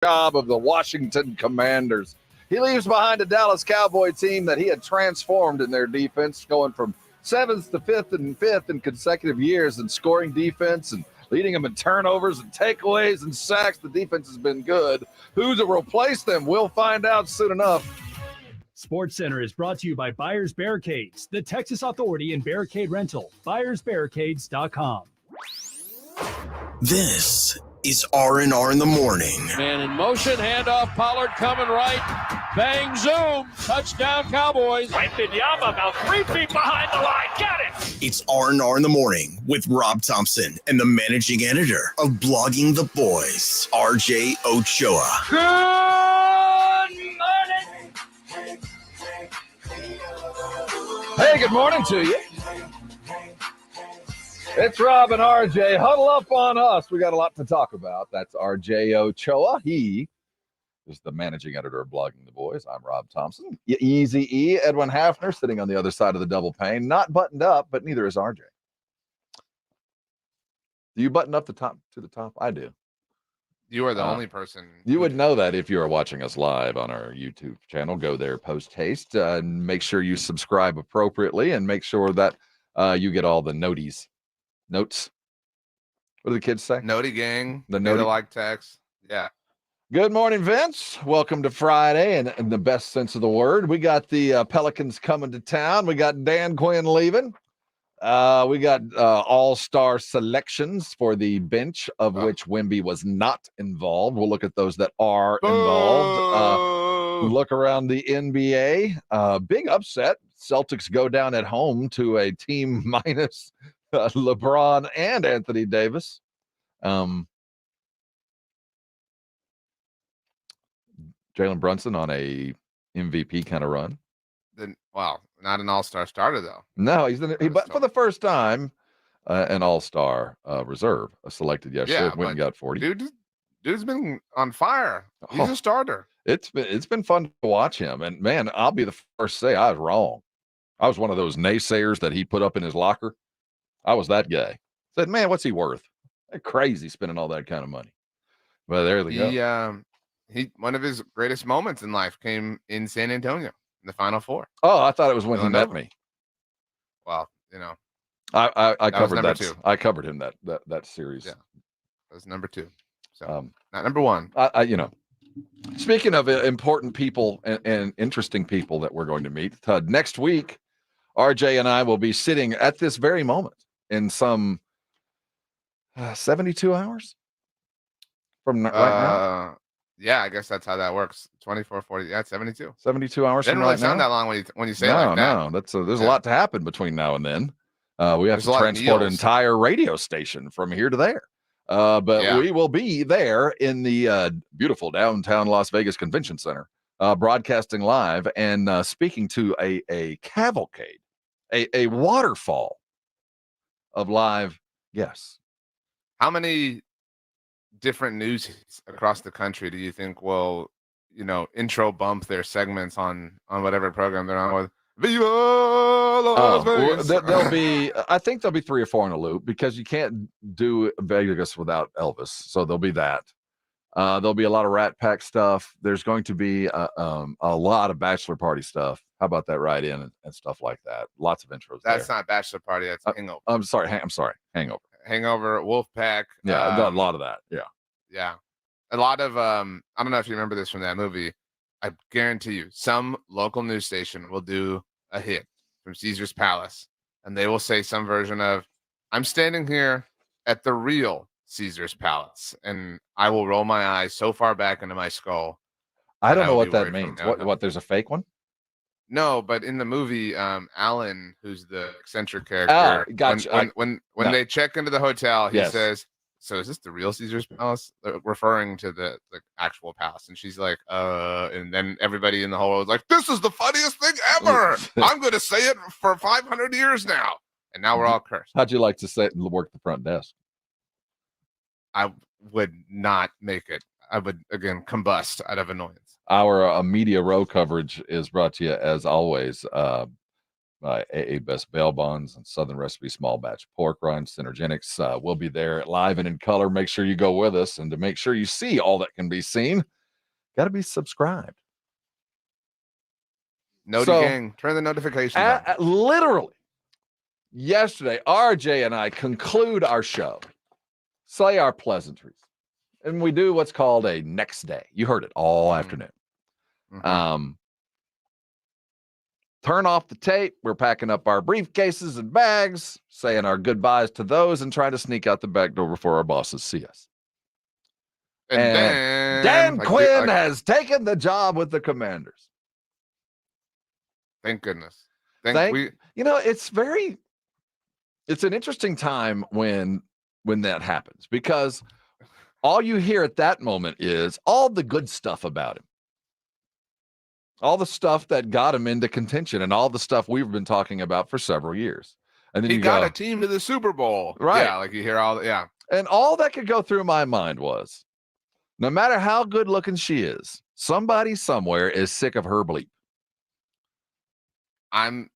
job of the Washington Commanders. He leaves behind a Dallas Cowboy team that he had transformed in their defense, going from 7th to 5th and 5th in consecutive years in scoring defense and leading them in turnovers and takeaways and sacks. The defense has been good. Who to replace them? We'll find out soon enough. Sports Center is brought to you by Buyers Barricades, the Texas Authority in Barricade Rental. BuyersBarricades.com. This is R&R in the morning. Man in motion, handoff, Pollard coming right. Bang, zoom, touchdown Cowboys. Right Yama about 3 feet behind the line. Got it. It's R&R in the morning with Rob Thompson and the managing editor of Blogging the Boys, RJ Ochoa. Good morning. Hey, good morning to you. It's Rob and RJ. Huddle up on us. We got a lot to talk about. That's RJ Ochoa. He is the managing editor of Blogging the Boys. I'm Rob Thompson. Easy E, Edwin Hafner, sitting on the other side of the double pane. Not buttoned up, but neither is RJ. Do you button up the top to the top? I do. You are the only person. You would know that if you are watching us live on our YouTube channel. Go there post haste and make sure you subscribe appropriately and make sure that you get all the notes. What do the kids say? Noti gang. The Noti Noti like text. Yeah. Good morning, Vince. Welcome to Friday, and in the best sense of the word. We got the Pelicans coming to town. We got Dan Quinn leaving. We got all-star selections for the bench, of which Wemby was not involved. We'll look at those that are involved. Look around the NBA. Big upset. Celtics go down at home to a team minus LeBron and Anthony Davis. Jalen Brunson on a MVP kind of run. Wow, not an all-star starter though. No, but for the first time, an all-star reserve selected yesterday. Yeah, went and got 40. Dude's been on fire. He's a starter. It's been fun to watch him, and man, I'll be the first to say I was wrong. I was one of those naysayers that he put up in his locker. I was that guy. Said, man, what's he worth? They're crazy spending all that kind of money. Well, there they go. One of his greatest moments in life came in San Antonio in the Final Four. Oh, I thought it was when he met me. Well, I covered that. Two. I covered him that series. Yeah, that was number 2. So not number 1. Speaking of important people and interesting people that we're going to meet next week, RJ and I will be sitting at this very moment in some 72 hours from right now. Yeah, I guess that's how that works. 24, 40. Yeah, 72. 72 hours Didn't from really right sound now. that long when you say it like that. No, there's a lot to happen between now and then. We have to transport an entire radio station from here to there. But we will be there in the beautiful downtown Las Vegas Convention Center, broadcasting live and speaking to a cavalcade, a waterfall of live guests. How many different news across the country do you think will, intro bump their segments on whatever program they're on with? Viva Las Vegas! I think there'll be 3 or 4 in a loop because you can't do Vegas without Elvis. So there'll be that. There'll be a lot of Rat Pack stuff. There's going to be a lot of bachelor party stuff. How about that ride in and stuff like that? Lots of intros. That's not bachelor party. That's Hangover. I'm sorry. Hangover. Hangover, Wolfpack. Yeah, a lot of that. Yeah. A lot of I don't know if you remember this from that movie. I guarantee you, some local news station will do a hit from Caesar's Palace, and they will say some version of, "I'm standing here at the real Caesar's Palace," and I will roll my eyes so far back into my skull. I don't know what that means. What? There's a fake one? No, but in the movie, Alan, who's the eccentric character, gotcha. When they check into the hotel, he says, "So is this the real Caesar's Palace?" Referring to the actual palace. And she's like, and then everybody in the whole world was like, "This is the funniest thing ever. I'm going to say it for 500 years now." And now we're all cursed. How'd you like to say it and work the front desk? I would not make it. I would, again, combust out of annoyance. Our Media Row coverage is brought to you, as always, by AA Best Bail Bonds and Southern Recipe Small Batch Pork Rinds, Synergenics. We'll be there live and in color. Make sure you go with us. And to make sure you see all that can be seen, got to be subscribed. Gang, turn the notifications on. Literally, yesterday, RJ and I conclude our show, say our pleasantries, and we do what's called a next day. You heard it all afternoon. Mm-hmm. Turn off the tape. We're packing up our briefcases and bags, saying our goodbyes to those, and trying to sneak out the back door before our bosses see us. And Dan Quinn has taken the job with the Commanders. Thank goodness. It's an interesting time when that happens, because all you hear at that moment is all the good stuff about him. All the stuff that got him into contention and all the stuff we've been talking about for several years. And then he got a team to the Super Bowl. Right. Yeah, like you hear all that. Yeah. And all that could go through my mind was, no matter how good looking she is, somebody somewhere is sick of her bleep. I'm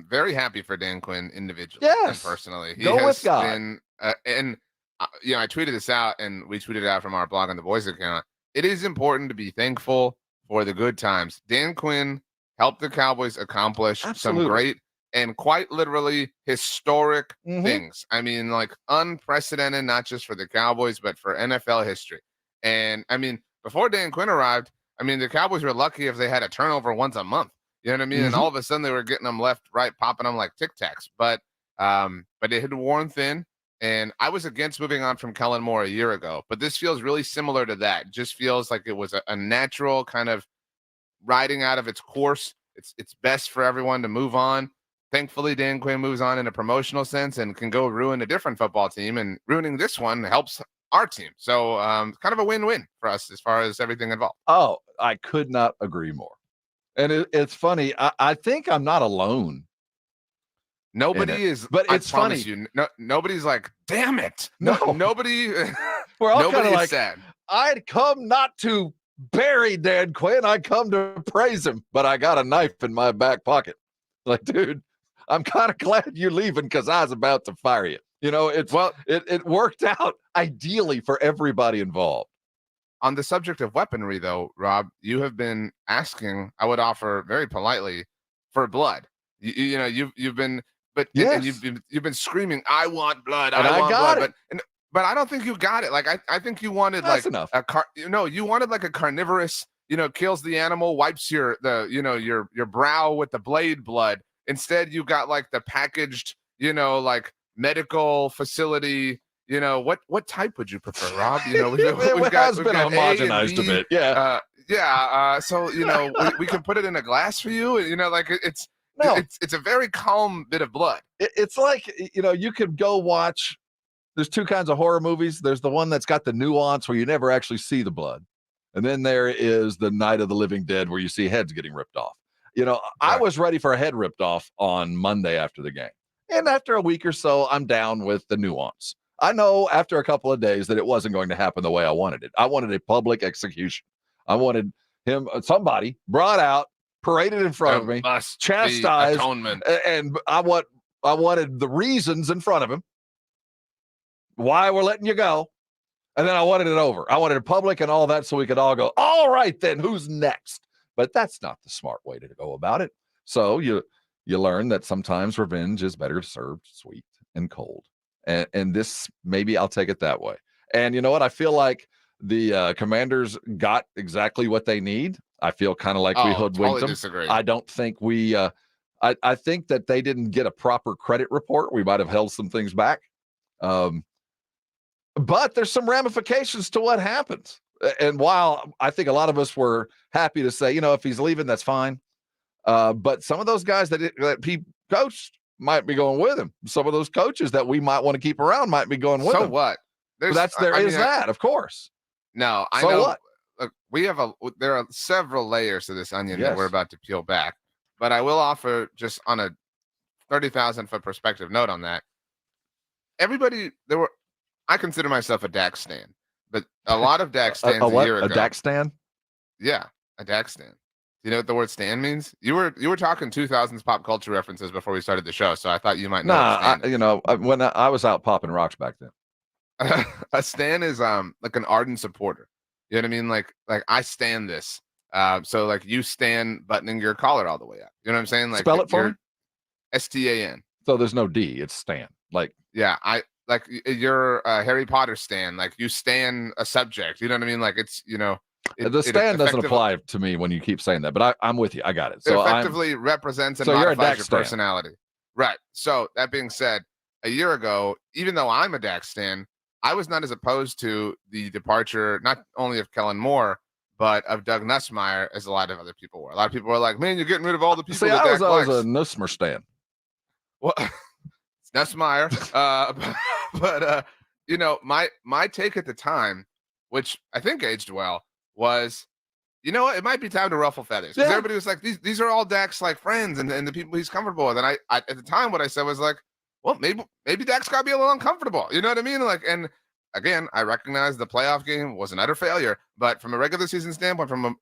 very happy for Dan Quinn individually and personally. He Go has with God. Been, I tweeted this out, and we tweeted it out from our Blog on the Boys account. It is important to be thankful for the good times. Dan Quinn helped the Cowboys accomplish some great and quite literally historic things. I mean, like unprecedented, not just for the Cowboys, but for NFL history. And I mean, before Dan Quinn arrived, I mean, the Cowboys were lucky if they had a turnover once a month. You know what I mean? And all of a sudden they were getting them left, right, popping them like Tic Tacs. But it had worn thin. And I was against moving on from Kellen Moore a year ago, but this feels really similar to that. It just feels like it was a natural kind of riding out of its course. It's best for everyone to move on. Thankfully, Dan Quinn moves on in a promotional sense and can go ruin a different football team, and ruining this one helps our team. So kind of a win-win for us as far as everything involved. Oh, I could not agree more. And it's funny. I think I'm not alone. Nobody is, but it's funny. Nobody's like, damn it. Nobody. We're all kind of like, sad. I'd come not to bury Dan Quinn. I come to praise him, but I got a knife in my back pocket. Like, dude, I'm kind of glad you're leaving because I was about to fire you. You know, it worked out ideally for everybody involved. On the subject of weaponry, though, Rob, you have been asking, I would offer very politely, for blood. You've been. But and you've been screaming, I want blood, I want blood. But I don't think you got it. Like I think you wanted enough. You wanted like a carnivorous, kills the animal, wipes your brow with the blade blood. Instead, you got like the packaged, like medical facility. What type would you prefer, Rob? We've been homogenized a bit. Yeah. So we can put it in a glass for you. It's a very calm bit of blood. It's like, you could go watch. There's two kinds of horror movies. There's the one that's got the nuance where you never actually see the blood. And then there is the Night of the Living Dead where you see heads getting ripped off. Right. I was ready for a head ripped off on Monday after the game. And after a week or so, I'm down with the nuance. I know after a couple of days that it wasn't going to happen the way I wanted it. I wanted a public execution. I wanted somebody brought out, paraded in front of me, chastised, and I wanted the reasons in front of him why we're letting you go, and then I wanted it over. I wanted it public and all that, so we could all go, all right, then who's next? But that's not the smart way to go about it. So you learn that sometimes revenge is better served sweet and cold, and this, maybe I'll take it that way. And you know what? I feel like the Commanders got exactly what they need. I feel kind of like we hoodwinked them. Disagree. I don't think we I think that they didn't get a proper credit report. We might have held some things back. But there's some ramifications to what happens. And while I think a lot of us were happy to say, if he's leaving, that's fine. But some of those guys that he coached might be going with him. Some of those coaches that we might want to keep around might be going with him. So what? Of course. No, I know. What? Look, there are several layers to this onion that we're about to peel back, but I will offer, just on a 30,000 foot perspective note on that. I consider myself a Dak stan, but a lot of Dak stans a year ago. A Dak stan? Yeah, a Dak stan. you know what the word stan means? You were talking 2000s pop culture references before we started the show, so I thought you might know. When I was out popping rocks back then. A stan is like an ardent supporter. You know what I mean? Like I stan this. So like you stan buttoning your collar all the way up. You know what I'm saying? Like spell it for me. STAN. So there's no D. It's Stan. Like yeah, you're a Harry Potter stan. Like you stan a subject. You know what I mean? Like it's the stan doesn't apply to me when you keep saying that, but I'm with you. I got it. So it effectively represents and modifies your personality. Right. So that being said, a year ago, even though I'm a Dak stan, I was not as opposed to the departure not only of Kellen Moore, but of Doug Nussmeier as a lot of other people were. A lot of people were like, "Man, you're getting rid of all the people." I was a Nussmeier stan. Well, it's Nussmeier. But my take at the time, which I think aged well, was, you know what? It might be time to ruffle feathers, because everybody was like, "These are all Dak's like friends and the people he's comfortable with." And I at the time, what I said was like, "Well, maybe Dak's got to be a little uncomfortable." You know what I mean? Like, and again, I recognize the playoff game was an utter failure, but from a regular season standpoint, from a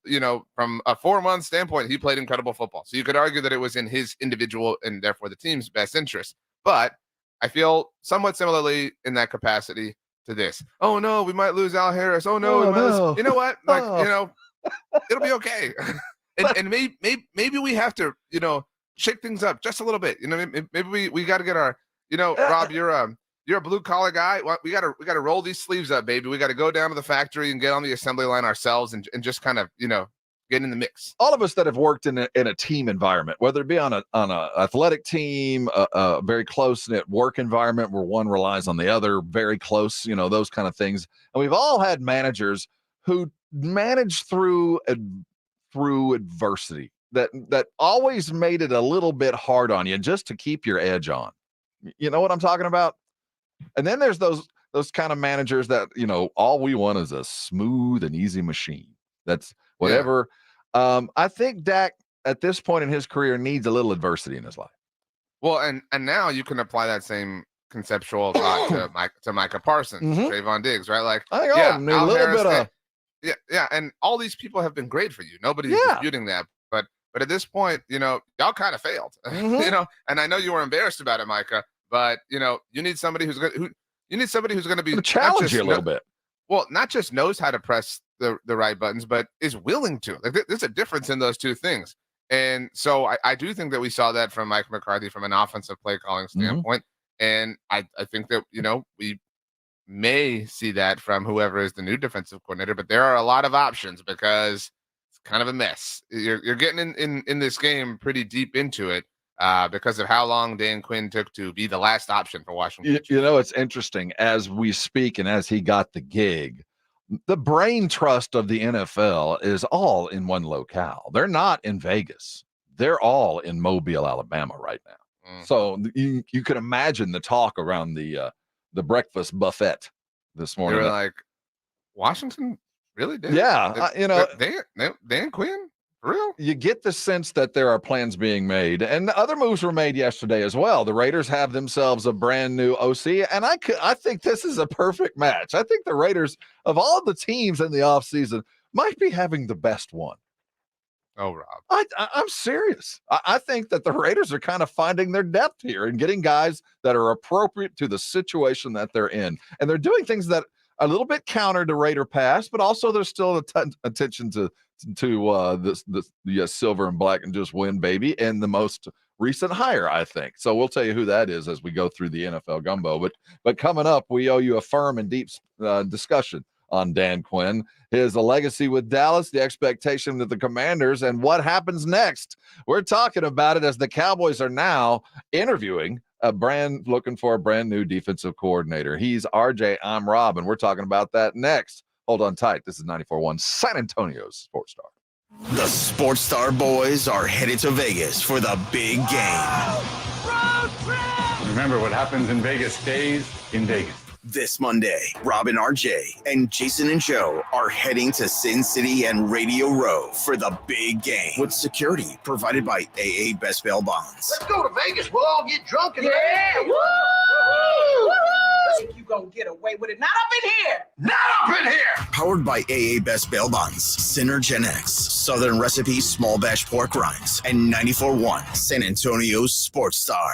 4-month standpoint, he played incredible football. So you could argue that it was in his individual and therefore the team's best interest. But I feel somewhat similarly in that capacity to this. Oh no, we might lose Al Harris. Oh no, you know what? Like, it'll be okay. and maybe we have to, shake things up just a little bit. Maybe we got to get our, Rob, you're a blue collar guy. Well, we gotta roll these sleeves up, baby. We got to go down to the factory and get on the assembly line ourselves and just kind of, get in the mix. All of us that have worked in a team environment, whether it be on a athletic team, a very close knit work environment where one relies on the other, very close, those kind of things. And we've all had managers who manage through adversity that always made it a little bit hard on you just to keep your edge on. You know what I'm talking about? And then there's those kind of managers that, all we want is a smooth and easy machine. That's whatever. Yeah. I think Dak at this point in his career needs a little adversity in his life. Well, and now you can apply that same conceptual thought to Micah Parsons, Trayvon Diggs, right? Like, I think a little Harris, bit of yeah, and all these people have been great for you. Nobody's disputing that. But at this point, y'all kind of failed. And I know you were embarrassed about it, Micah. But you need somebody who's going to be challenge you a little bit. Well, not just knows how to press the right buttons, but is willing to. Like, there's a difference in those two things. And so I do think that we saw that from Mike McCarthy from an offensive play calling standpoint. And I think that we may see that from whoever is the new defensive coordinator. But there are a lot of options because it's kind of a mess. You're getting in this game pretty deep into it. Because of how long Dan Quinn took to be the last option for Washington. It's interesting as we speak and as he got the gig, the brain trust of the NFL is all in one locale. They're not in Vegas. They're all in Mobile, Alabama right now. So you can imagine the talk around the breakfast buffet this morning. They were like, Washington really did? Yeah. Dan Quinn? Real? You get the sense that there are plans being made, and other moves were made yesterday as well. The Raiders have themselves a brand new OC, and I think this is a perfect match. I think the Raiders, of all the teams in the offseason, might be having the best one. Oh, Rob. I'm serious. I think that the Raiders are kind of finding their depth here and getting guys that are appropriate to the situation that they're in. And they're doing things that a little bit counter to Raider pass, but also there's still attention to the silver and black and just win, baby, and the most recent hire, I think. So we'll tell you who that is as we go through the NFL gumbo. But coming up, we owe you a firm and deep discussion on Dan Quinn, his legacy with Dallas, the expectation of the Commanders, and what happens next. We're talking about it as the Cowboys are now interviewing looking for a brand new defensive coordinator. He's RJ, I'm Rob, and we're talking about that next. Hold on tight. This is 94.1 San Antonio's Sports Star. The Sports Star boys are headed to Vegas for the big game. Road trip! Remember, what happens in Vegas stays in Vegas. This Monday, Rob and RJ and Jason and Joe are heading to Sin City and Radio Row for the big game with security provided by AA Best Bail Bonds. Let's go to Vegas. We'll all get drunk and Yeah! Woo! Think you gonna get away with it? Not up in here. Not up in here! Powered by AA Best Bail Bonds, Synergen X, Southern Recipe Small Batch Pork Rinds, and 94.1 San Antonio's Sports Star.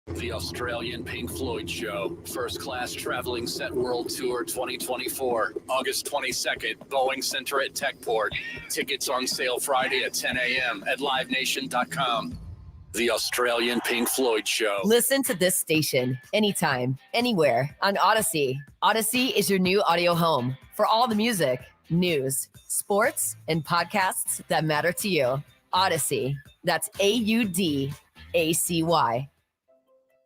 The Australian Pink Floyd Show, First Class Traveling Set World Tour 2024, August 22nd, Boeing Center at Techport. Tickets on sale Friday at 10 a.m. at livenation.com. The Australian Pink Floyd Show. Listen to this station anytime, anywhere on Odyssey. Odyssey is your new audio home for all the music, news, sports, and podcasts that matter to you. Odyssey. That's AUDACY.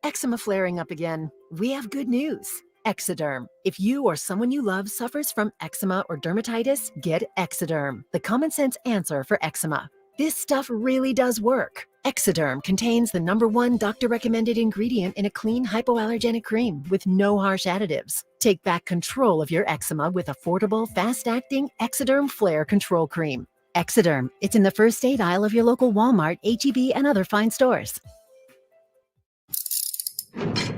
Eczema flaring up again? We have good news. Exoderm. If you or someone you love suffers from eczema or dermatitis, get Exoderm, the common sense answer for eczema. This stuff really does work. Exoderm contains the #1 doctor-recommended ingredient in a clean hypoallergenic cream with no harsh additives. Take back control of your eczema with affordable, fast-acting Exoderm Flare Control Cream. Exoderm. It's in the first aid aisle of your local Walmart, H-E-B, and other fine stores.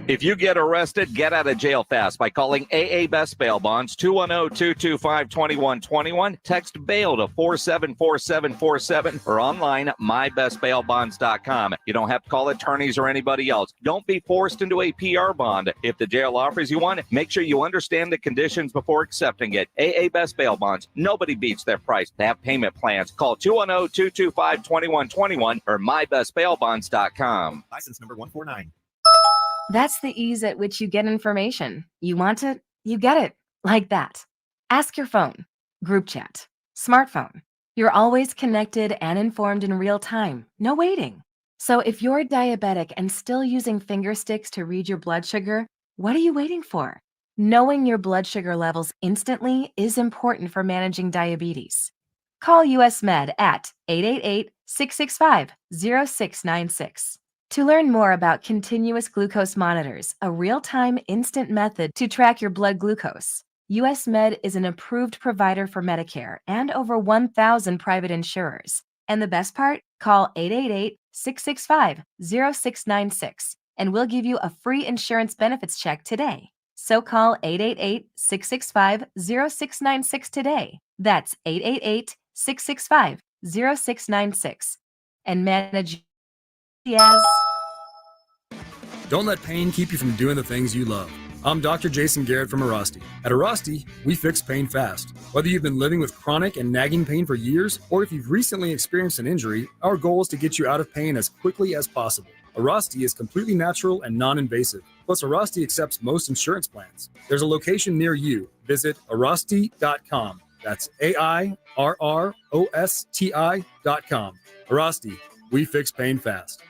If you get arrested, get out of jail fast by calling AA Best Bail Bonds, 210-225-2121. Text bail to 474747 or online mybestbailbonds.com. You don't have to call attorneys or anybody else. Don't be forced into a PR bond. If the jail offers you one, make sure you understand the conditions before accepting it. AA Best Bail Bonds. Nobody beats their price. They have payment plans. Call 210-225-2121 or mybestbailbonds.com. License number 149. That's the ease at which you get information. You want it, you get it. Like that. Ask your phone. Group chat. Smartphone. You're always connected and informed in real time. No waiting. So if you're diabetic and still using finger sticks to read your blood sugar, what are you waiting for? Knowing your blood sugar levels instantly is important for managing diabetes. Call US Med at 888-665-0696. To learn more about continuous glucose monitors, a real-time instant method to track your blood glucose, US Med is an approved provider for Medicare and over 1,000 private insurers. And the best part? Call 888-665-0696 and we'll give you a free insurance benefits check today. So call 888-665-0696 today. That's 888-665-0696 and manage. Yes. Don't let pain keep you from doing the things you love. I'm Dr. Jason Garrett from Arasti. At Arasti, we fix pain fast. Whether you've been living with chronic and nagging pain for years, or if you've recently experienced an injury, our goal is to get you out of pain as quickly as possible. Arasti is completely natural and non-invasive. Plus, Arasti accepts most insurance plans. There's a location near you. Visit arasti.com. That's AIRROSTI.com. Arasti, we fix pain fast.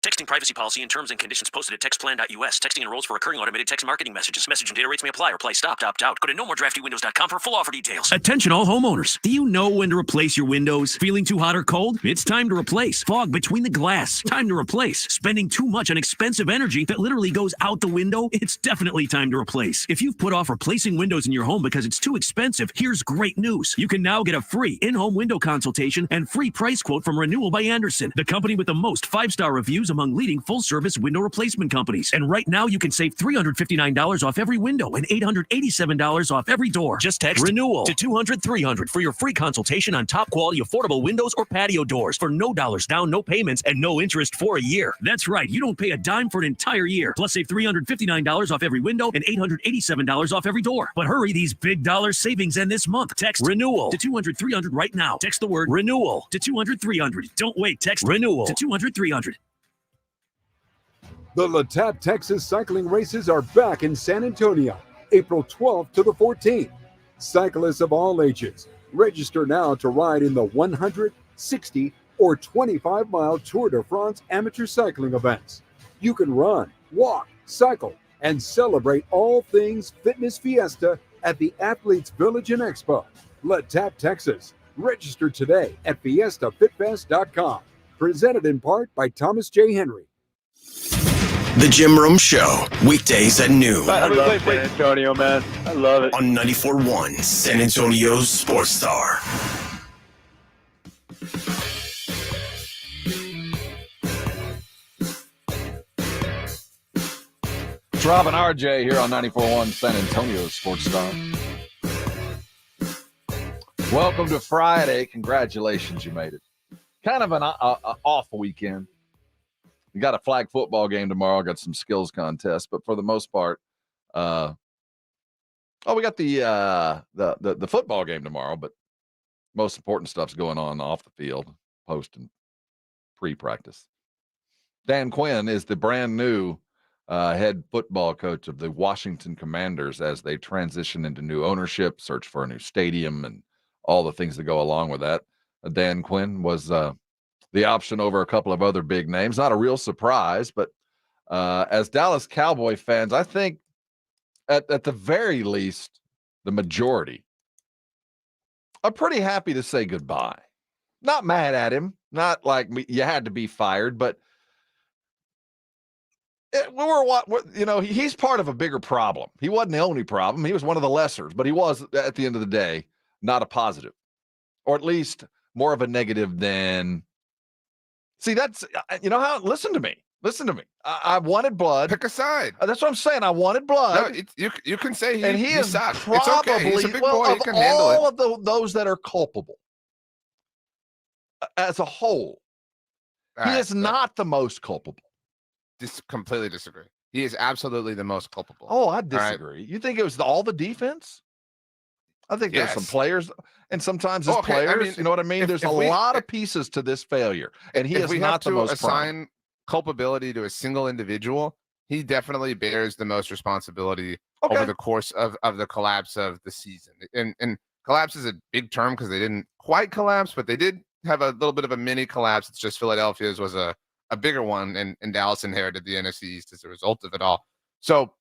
Texting privacy policy and terms and conditions posted at textplan.us. Texting enrolls for recurring automated text marketing messages. Message and data rates may apply. Reply stop to opt out. Go to nomoredraftywindows.com for full offer details. Attention all homeowners. Do you know when to replace your windows? Feeling too hot or cold? It's time to replace. Fog between the glass. Time to replace. Spending too much on expensive energy that literally goes out the window? It's definitely time to replace. If you've put off replacing windows in your home because it's too expensive, here's great news. You can now get a free in-home window consultation and free price quote from Renewal by Andersen, the company with the most 5-star reviews among leading full-service window replacement companies. And right now, you can save $359 off every window and $887 off every door. Just text RENEWAL to 200-300 for your free consultation on top-quality affordable windows or patio doors for no dollars down, no payments, and no interest for a year. That's right. You don't pay a dime for an entire year. Plus, save $359 off every window and $887 off every door. But hurry, these big dollar savings end this month. Text RENEWAL to 200-300 right now. Text the word RENEWAL to 200-300. Don't wait. Text RENEWAL to 200-300. The La Tap Texas cycling races are back in San Antonio, April 12th to the 14th. Cyclists of all ages, register now to ride in the 100, 60, or 25-mile Tour de France amateur cycling events. You can run, walk, cycle, and celebrate all things Fitness Fiesta at the Athletes Village and Expo. La Tap Texas. Register today at fiestafitfest.com. Presented in part by Thomas J. Henry. The Jim Rome Show, weekdays at noon. I love San Antonio, man. I love it. On 94.1 San Antonio's Sports Star. It's Rob and RJ here on 94.1 San Antonio Sports Star. Welcome to Friday. Congratulations, you made it. Kind of an off weekend. We got a flag football game tomorrow. Got some skills contests, but for the most part, we got the football game tomorrow. But most important stuff's going on off the field, post and pre-practice. Dan Quinn is the brand new head football coach of the Washington Commanders as they transition into new ownership, search for a new stadium, and all the things that go along with that. Dan Quinn was the option over a couple of other big names. Not a real surprise, but as Dallas Cowboy fans, I think at the very least, the majority are pretty happy to say goodbye. Not mad at him, not like you had to be fired, but he's part of a bigger problem. He wasn't the only problem. He was one of the lessers, but he was, at the end of the day, not a positive, or at least more of a negative than. See, that's, how, listen to me. I wanted blood. Pick a side. That's what I'm saying. I wanted blood. No, you can say he is sucked. probably, it's okay. He's a big boy. He can handle it. All of those that are culpable as a whole, he is not the most culpable. Completely disagree. He is absolutely the most culpable. Oh, I disagree. Right? You think it was all the defense? I think there's some players, and sometimes it's players. You know what I mean? There's a lot of pieces to this failure, and he is not the most. If we have to assign culpability to a single individual, he definitely bears the most responsibility over the course of the collapse of the season. And collapse is a big term because they didn't quite collapse, but they did have a little bit of a mini collapse. It's just Philadelphia's was a bigger one, and Dallas inherited the NFC East as a result of it all. So,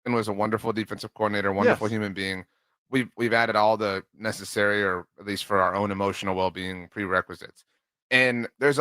and was a wonderful defensive coordinator, wonderful human being. We've added all the necessary, or at least for our own emotional well-being, prerequisites. And there are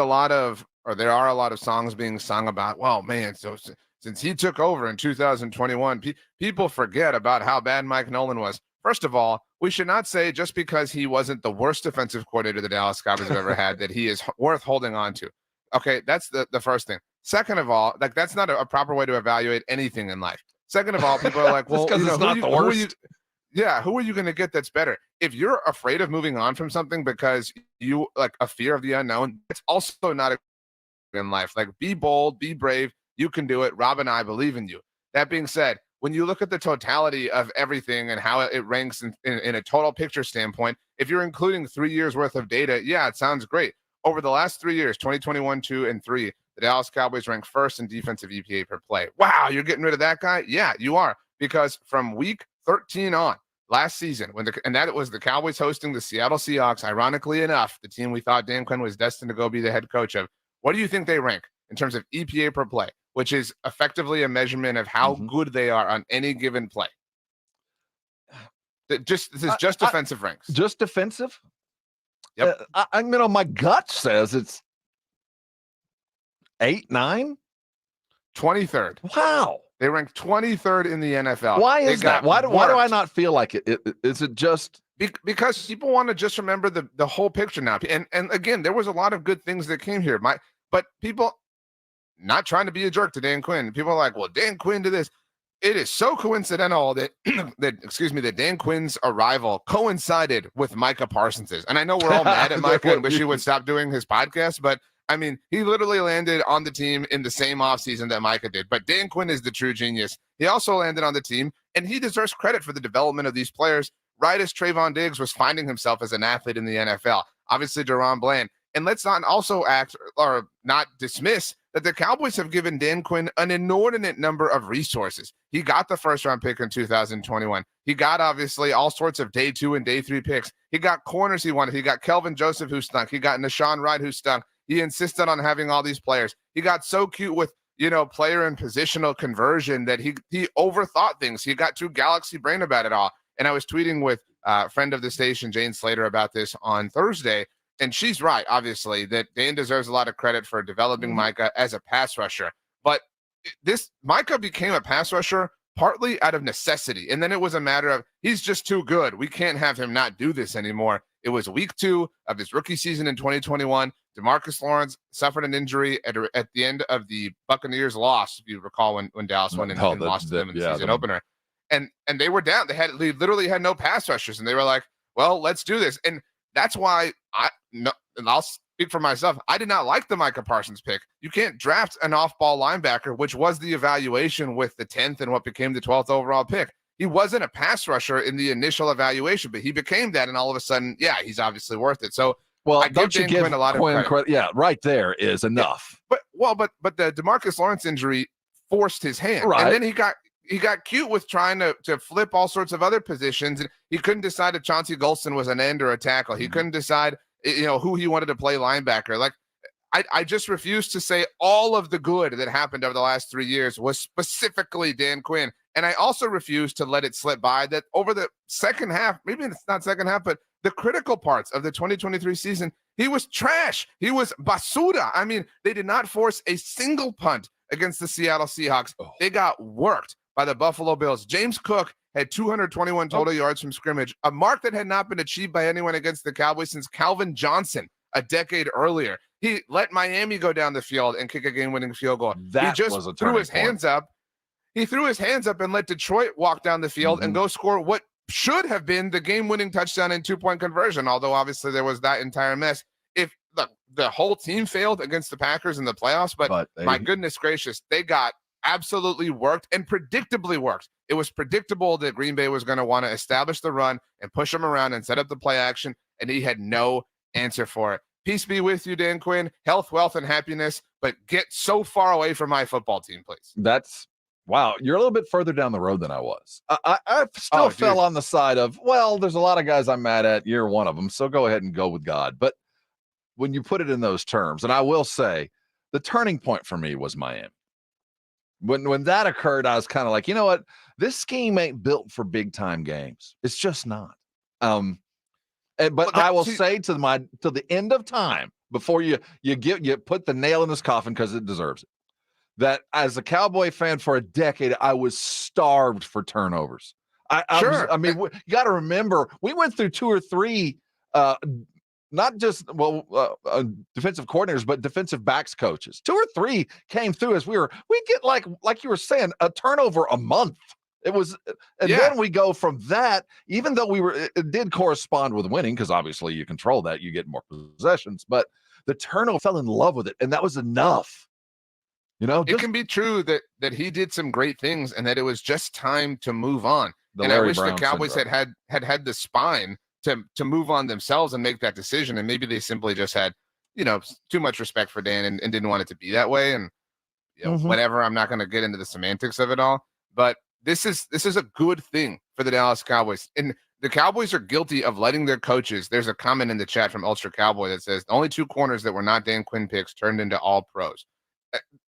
a lot of songs being sung about, well, man, so since he took over in 2021, people forget about how bad Mike Nolan was. First of all, we should not say just because he wasn't the worst defensive coordinator the Dallas Cowboys have ever had that he is worth holding on to. Okay, that's the first thing. Second of all, like that's not a proper way to evaluate anything in life. Second of all, people are like, well, it's not the worst. Who are you going to get that's better? If you're afraid of moving on from something because you like a fear of the unknown, it's also not in life. Like, be bold, be brave. You can do it. Rob and I believe in you. That being said, when you look at the totality of everything and how it ranks in a total picture standpoint, if you're including 3 years worth of data, yeah, it sounds great. Over the last 3 years, 2021, 2, and 3, the Dallas Cowboys ranked first in defensive EPA per play. Wow, you're getting rid of that guy? Yeah, you are. Because from week 13 on, last season, and that was the Cowboys hosting the Seattle Seahawks, ironically enough, the team we thought Dan Quinn was destined to go be the head coach of. What do you think they rank in terms of EPA per play, which is effectively a measurement of how good they are on any given play? This is just defensive ranks. Just defensive? Yep. My gut says it's 8, 9? 23rd. Wow. They ranked 23rd in the NFL. Why is that? Why do I not feel like it? Is it just because people want to just remember the whole picture now? And again, there was a lot of good things that came here. But people, not trying to be a jerk to Dan Quinn. People are like, well, Dan Quinn did this. It is so coincidental that that Dan Quinn's arrival coincided with Micah Parsons's. And I know we're all mad at Micah and wish he would stop doing his podcast, but I mean, he literally landed on the team in the same offseason that Micah did. But Dan Quinn is the true genius. He also landed on the team, and he deserves credit for the development of these players, right as Trayvon Diggs was finding himself as an athlete in the NFL. Obviously, Deron Bland. And let's not also not dismiss that the Cowboys have given Dan Quinn an inordinate number of resources. He got the first-round pick in 2021. He got, obviously, all sorts of day 2 and day 3 picks. He got corners he wanted. He got Kelvin Joseph, who stunk. He got Nashawn Wright, who stunk. He insisted on having all these players. He got so cute with, player and positional conversion that he overthought things. He got too galaxy brain about it all. And I was tweeting with a friend of the station, Jane Slater, about this on Thursday. And she's right, obviously, that Dan deserves a lot of credit for developing Micah as a pass rusher. But Micah became a pass rusher partly out of necessity. And then it was a matter of, he's just too good. We can't have him not do this anymore. It was week 2 of his rookie season in 2021. DeMarcus Lawrence suffered an injury at the end of the Buccaneers loss, if you recall, when Dallas went and lost to them in the season opener. And they were down. They literally had no pass rushers, and they were like, well, let's do this. And that's why and I'll speak for myself. I did not like the Micah Parsons pick. You can't draft an off-ball linebacker, which was the evaluation with the 10th and what became the 12th overall pick. He wasn't a pass rusher in the initial evaluation, but he became that, and all of a sudden, yeah, he's obviously worth it. So, well, I don't you give Quinn a lot of credit? Yeah, right there is enough. Yeah. But the DeMarcus Lawrence injury forced his hand, right? And then he got cute with trying to flip all sorts of other positions, and he couldn't decide if Chauncey Golston was an end or a tackle. He couldn't decide, who he wanted to play linebacker. Like, I just refuse to say all of the good that happened over the last 3 years was specifically Dan Quinn. And I also refuse to let it slip by that over the second half, maybe it's not second half, but the critical parts of the 2023 season, he was trash. He was basura. I mean, they did not force a single punt against the Seattle Seahawks. They got worked by the Buffalo Bills. James Cook had 221 total yards from scrimmage, a mark that had not been achieved by anyone against the Cowboys since Calvin Johnson a decade earlier. He let Miami go down the field and kick a game-winning field goal. He just threw his hands up. He threw his hands up and let Detroit walk down the field and go score what should have been the game-winning touchdown and two-point conversion, although obviously there was that entire mess. If the whole team failed against the Packers in the playoffs, but my goodness gracious, they got absolutely worked and predictably worked. It was predictable that Green Bay was going to want to establish the run and push them around and set up the play action, and he had no answer for it. Peace be with you, Dan Quinn. Health, wealth, and happiness, but get so far away from my football team, please. Wow, you're a little bit further down the road than I was. I still fell on the side of, well, there's a lot of guys I'm mad at. You're one of them, so go ahead and go with God. But when you put it in those terms, and I will say, the turning point for me was Miami. When that occurred, I was kind of like, you know what? This scheme ain't built for big-time games. It's just not. But I will say to the end of time, before you put the nail in this coffin, because it deserves it, that as a Cowboy fan for a decade, I was starved for turnovers. You got to remember, we went through 2 or 3, not just defensive coordinators, but defensive backs coaches. 2 or 3 came through as we get like you were saying, a turnover a month. It was, and then we go from that, even though it did correspond with winning, because obviously you control that, you get more possessions, but the turnover, fell in love with it, and that was enough. It can be true that he did some great things and that it was just time to move on. And I wish the Cowboys had the spine to move on themselves and make that decision. And maybe they simply just had, too much respect for Dan and didn't want it to be that way. And whatever, I'm not going to get into the semantics of it all, but this is a good thing for the Dallas Cowboys. And the Cowboys are guilty of letting their coaches. There's a comment in the chat from Ultra Cowboy that says the only 2 corners that were not Dan Quinn picks turned into all pros.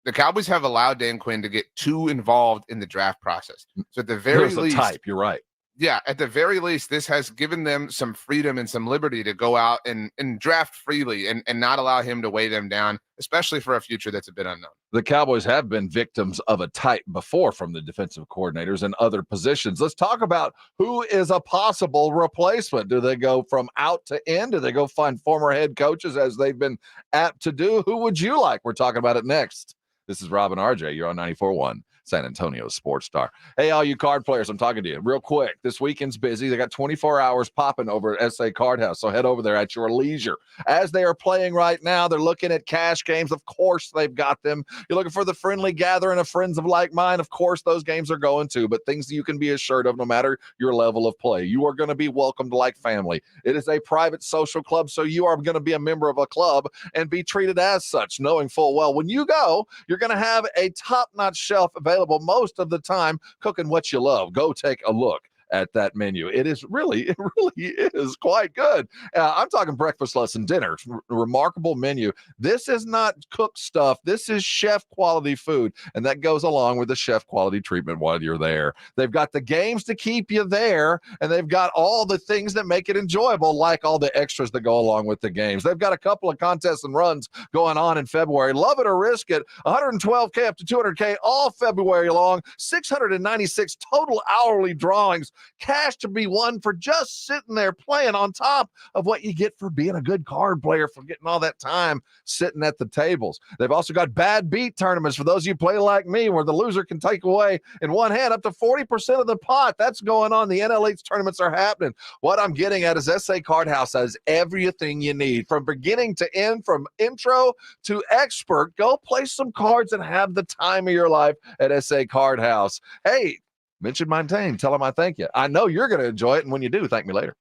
The Cowboys have allowed Dan Quinn to get too involved in the draft process. So at the very least, you're right. Yeah, at the very least, this has given them some freedom and some liberty to go out and draft freely and not allow him to weigh them down, especially for a future that's a bit unknown. The Cowboys have been victims of a type before from the defensive coordinators and other positions. Let's talk about who is a possible replacement. Do they go from out to in? Do they go find former head coaches as they've been apt to do? Who would you like? We're talking about it next. This is Rob and RJ. You're on 94.1. San Antonio Sports Star. Hey, all you card players, I'm talking to you real quick. This weekend's busy. They got 24 hours popping over at SA Card House, so head over there at your leisure. As they are playing right now, they're looking at cash games. Of course, they've got them. You're looking for the friendly gathering of friends of like mind. Of course, those games are going to, but things that you can be assured of no matter your level of play. You are going to be welcomed like family. It is a private social club, so you are going to be a member of a club and be treated as such, knowing full well when you go, you're going to have a top-notch shelf available most of the time, cooking what you love. Go take a look at that menu. It really is quite good. I'm talking breakfast, lunch, and dinner. Remarkable menu. This is not cooked stuff. This is chef quality food, and that goes along with the chef quality treatment while you're there. They've got the games to keep you there, and they've got all the things that make it enjoyable, like all the extras that go along with the games. They've got a couple of contests and runs going on in February. Love it or risk it. 112K up to 200K all February long. 696 total hourly drawings Cash to be won for just sitting there playing, on top of what you get for being a good card player, for getting all that time sitting at the tables. They've also got bad beat tournaments for those of you play like me, where the loser can take away in one hand up to 40% of the pot. That's going on. The NLH tournaments are happening. What I'm getting at is SA Card House has everything you need from beginning to end, from intro to expert. Go play some cards and have the time of your life at SA Card House. Hey, mention my name. Tell them I thank you. I know you're going to enjoy it, and when you do, thank me later.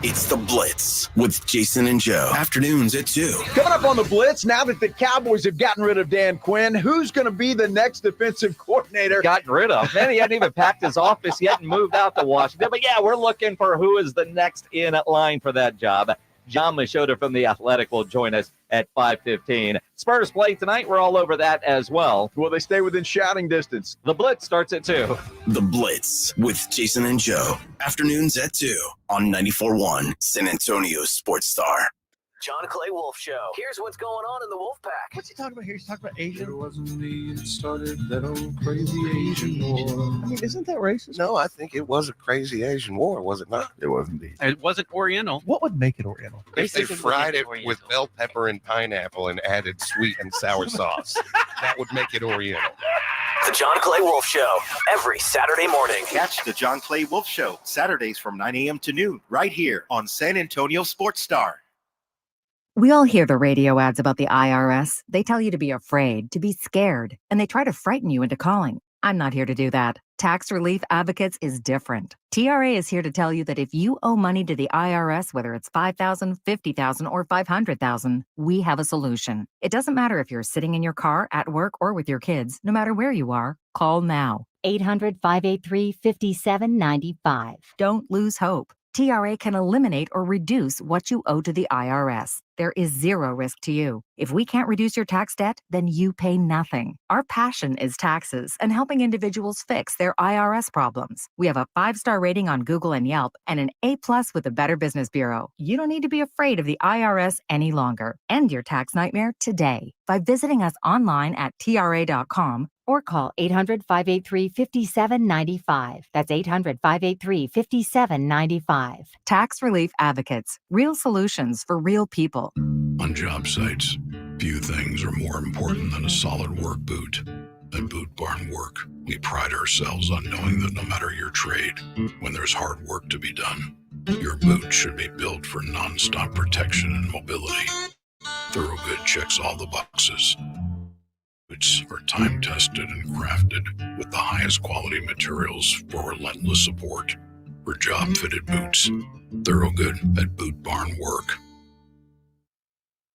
It's The Blitz with Jason and Joe. Afternoons at 2. Coming up on The Blitz, now that the Cowboys have gotten rid of Dan Quinn, who's going to be the next defensive coordinator? Gotten rid of. Man, he hadn't even packed his office yet and moved out to Washington. But yeah, we're looking for who is the next in line for that job. John Machota from The Athletic will join us at 5:15. Spurs play tonight. We're all over that as well. Will they stay within shouting distance? The Blitz starts at 2. The Blitz with Jason and Joe. Afternoons at 2 on 94.1 San Antonio Sports Star. John Clay Wolf Show. Here's what's going on in the Wolf Pack. What's he talking about here? He's talking about Asian. It wasn't me that started that old crazy Asian war. I mean, isn't that racist? No, I think it was a crazy Asian war, was it not? It wasn't me. It wasn't Oriental. What would make it Oriental? If they fried it with bell pepper and pineapple and added sweet and sour sauce, that would make it Oriental. The John Clay Wolf Show, every Saturday morning. Catch the John Clay Wolf Show, Saturdays from 9 a.m. to noon, right here on San Antonio Sports Star. We all hear the radio ads about the IRS. They tell you to be afraid, to be scared, and they try to frighten you into calling. I'm not here to do that. Tax Relief Advocates is different. TRA is here to tell you that if you owe money to the IRS, whether it's $5,000, $50,000, or $500,000, we have a solution. It doesn't matter if you're sitting in your car, at work, or with your kids. No matter where you are, call now. 800-583-5795. Don't lose hope. TRA can eliminate or reduce what you owe to the IRS. There is zero risk to you. If we can't reduce your tax debt, then you pay nothing. Our passion is taxes and helping individuals fix their IRS problems. We have a 5-star rating on Google and Yelp and an A+ with the Better Business Bureau. You don't need to be afraid of the IRS any longer. End your tax nightmare today by visiting us online at TRA.com or call 800-583-5795. That's 800-583-5795. Tax Relief Advocates. Real solutions for real people. On job sites, few things are more important than a solid work boot. At Boot Barn Work, we pride ourselves on knowing that no matter your trade, when there's hard work to be done, your boot should be built for nonstop protection and mobility. Thorogood checks all the boxes. Boots are time-tested and crafted with the highest quality materials for relentless support. For job-fitted boots, Thorogood at Boot Barn Work.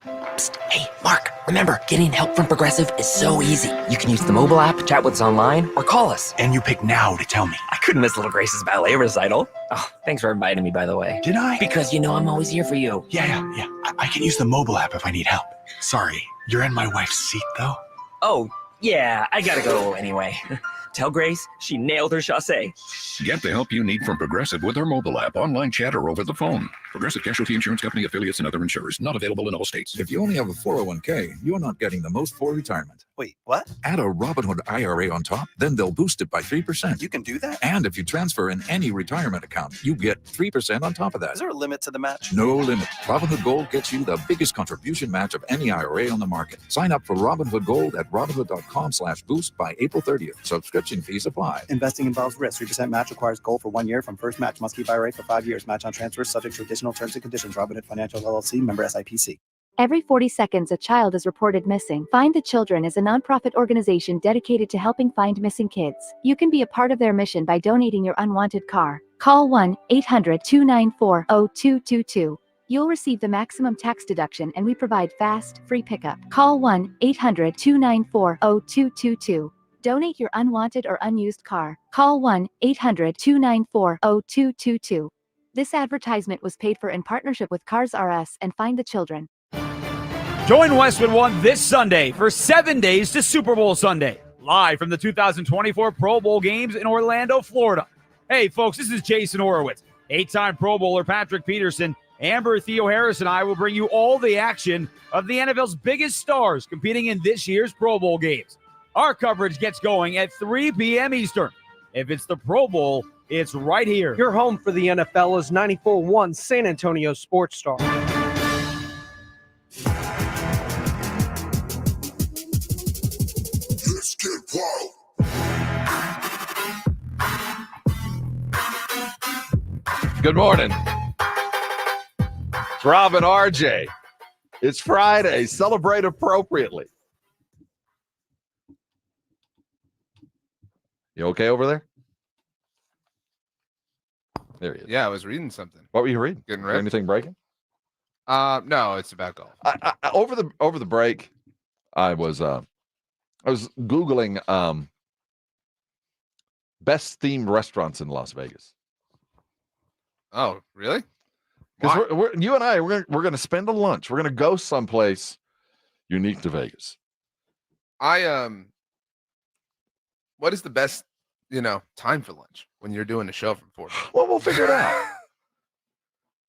Psst, hey, Mark, remember, getting help from Progressive is so easy. You can use the mobile app, chat with us online, or call us. And you pick now to tell me. I couldn't miss Little Grace's ballet recital. Oh, thanks for inviting me, by the way. Did I? Because you know I'm always here for you. Yeah. I can use the mobile app if I need help. Sorry, you're in my wife's seat, though. Oh, yeah, I gotta go anyway. Tell Grace she nailed her chassé. Get the help you need from Progressive with our mobile app, online chat, or over the phone. Progressive Casualty Insurance Company, affiliates, and other insurers. Not available in all states. If you only have a 401k, you're not getting the most for retirement. Wait, what? Add a Robinhood IRA on top, then they'll boost it by 3%. You can do that? And if you transfer in any retirement account, you get 3% on top of that. Is there a limit to the match? No limit. Robinhood Gold gets you the biggest contribution match of any IRA on the market. Sign up for Robinhood Gold at Robinhood.com/boost by April 30th. Subscription fees apply. Investing involves risk. 3% match requires gold for 1 year from first match. Must keep IRA for 5 years. Match on transfers subject to additional terms and conditions. Robinhood Financial LLC, member SIPC. Every 40 seconds, a child is reported missing. Find the Children is a nonprofit organization dedicated to helping find missing kids. You can be a part of their mission by donating your unwanted car. Call 1-800-294-0222. You'll receive the maximum tax deduction, and we provide fast, free pickup. Call 1-800-294-0222. Donate your unwanted or unused car. Call 1-800-294-0222. This advertisement was paid for in partnership with Cars R Us and Find the Children. Join Westwood One this Sunday for 7 days to Super Bowl Sunday, live from the 2024 Pro Bowl games in Orlando, Florida. Hey, folks, this is Jason Horowitz. 8-time Pro Bowler Patrick Peterson, Amber Theo Harris, and I will bring you all the action of the NFL's biggest stars competing in this year's Pro Bowl games. Our coverage gets going at 3 p.m. Eastern. If it's the Pro Bowl, It's right here. Your home for the NFL is 94.1 San Antonio Sports Star. Let's get wild. Good morning. It's Rob and RJ. It's Friday. Celebrate appropriately. You okay over there? There he is. Yeah, I was reading something. What were you reading? Getting Is there ready. anything breaking? No, it's about golf. Over the break, I was Googling best themed restaurants in Las Vegas. Oh, really? Because you and I, we're gonna spend a lunch. We're gonna go someplace unique to Vegas. What is the best, time for lunch when you're doing a show from 4? Well, we'll figure it out.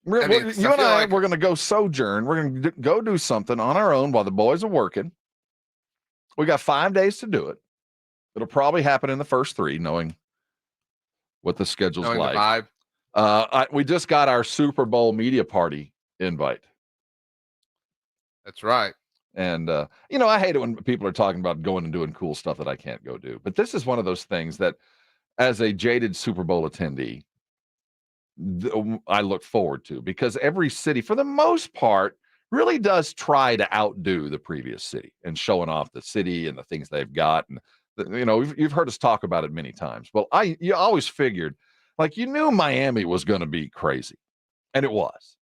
You and I, we're gonna go sojourn. We're gonna go do something on our own while the boys are working. We got 5 days to do it. It'll probably happen in the first 3, knowing what the schedule's Knowing like. the vibe. We just got our Super Bowl media party invite. That's right. And, I hate it when people are talking about going and doing cool stuff that I can't go do. But this is one of those things that, as a jaded Super Bowl attendee, I look forward to, because every city, for the most part, really does try to outdo the previous city and showing off the city and the things they've got. And, you've heard us talk about it many times. Well, you always figured, you knew Miami was going to be crazy, and it was.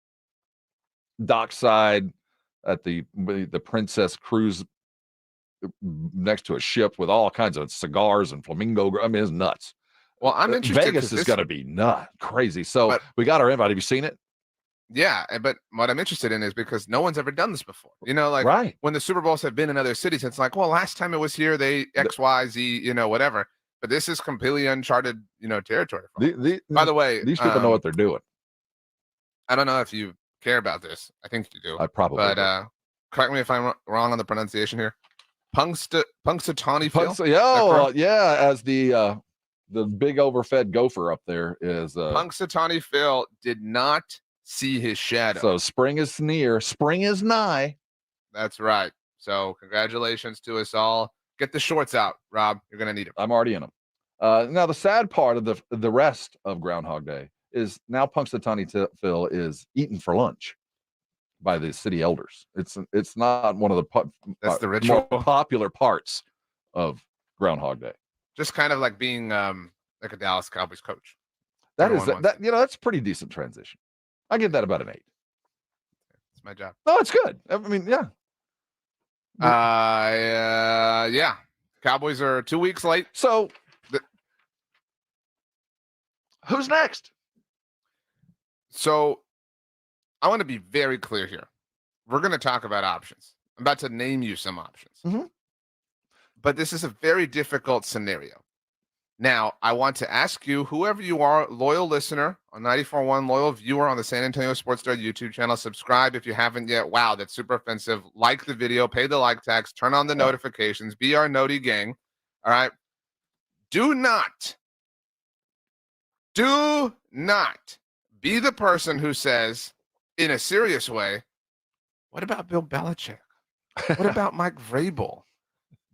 Dockside at the Princess Cruise next to a ship with all kinds of cigars and flamingo. I mean, it's nuts. Well, I'm interested. Vegas is going to be crazy. So we got our invite. Have you seen it? Yeah, but what I'm interested in is because no one's ever done this before. Right. When the Super Bowls have been in other cities, it's like, well, last time it was here, they X, Y, Z, whatever. But this is completely uncharted, territory. By the way, these people know what they're doing. I don't know if you care about this. I think you do. I probably do. But correct me if I'm wrong on the pronunciation here. Punxsutawney Phil? Yeah, as the big overfed gopher up there is Punxsutawney Phil did not see his shadow. So spring is near. Spring is nigh. That's right. So congratulations to us all. Get the shorts out, Rob. You're going to need them. I'm already in them. Now, the sad part of the rest of Groundhog Day is now Punxsutawney Phil is eaten for lunch by the city elders. It's not one of the that's the ritual. More popular parts of Groundhog Day. Just kind of like being like a Dallas Cowboys coach. That's a pretty decent transition. I give that about an 8. It's my job. No, it's good. I mean, yeah. Yeah. Cowboys are 2 weeks late. So who's next? So I want to be very clear here. We're going to talk about options. I'm about to name you some options. Mm-hmm. But this is a very difficult scenario. Now, I want to ask you, whoever you are, loyal listener on 94.1, loyal viewer on the San Antonio Sports Star YouTube channel, subscribe if you haven't yet. Wow, that's super offensive. Like the video, pay the like tax, turn on the notifications, be our Noti gang. All right. Do not be the person who says, in a serious way, what about Bill Belichick? What about Mike Vrabel?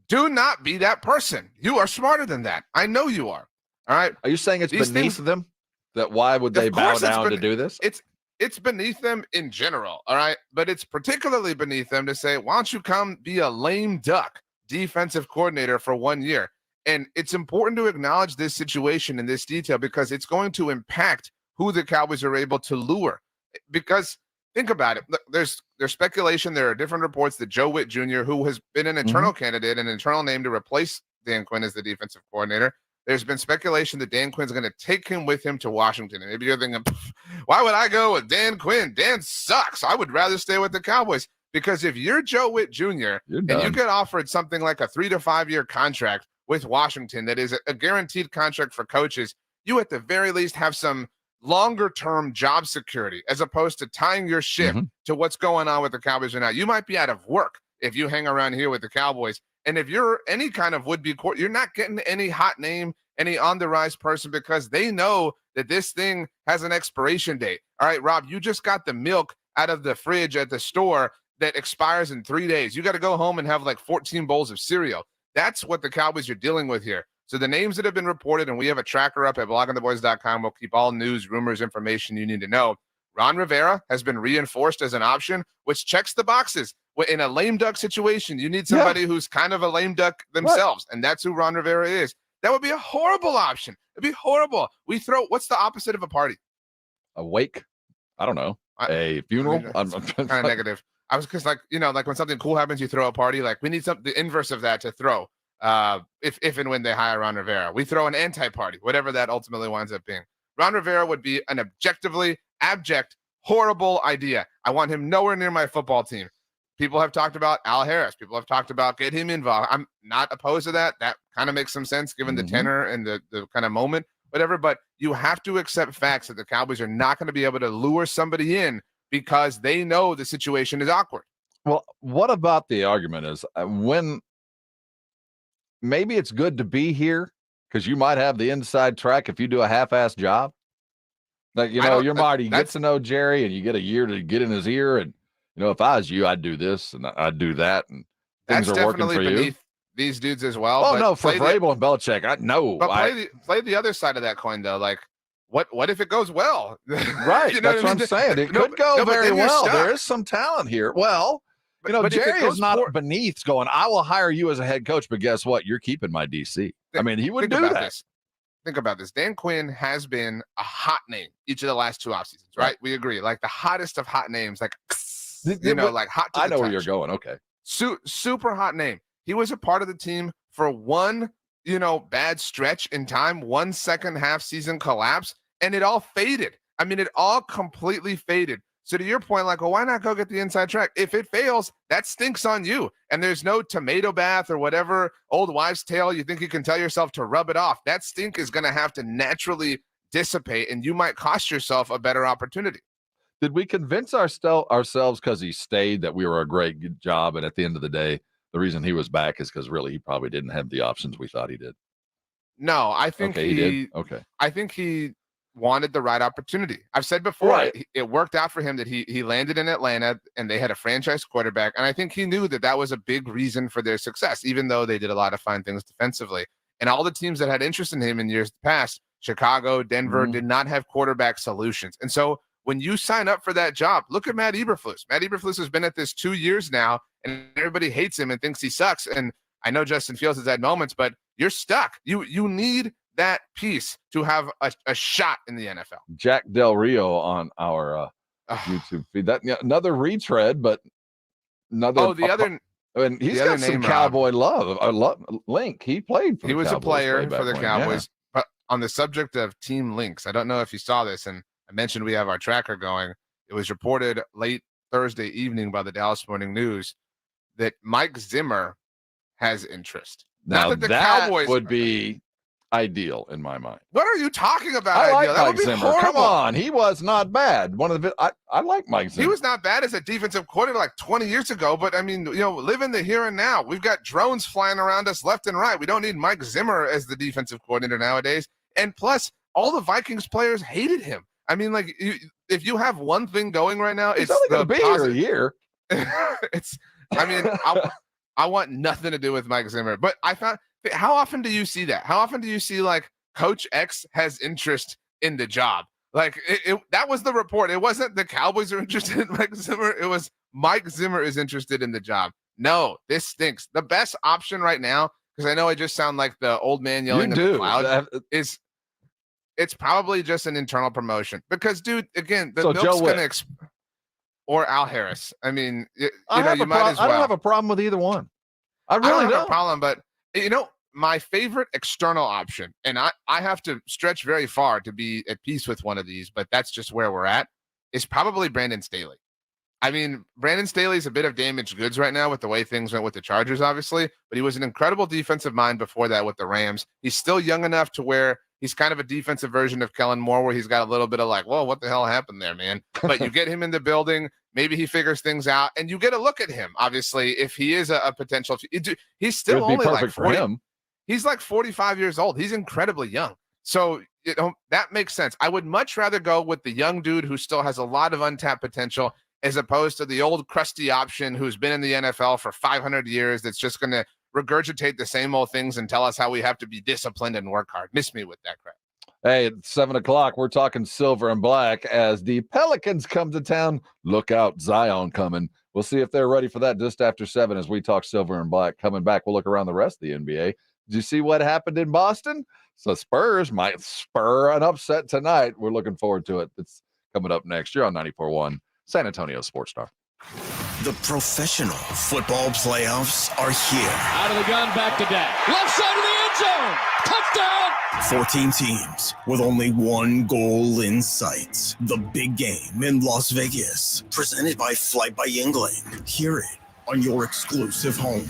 Do not be that person. You are smarter than that. I know you are. All right. Are you saying it's beneath them? That why would they bow down to do this? It's beneath them in general. All right. But it's particularly beneath them to say, why don't you come be a lame duck defensive coordinator for 1 year? And it's important to acknowledge this situation in this detail because it's going to impact who the Cowboys are able to lure. Because think about it. Look, there's speculation. There are different reports that Joe Witt Jr., who has been an internal candidate, an internal name to replace Dan Quinn as the defensive coordinator. There's been speculation that Dan Quinn's going to take him with him to Washington. And maybe you're thinking, why would I go with Dan Quinn? Dan sucks. I would rather stay with the Cowboys. Because if you're Joe Witt Jr. and you get offered something like a 3 to 5 year contract with Washington that is a guaranteed contract for coaches, you at the very least have some longer-term job security as opposed to tying your ship to what's going on with the Cowboys right now. You might be out of work if you hang around here with the Cowboys. And if you're any kind of would-be court, you're not getting any hot name any on-the-rise person because they know that this thing has an expiration date. All right, Rob, you just got the milk out of the fridge at the store that expires in 3 days. You got to go home and have like 14 bowls of cereal. That's what the Cowboys are dealing with here. So the names that have been reported, and we have a tracker up at bloggingtheboys.com. We'll keep all news, rumors, information you need to know. Ron Rivera has been reinforced as an option, which checks the boxes. In a lame duck situation, you need somebody who's kind of a lame duck themselves, and that's who Ron Rivera is. That would be a horrible option. It'd be horrible. What's the opposite of a party? A wake? I don't know. A funeral? Kind of negative. I was because like when something cool happens, you throw a party. Like we need the inverse of that to throw. If and when they hire Ron Rivera, we throw an anti-party, whatever that ultimately winds up being. Ron Rivera would be an objectively abject, horrible idea. I want him nowhere near my football team. People have talked about Al Harris. People have talked about get him involved. I'm not opposed to that. That kind of makes some sense given the tenor and the kind of moment, whatever. But you have to accept facts that the Cowboys are not going to be able to lure somebody in because they know the situation is awkward. Well, what about the argument is when maybe it's good to be here because you might have the inside track if you do a half-assed job. Like, your Marty gets to know Jerry and you get a year to get in his ear. And, if I was you, I'd do this and I'd do that. And things are working for you. These dudes as well. Oh, no, for Vrabel and Belichick, I know. But play the other side of that coin, though. Like, what if it goes well? Right. That's what I'm saying. It could go very well. There is some talent here. Well, but Jerry is not beneath going, I will hire you as a head coach, but guess what? You're keeping my DC. I mean, he would do that. Think about this. Dan Quinn has been a hot name each of the last 2 off seasons, right? We agree. Like the hottest of hot names, like, like hot to the I know touch. where you're going. Okay. Super hot name. He was a part of the team for one, bad stretch in time, 1 second half season collapse, and it all faded. I mean, it all completely faded. So to your point, like, well, why not go get the inside track? If it fails, that stinks on you. And there's no tomato bath or whatever old wives' tale you think you can tell yourself to rub it off. That stink is going to have to naturally dissipate, and you might cost yourself a better opportunity. Did we convince ourselves because he stayed that we were a great job, and at the end of the day, the reason he was back is because really he probably didn't have the options we thought he did? No, I think he did. Okay. I think he wanted the right opportunity. I've said before, it worked out for him that he landed in Atlanta and they had a franchise quarterback. And I think he knew that was a big reason for their success, even though they did a lot of fine things defensively. And all the teams that had interest in him in years past, Chicago, Denver, did not have quarterback solutions. And so when you sign up for that job, look at Matt Eberflus. Matt Eberflus has been at this 2 years now, and everybody hates him and thinks he sucks. And I know Justin Fields has had moments, but you're stuck. You need that piece to have a shot in the NFL. Jack Del Rio on our YouTube feed. That another retread, but another. Oh, the other. And he's got some Cowboy link. He played for. He was Cowboys a player for the Cowboys. Yeah. But on the subject of team links, I don't know if you saw this, and I mentioned we have our tracker going. It was reported late Thursday evening by the Dallas Morning News that Mike Zimmer has interest. Now Not that the Cowboys would be ideal in my mind. What are you talking about? I like that Mike would be Zimmer. horrible. Come on, he was not bad. I like Mike Zimmer. He was not bad as a defensive coordinator like 20 years ago, but I mean, live in the here and now. We've got drones flying around us left and right. We don't need Mike Zimmer as the defensive coordinator nowadays. And plus, all the Vikings players hated him. I mean, like, if you have one thing going right now, it's only going to be here a year. I want nothing to do with Mike Zimmer, but I found. How often do you see that? How often do you see like Coach X has interest in the job? Like that was the report. It wasn't the Cowboys are interested in Mike Zimmer. It was Mike Zimmer is interested in the job. No, this stinks. The best option right now, because I know I just sound like the old man yelling in the cloud, is it's probably just an internal promotion. Because, dude, again, the milk's going to or Al Harris. I mean, you might as well. I don't have a problem with either one. I really don't have a problem, but my favorite external option, and I have to stretch very far to be at peace with one of these, but that's just where we're at, is probably Brandon Staley. I mean, Brandon Staley's a bit of damaged goods right now with the way things went with the Chargers, obviously, but he was an incredible defensive mind before that with the Rams. He's still young enough to where he's kind of a defensive version of Kellen Moore, where he's got a little bit of like, whoa, what the hell happened there, man? But you get him in the building, maybe he figures things out, and you get a look at him, obviously, if he is a potential. He's still only like 40. He's like 45 years old. He's incredibly young. So, that makes sense. I would much rather go with the young dude who still has a lot of untapped potential as opposed to the old crusty option who's been in the NFL for 500 years that's just going to regurgitate the same old things and tell us how we have to be disciplined and work hard. Miss me with that crap. Hey, at 7 o'clock, we're talking silver and black as the Pelicans come to town. Look out, Zion coming. We'll see if they're ready for that just after 7 as we talk silver and black. Coming back, we'll look around the rest of the NBA. Did you see what happened in Boston? So Spurs might spur an upset tonight. We're looking forward to it. It's coming up next year on 94.1 San Antonio Sports Star. The professional football playoffs are here. Out of the gun, back to Dak. Left side of the end zone. Touchdown. 14 teams with only one goal in sight. The big game in Las Vegas. Presented by Flight by Yingling. Hear it on your exclusive home.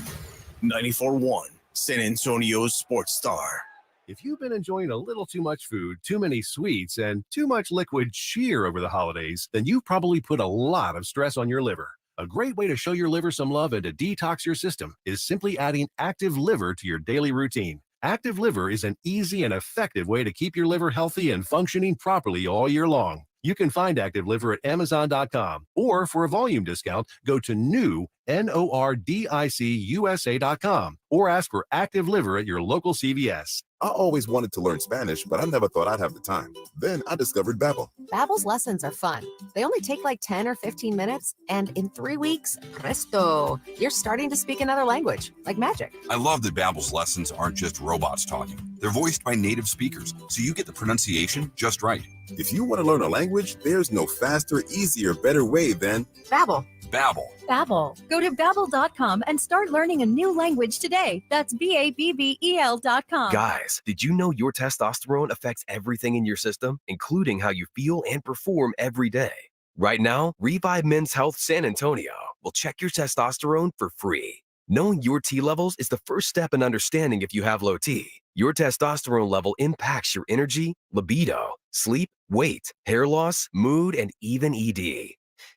94.1 San Antonio Sports Star. If you've been enjoying a little too much food, too many sweets, and too much liquid cheer over the holidays, then you've probably put a lot of stress on your liver. A great way to show your liver some love and to detox your system is simply adding Active Liver to your daily routine. Active Liver is an easy and effective way to keep your liver healthy and functioning properly all year long. You can find Active Liver at Amazon.com, or for a volume discount, go to NORDICUSA.com, or ask for Active Liver at your local CVS. I always wanted to learn Spanish, but I never thought I'd have the time. Then I discovered Babbel. Babbel's lessons are fun. They only take like 10 or 15 minutes, and in 3 weeks, presto, you're starting to speak another language, like magic. I love that Babbel's lessons aren't just robots talking. They're voiced by native speakers, so you get the pronunciation just right. If you want to learn a language, there's no faster, easier, better way than Babbel. Babbel. Babbel. Go to Babbel.com and start learning a new language today. That's BABBEL.com. Guys, did you know your testosterone affects everything in your system, including how you feel and perform every day? Right now, Revive Men's Health San Antonio will check your testosterone for free. Knowing your T levels is the first step in understanding if you have low T. Your testosterone level impacts your energy, libido, sleep, weight, hair loss, mood, and even ED.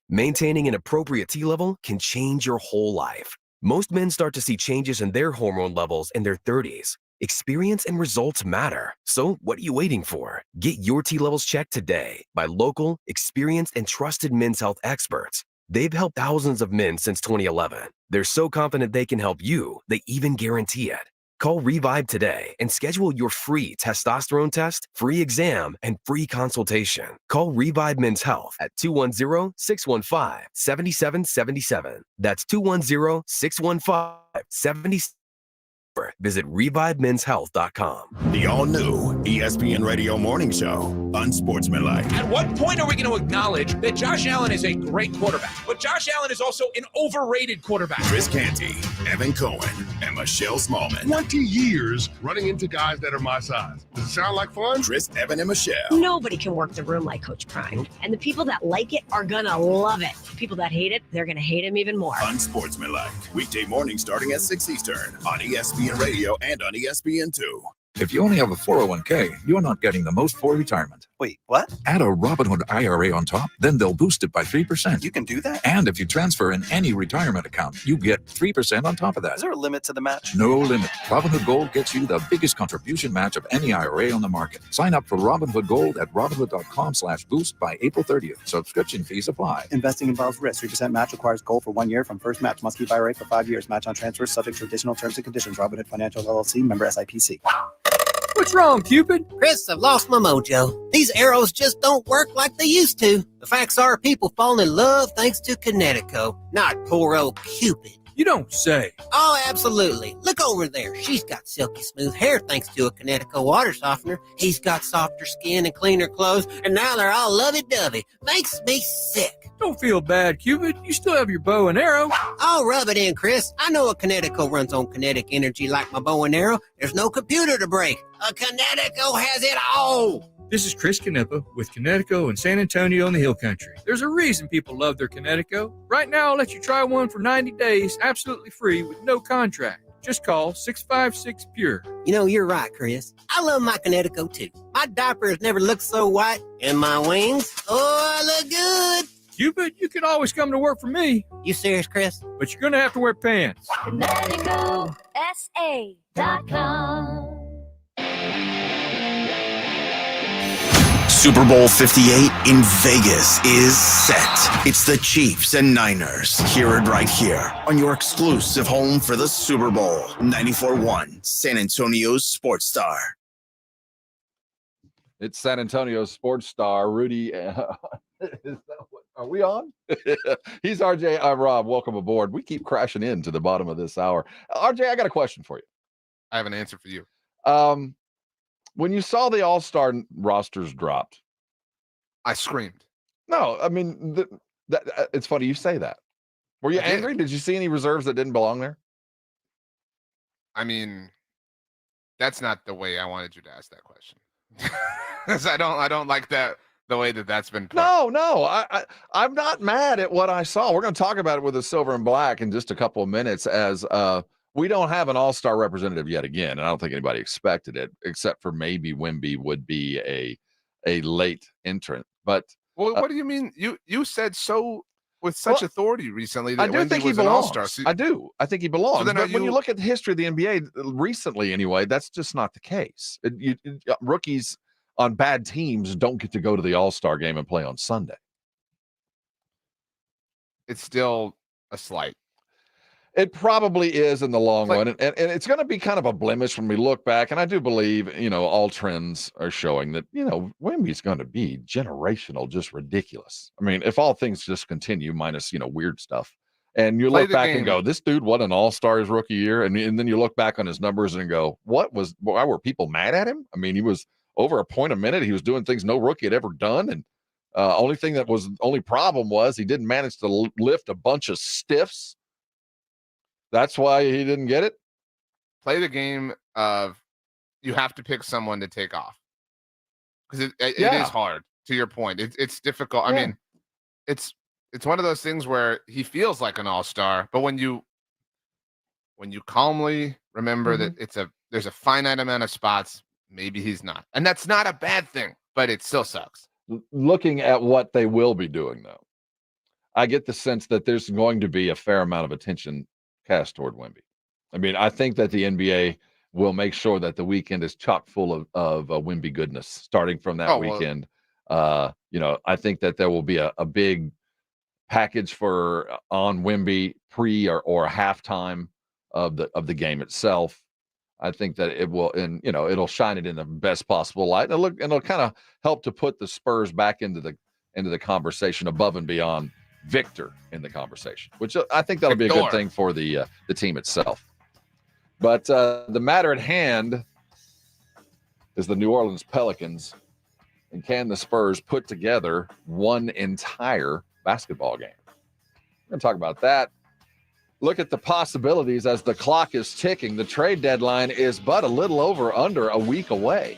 Maintaining an appropriate T level can change your whole life. Most men start to see changes in their hormone levels in their 30s. Experience and results matter. So what are you waiting for? Get your T levels checked today by local, experienced, and trusted men's health experts. They've helped thousands of men since 2011. They're so confident they can help you, they even guarantee it. Call Revive today and schedule your free testosterone test, free exam, and free consultation. Call Revive Men's Health at 210-615-7777. That's 210-615-7777. Visit ReviveMen'sHealth.com. The all-new ESPN Radio Morning Show, Unsportsmanlike. At what point are we going to acknowledge that Josh Allen is a great quarterback, but Josh Allen is also an overrated quarterback? Chris Canty, Evan Cohen, and Michelle Smallman. 20 years running into guys that are my size. Does it sound like fun? Chris, Evan, and Michelle. Nobody can work the room like Coach Prime. And the people that like it are going to love it. People that hate it, they're going to hate him even more. Unsportsmanlike. Weekday morning starting at 6 Eastern on ESPN Radio and on ESPN2. If you only have a 401k, you're not getting the most for retirement. Wait, what? Add a Robinhood IRA on top, then they'll boost it by 3%. You can do that? And if you transfer in any retirement account, you get 3% on top of that. Is there a limit to the match? No limit. Robinhood Gold gets you the biggest contribution match of any IRA on the market. Sign up for Robinhood Gold at Robinhood.com/boost by April 30th. Subscription fees apply. Investing involves risk. 3% match requires gold for 1 year from first match. Must keep IRA for 5 years. Match on transfers subject to additional terms and conditions. Robinhood Financial LLC, member SIPC. What's wrong, Cupid? Chris, I've lost my mojo. These arrows just don't work like they used to. The facts are people fall in love thanks to Connecticut, not poor old Cupid. You don't say. Oh, absolutely. Look over there. She's got silky smooth hair thanks to a Connecticut water softener. He's got softer skin and cleaner clothes, and now they're all lovey-dovey. Makes me sick. Don't feel bad, Cupid. You still have your bow and arrow. I'll rub it in, Chris. I know a Connecticut runs on kinetic energy like my bow and arrow. There's no computer to break. A Connecticut has it all. This is Chris Canepa with Connecticut and San Antonio in the Hill Country. There's a reason people love their Connecticut. Right now, I'll let you try one for 90 days, absolutely free with no contract. Just call 656-PURE. You know, you're right, Chris. I love my Connecticut, too. My diaper has never looked so white. And my wings, oh, I look good. Cupid, you can always come to work for me. You serious, Chris? But you're going to have to wear pants. ConnecticutSA.com. Super Bowl 58 in Vegas is set. It's the Chiefs and Niners. Hear it right here on your exclusive home for the Super Bowl. 94.1 San Antonio's Sports Star. It's San Antonio's Sports Star. Rudy, are we on? He's RJ. I'm Rob. Welcome aboard. We keep crashing into the bottom of this hour. RJ, I got a question for you. I have an answer for you. When you saw the All-Star rosters dropped, I screamed. No, I mean, it's funny you say that. Were you angry? Did you see any reserves that didn't belong there? I mean, that's not the way I wanted you to ask that question. Because I don't like that the way that's been put. No, I'm not mad at what I saw. We're going to talk about it with the silver and black in just a couple of minutes, as we don't have an all-star representative yet again, and I don't think anybody expected it, except for maybe Wemby would be a late entrant. But what do you mean? You said so with such authority recently that I do Wemby think he was an belongs. all-star. So, I do. I think he belongs. So then but when you look at the history of the NBA recently, anyway, that's just not the case. Rookies on bad teams don't get to go to the All-Star game and play on Sunday. It's still a slight. It probably is in the long run, and it's going to be kind of a blemish when we look back. And I do believe, all trends are showing that, Wemby's going to be generational, just ridiculous. I mean, if all things just continue, minus, weird stuff, and you look back and go, this dude won an All-Star his rookie year, and then you look back on his numbers and go, why were people mad at him? I mean, he was over a point a minute. He was doing things no rookie had ever done, and only problem was he didn't manage to lift a bunch of stiffs. That's why he didn't get it. Play the game of you have to pick someone to take off, because it is hard. To your point, it's difficult. I mean, it's one of those things where he feels like an all-star, but when you calmly remember that there's a finite amount of spots, maybe he's not, and that's not a bad thing, but it still sucks. Looking at what they will be doing, though, I get the sense that there's going to be a fair amount of attention cast toward Wemby. I mean, I think that the NBA will make sure that the weekend is chock full of Wemby goodness starting from that weekend. I think that there will be a big package on Wemby pre or halftime of the game itself. I think that it will, and it'll shine it in the best possible light. And it'll kind of help to put the Spurs back into the conversation above and beyond Victor in the conversation, which I think that'll be a good thing for the team itself. But the matter at hand is the New Orleans Pelicans, and can the Spurs put together one entire basketball game? We're going to talk about that. Look at the possibilities as the clock is ticking. The trade deadline is but under a week away.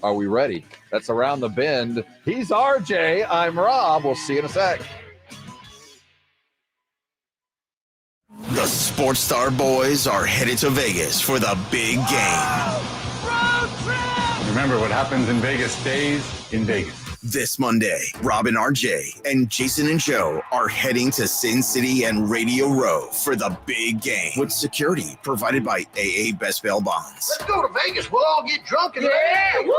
Are we ready? That's Around the Bend. He's RJ. I'm Rob. We'll see you in a sec. The Sports Star boys are headed to Vegas for the big game. Remember, what happens in Vegas stays in Vegas. This Monday, Rob and RJ and Jason and Joe are heading to Sin City and Radio Row for the big game, with security provided by AA Best Bail Bonds. Let's go to Vegas. We'll all get drunk and Woo!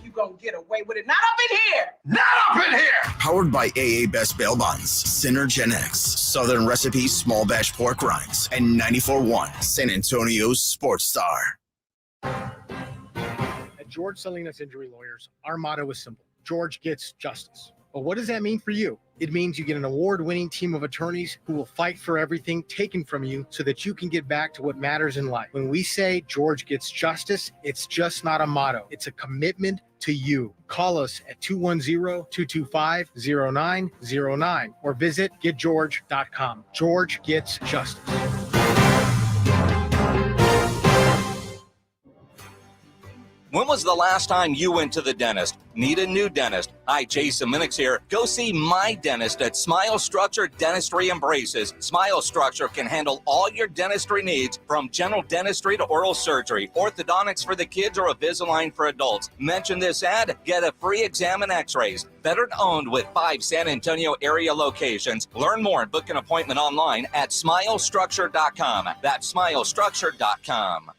You gonna get away with it? Not up in here. Not up in here. Powered by AA Best Bail Bonds, Synergen-X, Southern Recipe Small Batch Pork Rinds, and 94.1 San Antonio's Sports Star. At George Salinas Injury Lawyers, our motto is simple: George gets justice. But what does that mean for you? It means you get an award-winning team of attorneys who will fight for everything taken from you so that you can get back to what matters in life. When we say George gets justice, it's just not a motto. It's a commitment to you. Call us at 210-225-0909 or visit getgeorge.com. George gets justice. When was the last time you went to the dentist? Need a new dentist? Hi, Jason Minix here. Go see my dentist at Smile Structure Dentistry and Braces. Smile Structure can handle all your dentistry needs, from general dentistry to oral surgery, orthodontics for the kids, or Invisalign for adults. Mention this ad, get a free exam and x-rays. Veteran owned with 5 San Antonio area locations. Learn more and book an appointment online at smilestructure.com. That's smilestructure.com.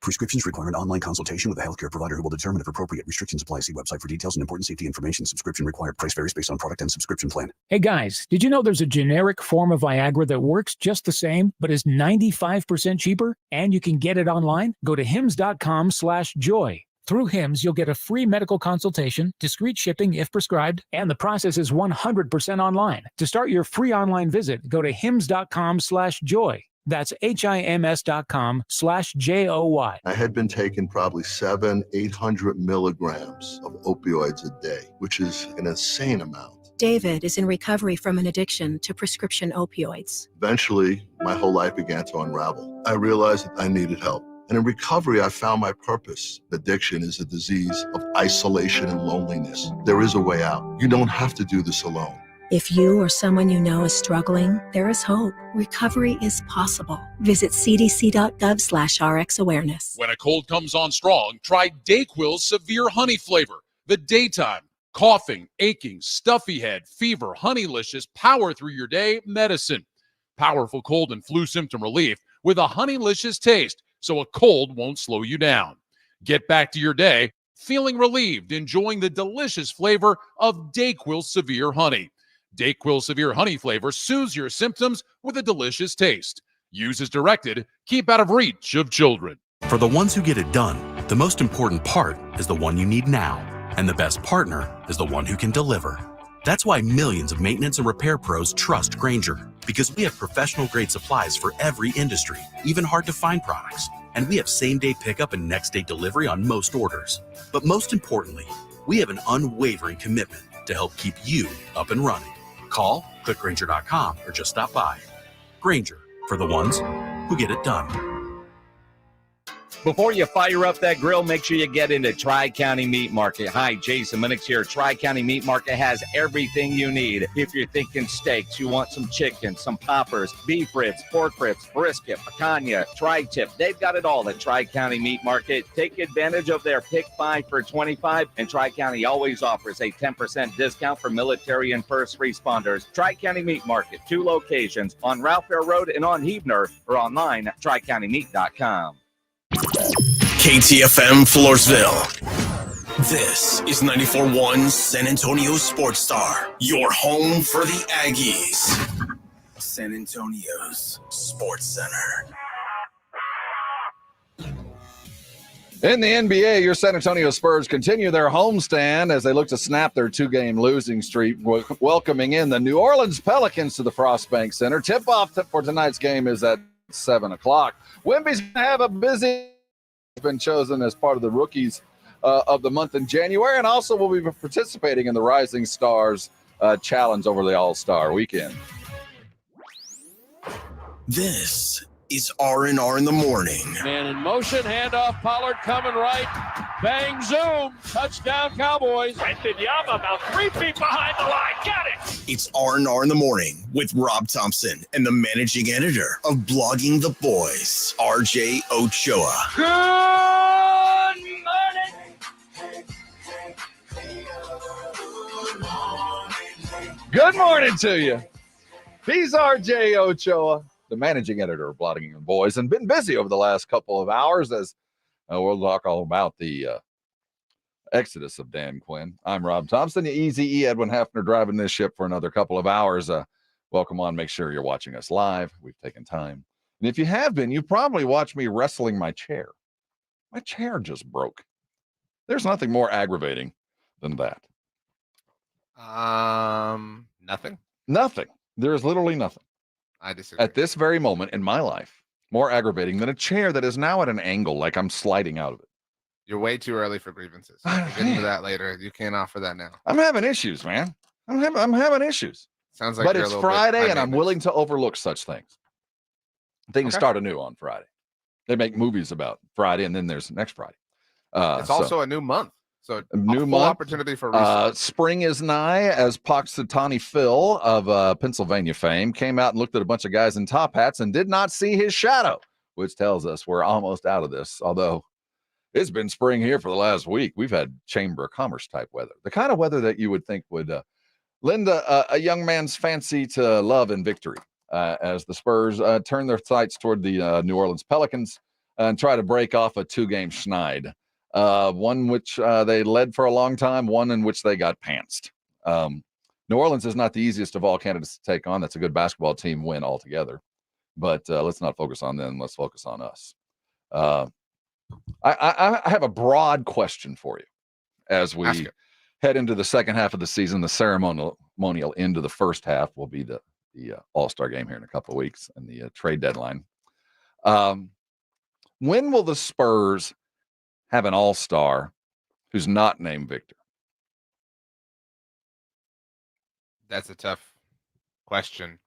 Prescriptions require an online consultation with a healthcare provider who will determine if appropriate. Restrictions apply. See website for details and important safety information. Subscription required. Price varies based on product and subscription plan. Hey guys, did you know there's a generic form of Viagra that works just the same, but is 95% cheaper? And you can get it online? Go to hims.com/joy. Through Hims, you'll get a free medical consultation, discreet shipping if prescribed, and the process is 100% online. To start your free online visit, go to hims.com/joy. That's HIMS.com/JOY. I had been taking probably 800 milligrams of opioids a day, which is an insane amount. David is in recovery from an addiction to prescription opioids. Eventually, my whole life began to unravel. I realized that I needed help. And in recovery, I found my purpose. Addiction is a disease of isolation and loneliness. There is a way out. You don't have to do this alone. If you or someone you know is struggling, there is hope. Recovery is possible. Visit cdc.gov/RX awareness. When a cold comes on strong, try DayQuil's Severe Honey flavor. The daytime, coughing, aching, stuffy head, fever, Honeylicious, power through your day medicine. Powerful cold and flu symptom relief with a Honeylicious taste, so a cold won't slow you down. Get back to your day feeling relieved, enjoying the delicious flavor of DayQuil Severe Honey. DayQuil Severe Honey flavor soothes your symptoms with a delicious taste. Use as directed. Keep out of reach of children. For the ones who get it done, the most important part is the one you need now. And the best partner is the one who can deliver. That's why millions of maintenance and repair pros trust Grainger, because we have professional-grade supplies for every industry, even hard-to-find products. And we have same-day pickup and next-day delivery on most orders. But most importantly, we have an unwavering commitment to help keep you up and running. Call, click Grainger.com, or just stop by. Grainger, for the ones who get it done. Before you fire up that grill, make sure you get into Tri-County Meat Market. Hi, Jason Minix here. Tri-County Meat Market has everything you need. If you're thinking steaks, you want some chicken, some poppers, beef ribs, pork ribs, brisket, picanha, tri-tip. They've got it all at Tri-County Meat Market. Take advantage of their Pick 5 for $25, and Tri-County always offers a 10% discount for military and first responders. Tri-County Meat Market, 2 locations on Ralph Fair Road and on Heebner, or online at tricountymeat.com. KTFM Floresville. This is 94.1 San Antonio Sports Star, your home for the Aggies. San Antonio's Sports Center. In the NBA, your San Antonio Spurs continue their homestand as they look to snap their 2-game losing streak, welcoming in the New Orleans Pelicans to the Frostbank Center. Tip-off for tonight's game is at 7 o'clock. Wemby's going to have a busy. He's been chosen as part of the rookies of the month in January, and also will be participating in the Rising Stars Challenge over the All-Star weekend. This is R&R in the morning. Man in motion, handoff, Pollard coming right. Bang, zoom, touchdown Cowboys. Yama about 3 feet behind the line, got it. It's R&R in the morning with Rob Thompson and the managing editor of Blogging the Boys, RJ Ochoa. Good morning. Good morning to you. He's RJ Ochoa, the managing editor of Blogging the Boys, and been busy over the last couple of hours as we'll talk all about the exodus of Dan Quinn. I'm Rob Thompson, Easy E. Edwin Hafner driving this ship for another couple of hours. Welcome on. Make sure you're watching us live. We've taken time. And if you have been, you probably watched me wrestling my chair. My chair just broke. There's nothing more aggravating than that. Nothing. Nothing. There is literally nothing. I disagree. At this very moment in my life, more aggravating than a chair that is now at an angle, like I'm sliding out of it. You're way too early for grievances. We'll get into that later. You can't offer that now. I'm having issues, man. I'm having issues. Sounds like but you're it's a little Friday, bit and I'm willing to overlook such things. Things start anew on Friday. They make movies about Friday, and then there's next Friday. It's also a new month. So new full month opportunity for reset. Spring is nigh, as Punxsutawney Phil of Pennsylvania fame came out and looked at a bunch of guys in top hats and did not see his shadow, which tells us we're almost out of this. Although it's been spring here for the last week. We've had Chamber of Commerce type weather, the kind of weather that you would think would lend a young man's fancy to love and victory, as the Spurs turn their sights toward the New Orleans Pelicans and try to break off a 2-game schneid. One which they led for a long time, one in which they got pantsed. New Orleans is not the easiest of all candidates to take on. That's a good basketball team win altogether. But let's not focus on them. Let's focus on us. I have a broad question for you as we head into the second half of the season. The ceremonial end of the first half will be the All-Star game here in a couple of weeks and the trade deadline. When will the Spurs have an all-star who's not named Victor? That's a tough question.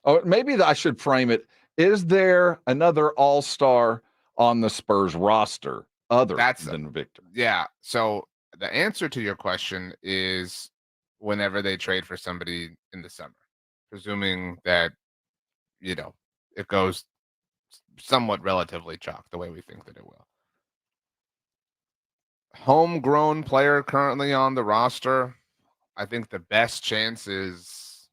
Oh, maybe I should frame it. Is there another all-star on the Spurs roster other than Victor? Yeah. So the answer to your question is whenever they trade for somebody in the summer, presuming that, it goes somewhat relatively chalk the way we think that it will. Homegrown player currently on the roster, I think the best chance is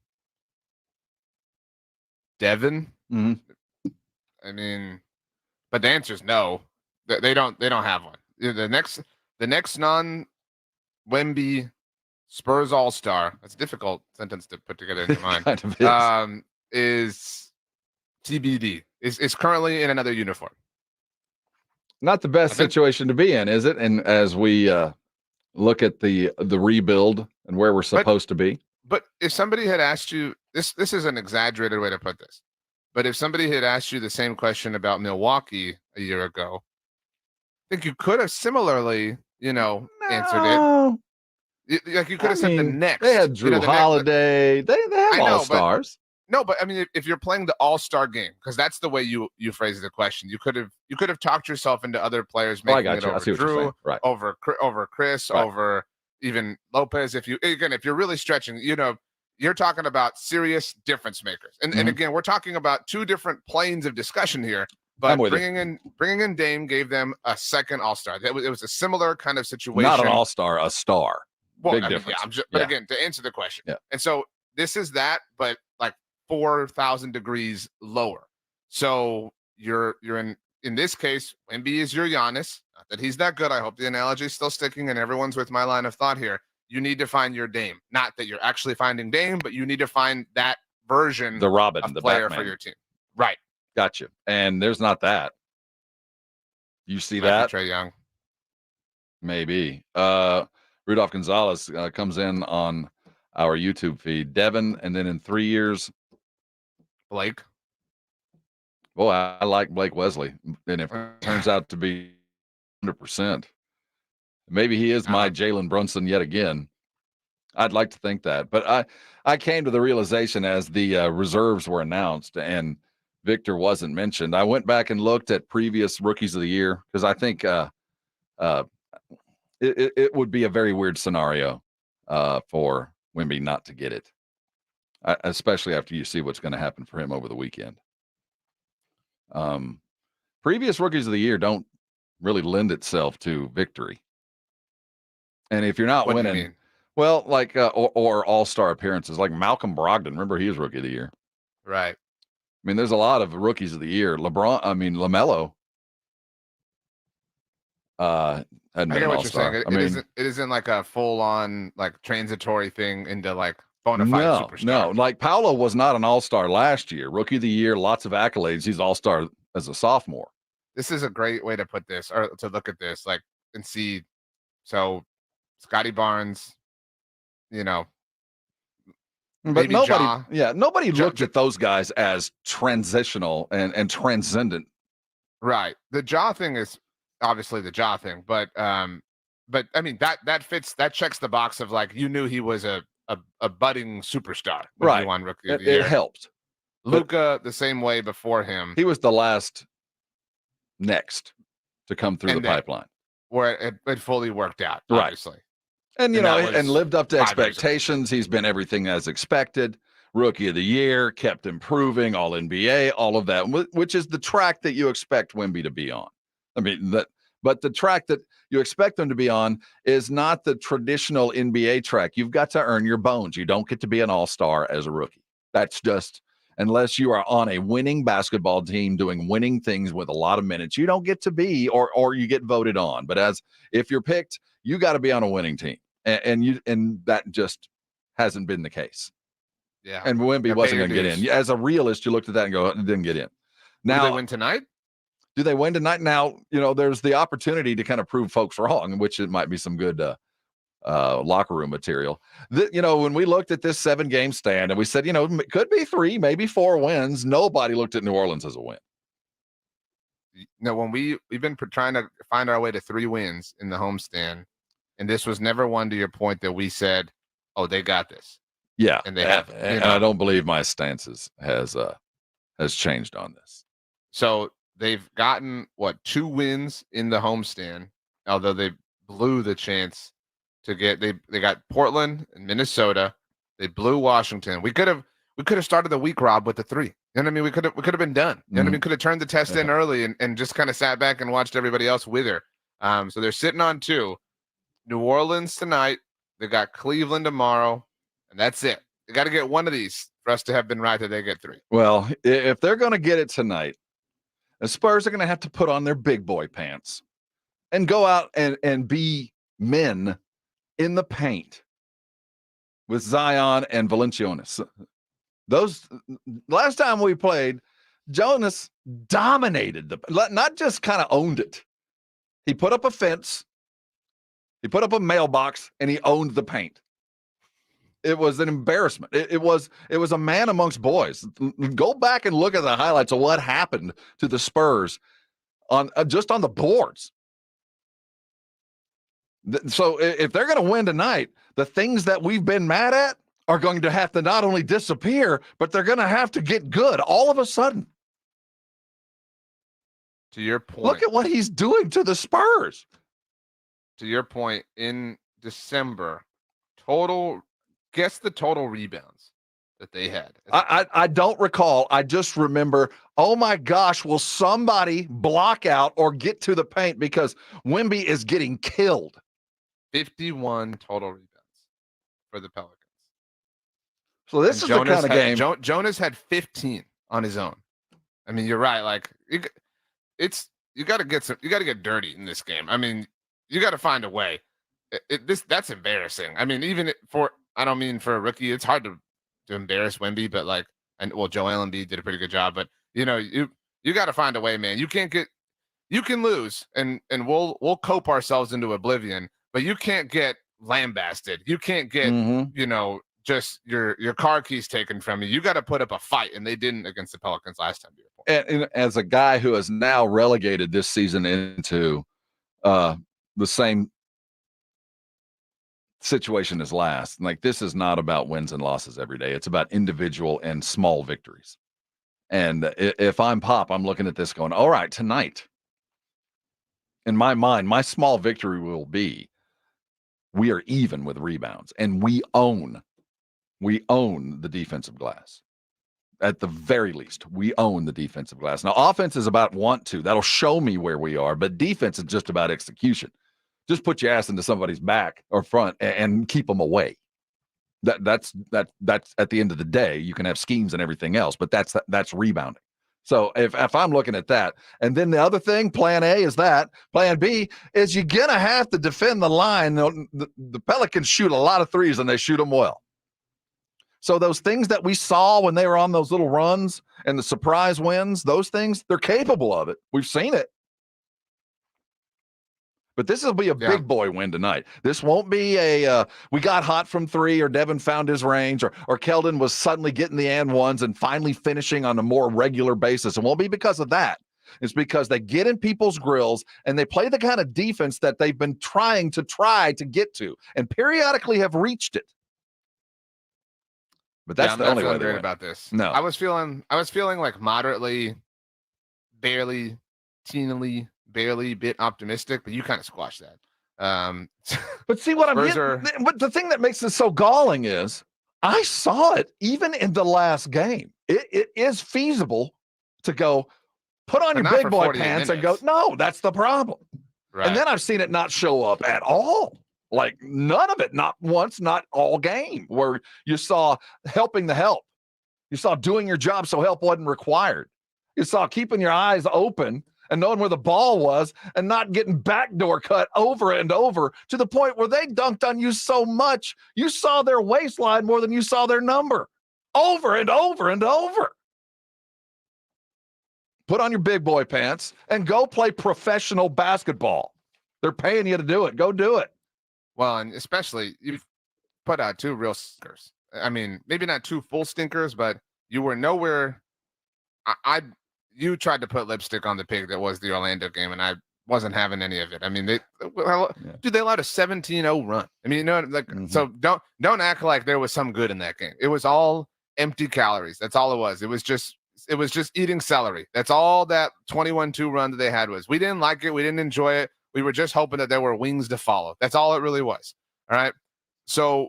Devin. Mm-hmm. I mean, but the answer is no. They don't have one. The next non-Wemby Spurs All-Star. That's a difficult sentence to put together in your mind. Kind of is TBD. Is currently in another uniform. Not the best situation to be in, is it? And as we look at the rebuild and where we're supposed to be. But if somebody had asked you, this is an exaggerated way to put this, but if somebody had asked you the same question about Milwaukee a year ago, I think you could have similarly, answered it. Like you could have said the next. They had Drew Holiday. They have all-stars. No, but I mean, if you're playing the All-Star game, because that's the way you phrase the question, you could have talked yourself into other players making it over Drew, right. over Chris, right. over even Lopez. If you're really stretching, you're talking about serious difference makers. And and again, we're talking about two different planes of discussion here. But bringing in Dame gave them a second All-Star. It was a similar kind of situation. Not an All-Star, a star. Well, Big difference. But again, to answer the question, and so this is that, but like 4,000 degrees lower. So you're in this case, Wemby is your Giannis. Not that he's that good. I hope the analogy is still sticking and everyone's with my line of thought here. You need to find your Dame. Not that you're actually finding Dame, but you need to find that version, the Robin, of the player Batman for your team. Right. Gotcha. And there's not that. You see Might that? be Trae Young. Maybe. Rudolph Gonzalez comes in on our YouTube feed. Devin, and then in 3 years, Blake. Well, I like Blake Wesley. And if it turns out to be 100%, maybe he is my Jalen Brunson yet again. I'd like to think that. But I came to the realization as the reserves were announced and Victor wasn't mentioned. I went back and looked at previous rookies of the year because I think it would be a very weird scenario for Wemby not to get it, especially after you see what's going to happen for him over the weekend. Previous rookies of the year don't really lend itself to victory. And if you're not winning, well, like or all-star appearances, like Malcolm Brogdon, remember he was rookie of the year. Right. I mean, there's a lot of rookies of the year. LaMelo hadn't been an all-star. It isn't like a full-on like transitory thing into like bona fide superstar. No, like Paolo was not an all-star last year. Rookie of the year, lots of accolades. He's all-star as a sophomore. This is a great way to put this or to look at this, like, and see. So Scotty Barnes, but nobody looked at those guys as transitional and transcendent. Right. The Ja thing is obviously the Ja thing, but I mean that fits, that checks the box of like you knew he was a budding superstar when right. He won Rookie of the Year. It helped. Luka the same way before him. He was the last next to come through the pipeline. where it fully worked out, Right. obviously. And, you And know, that was and lived up to 5 years ago. expectations. He's been everything as expected. Rookie of the year, kept improving, all NBA, all of that, which is the track that you expect Wemby to be on. I mean, but the track that you expect them to be on is not the traditional NBA track. You've got to earn your bones. You don't get to be an all-star as a rookie. That's just, unless you are on a winning basketball team doing winning things with a lot of minutes, you don't get to be, or you get voted on. But if you're picked, you got to be on a winning team. And that just hasn't been the case. Yeah. And Wemby wasn't going to get dues. in. As a realist, you looked at that and go, it didn't get in. Now, do they win tonight? Do they win tonight? Now, you know, there's the opportunity to kind of prove folks wrong, which it might be some good locker room material. You know, when we looked at this 7-game stand and we said, you know, it could be 3, maybe 4 wins, nobody looked at New Orleans as a win. No, when we've been trying to find our way to 3 wins in the homestand, and this was never one, to your point, that we said, oh, they got this. Yeah. And they have. And I don't believe my stance has changed on this. So they've gotten 2 wins in the homestand, although they blew the chance to get. They got Portland and Minnesota. They blew Washington. We could have started the week, Rob, with the 3. You know what I mean? We could have been done. You know what I mean? Could have turned the test in early and just kind of sat back and watched everybody else wither. So they're sitting on 2. New Orleans tonight. They got Cleveland tomorrow, and that's it. They got to get one of these for us to have been right that they get 3. Well, if they're going to get it tonight, the Spurs are going to have to put on their big boy pants and go out and be men in the paint with Zion and Valanciunas. Those last time we played, Jonas dominated not just kind of owned it. He put up a fence, he put up a mailbox, and he owned the paint. It was an embarrassment. It was a man amongst boys. Go back and look at the highlights of what happened to the Spurs on just on the boards. So if they're going to win tonight, the things that we've been mad at are going to have to not only disappear, but they're going to have to get good all of a sudden. To your point, look at what he's doing to the Spurs. To your point, in December, guess the total rebounds that they had. I don't recall. I just remember, oh my gosh, will somebody block out or get to the paint because Wemby is getting killed. 51 total rebounds for the Pelicans. So this is the kind of game. Jonas had 15 on his own. I mean, you're right. Like you got to get dirty in this game. I mean, you got to find a way. That's embarrassing. I mean, I don't mean for a rookie, it's hard to embarrass Wemby, but Joel Embiid did a pretty good job. But you know, you got to find a way, man. You can lose, and we'll cope ourselves into oblivion. But you can't get lambasted. You can't get just your car keys taken from you. You got to put up a fight, and they didn't against the Pelicans last time. And as a guy who has now relegated this season into the same situation as last, like this is not about wins and losses every day. It's about individual and small victories. And if I'm Pop, I'm looking at this going, all right, tonight, in my mind, my small victory will be we are even with rebounds and we own the defensive glass. At the very least, we own the defensive glass. Now, offense is about want to. That'll show me where we are, but defense is just about execution. Just put your ass into somebody's back or front and keep them away. That's at the end of the day. You can have schemes and everything else, but that's rebounding. So if I'm looking at that, and then the other thing, plan A is that. Plan B is you're going to have to defend the line. The Pelicans shoot a lot of threes, and they shoot them well. So those things that we saw when they were on those little runs and the surprise wins, those things, they're capable of it. We've seen it. But this will be a big boy win tonight. This won't be we got hot from 3 or Devin found his range or Keldon was suddenly getting the and ones and finally finishing on a more regular basis. It won't be because of that. It's because they get in people's grills and they play the kind of defense that they've been trying to get to and periodically have reached it. But that's the only way I'm not feeling great about this. No. I was feeling like moderately, barely, teenily barely bit optimistic, but you kind of squashed that. But see what Spurs but the thing that makes it so galling is I saw it even in the last game. It is feasible to go put on But your not big for boy 48 pants and minutes. go, no, that's the problem. Right. And then I've seen it not show up at all. Like none of it, not once, not all game, where you saw helping the help. You saw doing your job so help wasn't required. You saw keeping your eyes open and knowing where the ball was and not getting backdoor cut over and over to the point where they dunked on you so much, you saw their waistline more than you saw their number over and over and over. Put on your big boy pants and go play professional basketball. They're paying you to do it. Go do it. Well, and especially you've put out 2 real stinkers. I mean, maybe not 2 full stinkers, but you were nowhere. You tried to put lipstick on the pig that was the Orlando game, and I wasn't having any of it. I mean, they allowed a 17-0 run. I mean, so don't act like there was some good in that game. It was all empty calories. That's all it was. It was just eating celery. That's all that 21-2 run that they had was. We didn't like it. We didn't enjoy it. We were just hoping that there were wings to follow. That's all it really was. All right. So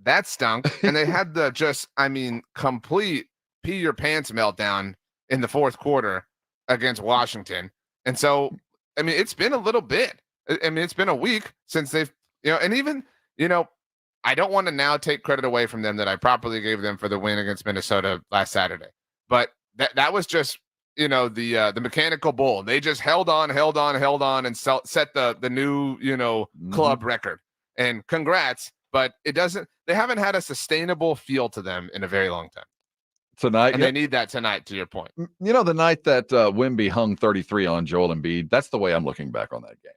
that stunk. And they had the complete pee your pants meltdown in the fourth quarter against Washington. And so, I mean, it's been a little bit. I mean, it's been a week since they've, and even, I don't want to now take credit away from them that I properly gave them for the win against Minnesota last Saturday. But that was just, the mechanical bull. They just held on, and set the new, club record. And congrats, but they haven't had a sustainable feel to them in a very long time. Tonight, and they need that tonight, to your point. The night that Wemby hung 33 on Joel Embiid, that's the way I'm looking back on that game.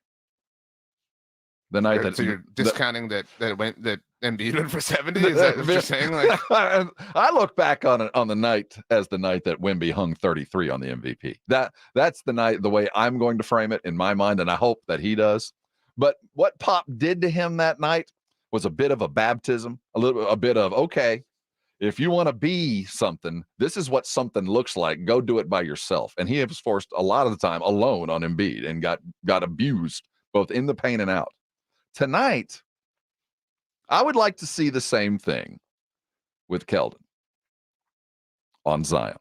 The night that, so you're discounting that Embiid went for 70. Is that what you're saying? Like, I look back on it on the night as the night that Wemby hung 33 on the MVP. That's the night, the way I'm going to frame it in my mind, and I hope that he does. But what Pop did to him that night was a bit of a baptism, a bit of, okay, if you want to be something, this is what something looks like. Go do it by yourself. And he was forced a lot of the time alone on Embiid and got abused both in the paint and out. Tonight, I would like to see the same thing with Keldon on Zion.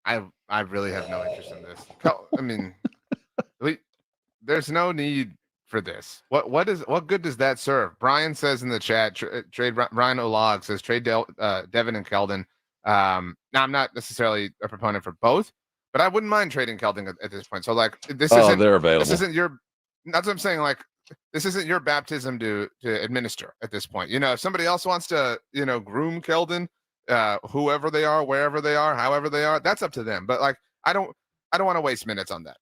I really have no interest in this. I mean, there's no need for this. What good does that serve? Brian says in the chat, trade Brian Olag says trade Devin and Keldon. Now I'm not necessarily a proponent for both, but I wouldn't mind trading Keldon at this point. So like they're available. This isn't your. That's what I'm saying. Like this isn't your baptism to administer at this point. If somebody else wants to groom Keldon, whoever they are, wherever they are, however they are, that's up to them. But like I don't want to waste minutes on that.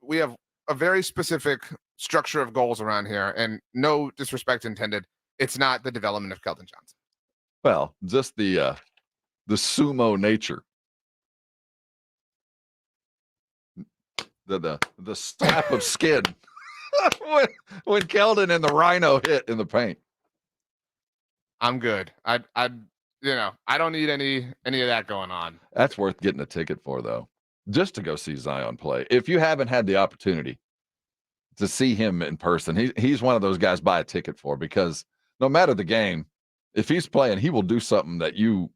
We have a very specific structure of goals around here, and no disrespect intended. It's not the development of Keldon Johnson. Well, just the sumo nature, the snap of skin when Keldon and the Rhino hit in the paint. I'm good. I don't need any of that going on. That's worth getting a ticket for, though, just to go see Zion play. If you haven't had the opportunity to see him in person, he's one of those guys buy a ticket for, because no matter the game, if he's playing, he will do something that you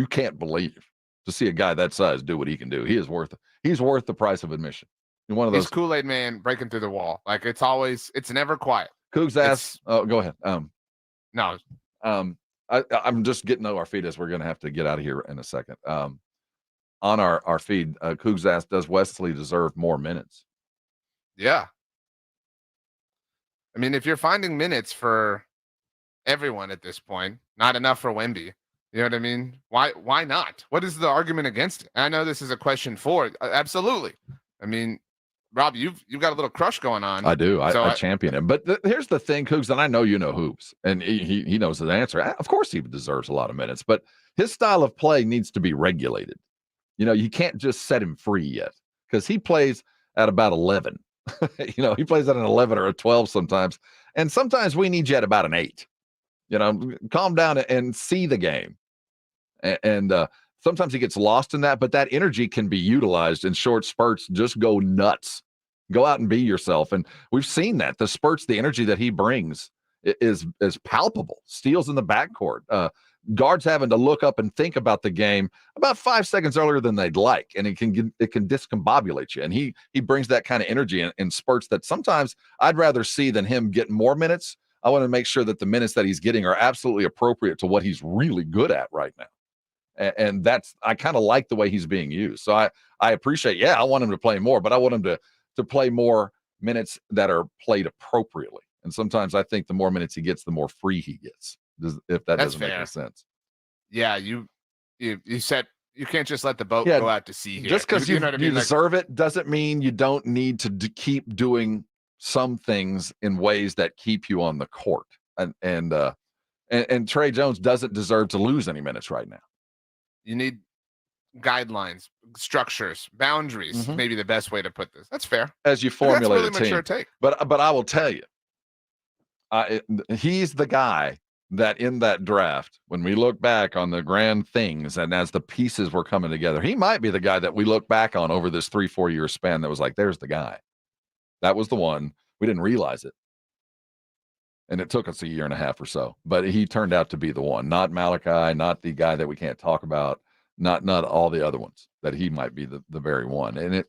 can't believe. To see a guy that size do what he can do, he's worth the price of admission. One of those He's Kool-Aid man breaking through the wall. Like it's never quiet. Cougs asked. Oh, go ahead. No. I'm just getting to our feed as we're going to have to get out of here in a second. On our feed, Cougs asked, does Wesley deserve more minutes? Yeah. I mean, if you're finding minutes for everyone at this point, not enough for Wemby. You know what I mean? Why not? What is the argument against it? I know this is a question for absolutely. I mean, Rob, you've got a little crush going on. I do. I champion him. But here's the thing, Cougs, and I know you know hoops, and he knows the answer. Of course he deserves a lot of minutes, but his style of play needs to be regulated. You can't just set him free yet, because he plays at about 11. He plays at an 11 or a 12 sometimes, and sometimes we need you at about an 8. Calm down and see the game. And sometimes he gets lost in that, but that energy can be utilized in short spurts. Just go nuts Go out and be yourself. And we've seen that. The spurts, the energy that he brings is palpable. Steals in the backcourt. Guards having to look up and think about the game about 5 seconds earlier than they'd like, and it can discombobulate you. And he brings that kind of energy in spurts that sometimes I'd rather see than him getting more minutes. I want to make sure that the minutes that he's getting are absolutely appropriate to what he's really good at right now. And that's, I kind of like the way he's being used. So I appreciate, I want him to play more, but I want him to play more minutes that are played appropriately. And sometimes I think the more minutes he gets, the more free he gets. If that doesn't make any sense. Yeah, you said you can't just let the boat go out to sea here. Just because you deserve it doesn't mean you don't need to keep doing some things in ways that keep you on the court. And Trey Jones doesn't deserve to lose any minutes right now. You need guidelines, structures, boundaries. Maybe the best way to put this. That's fair. As you formulate a team. Take. But I will tell you, he's the guy that in that draft, when we look back on the grand things and as the pieces were coming together, he might be the guy that we look back on over this 3-4 year span that was like, there's the guy. That was the one. We didn't realize it. And it took us a year and a half or so, but he turned out to be the one, not Malachi, not the guy that we can't talk about, not all the other ones, that he might be the very one. And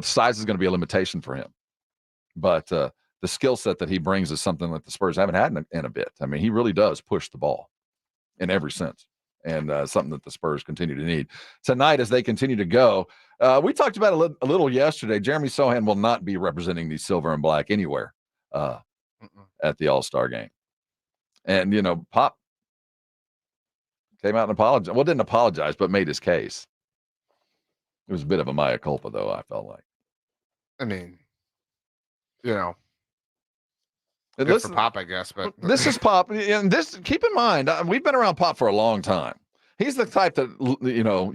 size is going to be a limitation for him, but the skill set that he brings is something that the Spurs haven't had in a bit. I mean, he really does push the ball in every sense, and something that the Spurs continue to need. Tonight, as they continue to go, we talked about a little yesterday. Jeremy Sohan will not be representing the silver and black anywhere at the All-Star game. And, Pop came out and apologized. Well, didn't apologize, but made his case. It was a bit of a mea culpa, though, I felt like. I mean, good for Pop, I guess, but this is Pop, and keep in mind, we've been around Pop for a long time. He's the type that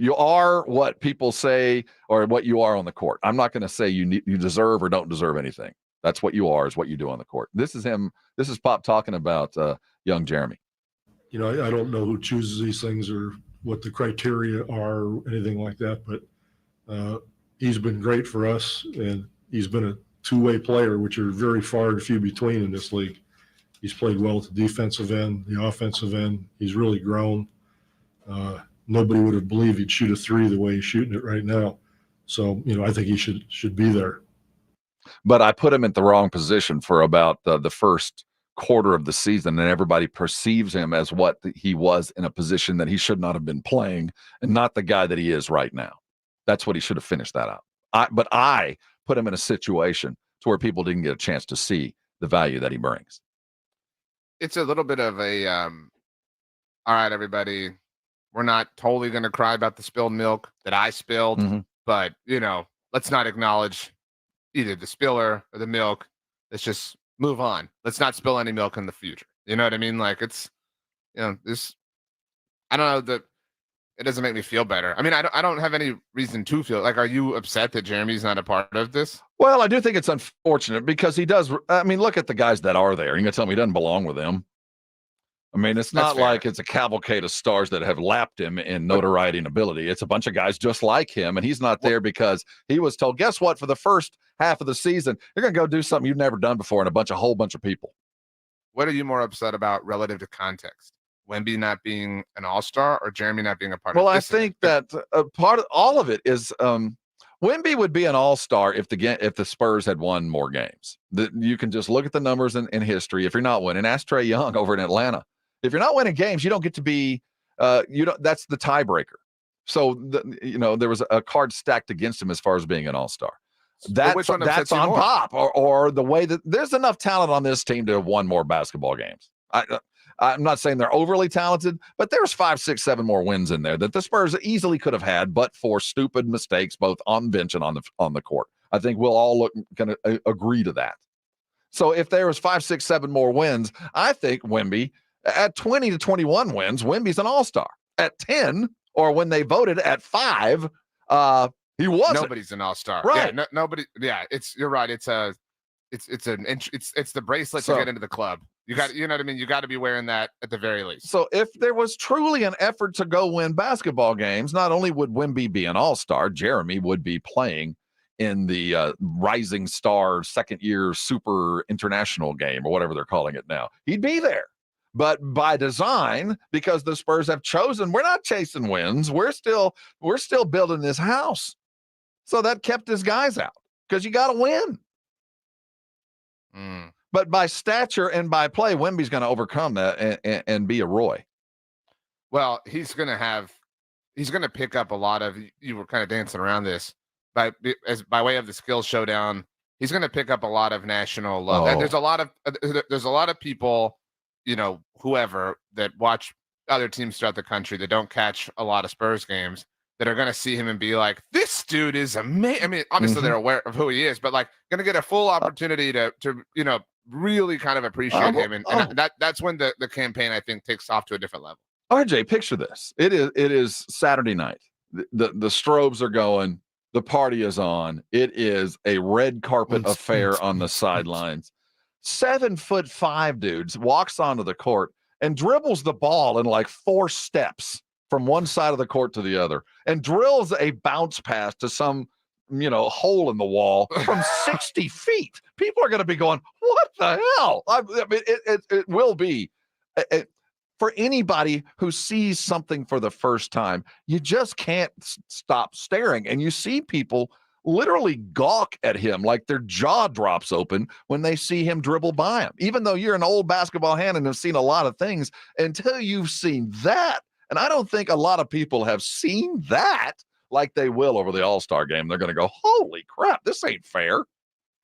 you are what people say or what you are on the court. I'm not going to say you deserve or don't deserve anything. That's what you are, is what you do on the court. This is him. This is Pop talking about young Jeremy. I don't know who chooses these things or what the criteria are or anything like that, but he's been great for us, and he's been a two-way player, which are very far and few between in this league. He's played well at the defensive end, the offensive end. He's really grown. Nobody would have believed he'd shoot a three the way he's shooting it right now. So, I think he should be there. But I put him at the wrong position for about the first quarter of the season, and everybody perceives him as what he was in a position that he should not have been playing, and not the guy that he is right now. That's what he should have finished that out. But I put him in a situation to where people didn't get a chance to see the value that he brings. It's a little bit of a, all right, everybody, we're not totally going to cry about the spilled milk that I spilled, but, let's not acknowledge either the spiller or the milk. Let's just move on. Let's not spill any milk in the future. You know what I mean? Like, it's, this, I don't know, that it doesn't make me feel better. I mean, I don't have any reason to feel like, are you upset that Jeremy's not a part of this? Well, I do think it's unfortunate because he does. I mean, look at the guys that are there. You're going to tell me he doesn't belong with them. I mean, it's not like it's a cavalcade of stars that have lapped him in notoriety and ability. It's a bunch of guys just like him, and he's not there because he was told, guess what, for the first half of the season, you're going to go do something you've never done before, and a whole bunch of people. What are you more upset about relative to context? Wemby not being an all-star or Jeremy not being a part of this? Well, I think that part of all of it is Wemby would be an all-star if the Spurs had won more games. You can just look at the numbers in history. If you're not winning, ask Trae Young over in Atlanta. If you're not winning games, you don't get to be that's the tiebreaker. So there was a card stacked against him as far as being an all-star. That's on Pop or the way that there's enough talent on this team to have won more basketball games. I'm not saying they're overly talented, but there's 5, 6, 7 more wins in there that the Spurs easily could have had, but for stupid mistakes, both on the bench and on the court. I think we'll all agree to that. So if there was 5, 6, 7 more wins, I think Wemby at 20 to 21 wins, Wemby's an all-star. At 10, or when they voted at 5, he wasn't. Nobody's an all-star. Right. Yeah, nobody. Yeah, you're right. It's the bracelet to get into the club. You know what I mean? You got to be wearing that at the very least. So if there was truly an effort to go win basketball games, not only would Wemby be an all-star, Jeremy would be playing in the Rising Star second year super international game or whatever they're calling it now. He'd be there. But by design, because the Spurs have chosen, we're not chasing wins. We're still building this house. So that kept his guys out because you got to win. But by stature and by play, Wemby's going to overcome that and be a Roy. Well, he's going to pick up a lot of, you were kind of dancing around this, by way of the skills showdown. He's going to pick up a lot of national love. Oh. There's a lot of people, whoever that watch other teams throughout the country that don't catch a lot of Spurs games that are going to see him and be like, this dude is amazing. I mean, obviously they're aware of who he is, but like going to get a full opportunity to really kind of appreciate him. And that's when the campaign, I think, takes off to a different level. RJ, picture this. It is Saturday night. The strobes are going. The party is on. It is a red carpet affair on the sidelines. 7'5" dudes walks onto the court and dribbles the ball in like 4 steps from one side of the court to the other and drills a bounce pass to some, hole in the wall from 60 feet. People are going to be going, what the hell? I mean, it will be. For anybody who sees something for the first time, you just can't stop staring. And you see people literally gawk at him like their jaw drops open when they see him dribble by him. Even though you're an old basketball hand and have seen a lot of things, until you've seen that, and I don't think a lot of people have seen that like they will over the All-Star game. They're going to go, holy crap, this ain't fair.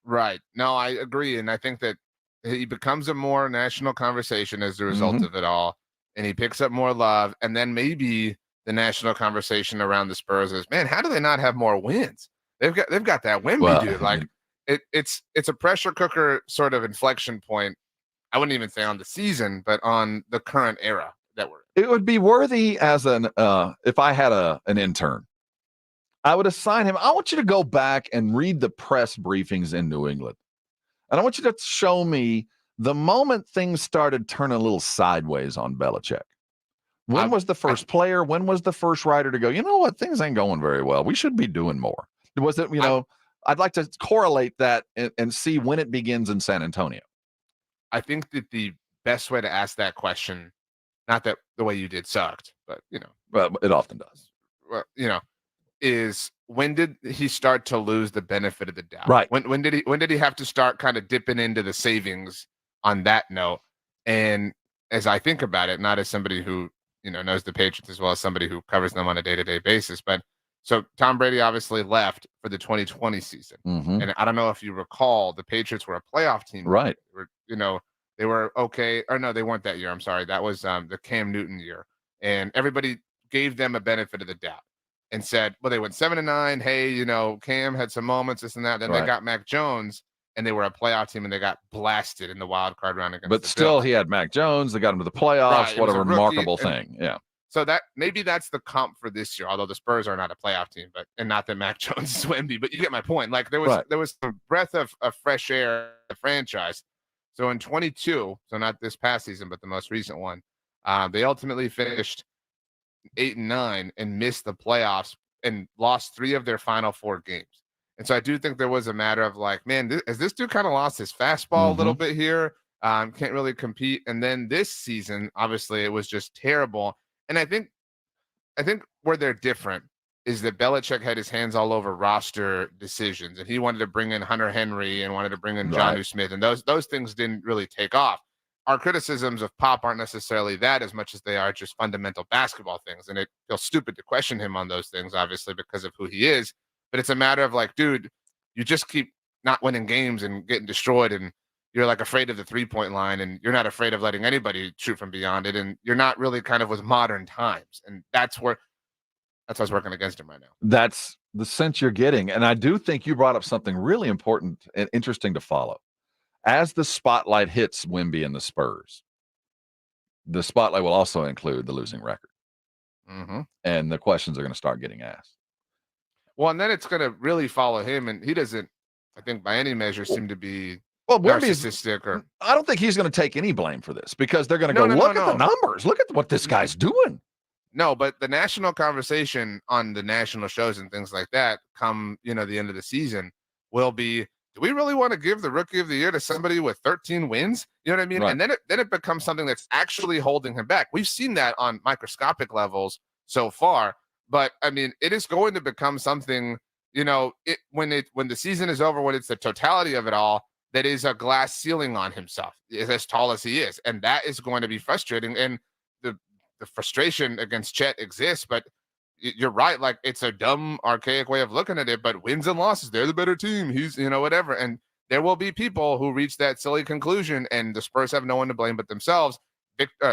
Right. No, I agree. And I think that he becomes a more national conversation as a result of it all. And he picks up more love. And then maybe the national conversation around the Spurs is, man, how do they not have more wins? They've got that Wemby dude. Like it's a pressure cooker sort of inflection point. I wouldn't even say on the season, but on the current era that we're in. It would be worthy as if I had an intern, I would assign him. I want you to go back and read the press briefings in New England. And I want you to show me the moment things started turning a little sideways on Belichick. When was the first player? When was the first writer to go, you know what? Things ain't going very well. We should be doing more. Was it, I'd like to correlate that and see when it begins in San Antonio. I think that the best way to ask that question, not that the way you did sucked, but, Well, it often does. Well, is when did he start to lose the benefit of the doubt? Right. When did he have to start kind of dipping into the savings on that note? And as I think about it, not as somebody who, knows the Patriots as well as somebody who covers them on a day-to-day basis, but so Tom Brady obviously left for the 2020 season. And I don't know if you recall, the Patriots were a playoff team. Right. They were okay. Or no, they weren't that year. I'm sorry. That was the Cam Newton year. And everybody gave them a benefit of the doubt and said, well, they went 7-9. Hey, Cam had some moments, this and that. Then they got Mac Jones and they were a playoff team and they got blasted in the wild card round against But the still, Bills. he had Mac Jones. They got him to the playoffs. Right, What a was a remarkable rookie, thing. Yeah. So that maybe that's the comp for this year, although the Spurs are not a playoff team, and not that Mac Jones is Wemby, but you get my point. Like there was some breath of fresh air in the franchise. So in 22, so not this past season, but the most recent one, they ultimately finished 8-9 and missed the playoffs and lost 3 of their final 4 games. And so I do think there was a matter of like, man, has this dude kind of lost his fastball a little bit here? Can't really compete. And then this season, obviously, it was just terrible. And I think where they're different is that Belichick had his hands all over roster decisions, and he wanted to bring in Hunter Henry and wanted to bring in Jonnu Smith, and those things didn't really take off. Our criticisms of Pop aren't necessarily that as much as they are just fundamental basketball things, and it feels stupid to question him on those things, obviously, because of who he is. But it's a matter of like, dude, you just keep not winning games and getting destroyed, and you're like afraid of the 3-point line, and you're not afraid of letting anybody shoot from beyond it, and you're not really kind of with modern times, and that's what's working against him right now. That's the sense you're getting, and I do think you brought up something really important and interesting to follow. As the spotlight hits Wemby and the Spurs, the spotlight will also include the losing record, and the questions are going to start getting asked. Well, and then it's going to really follow him, and he doesn't, I think, by any measure, seem to be narcissistic. Or I don't think he's going to take any blame for this because they're going to look at the numbers. Look at what this guy's doing. No, but the national conversation on the national shows and things like that come, the end of the season will be, do we really want to give the rookie of the year to somebody with 13 wins? You know what I mean? Right. And then it becomes something that's actually holding him back. We've seen that on microscopic levels so far, but I mean, it is going to become something, when the season is over, when it's the totality of it all, that is a glass ceiling on himself, is as tall as he is. And that is going to be frustrating. And the frustration against Chet exists, but you're right. Like, it's a dumb, archaic way of looking at it, but wins and losses, they're the better team. He's, whatever. And there will be people who reach that silly conclusion, and the Spurs have no one to blame but themselves.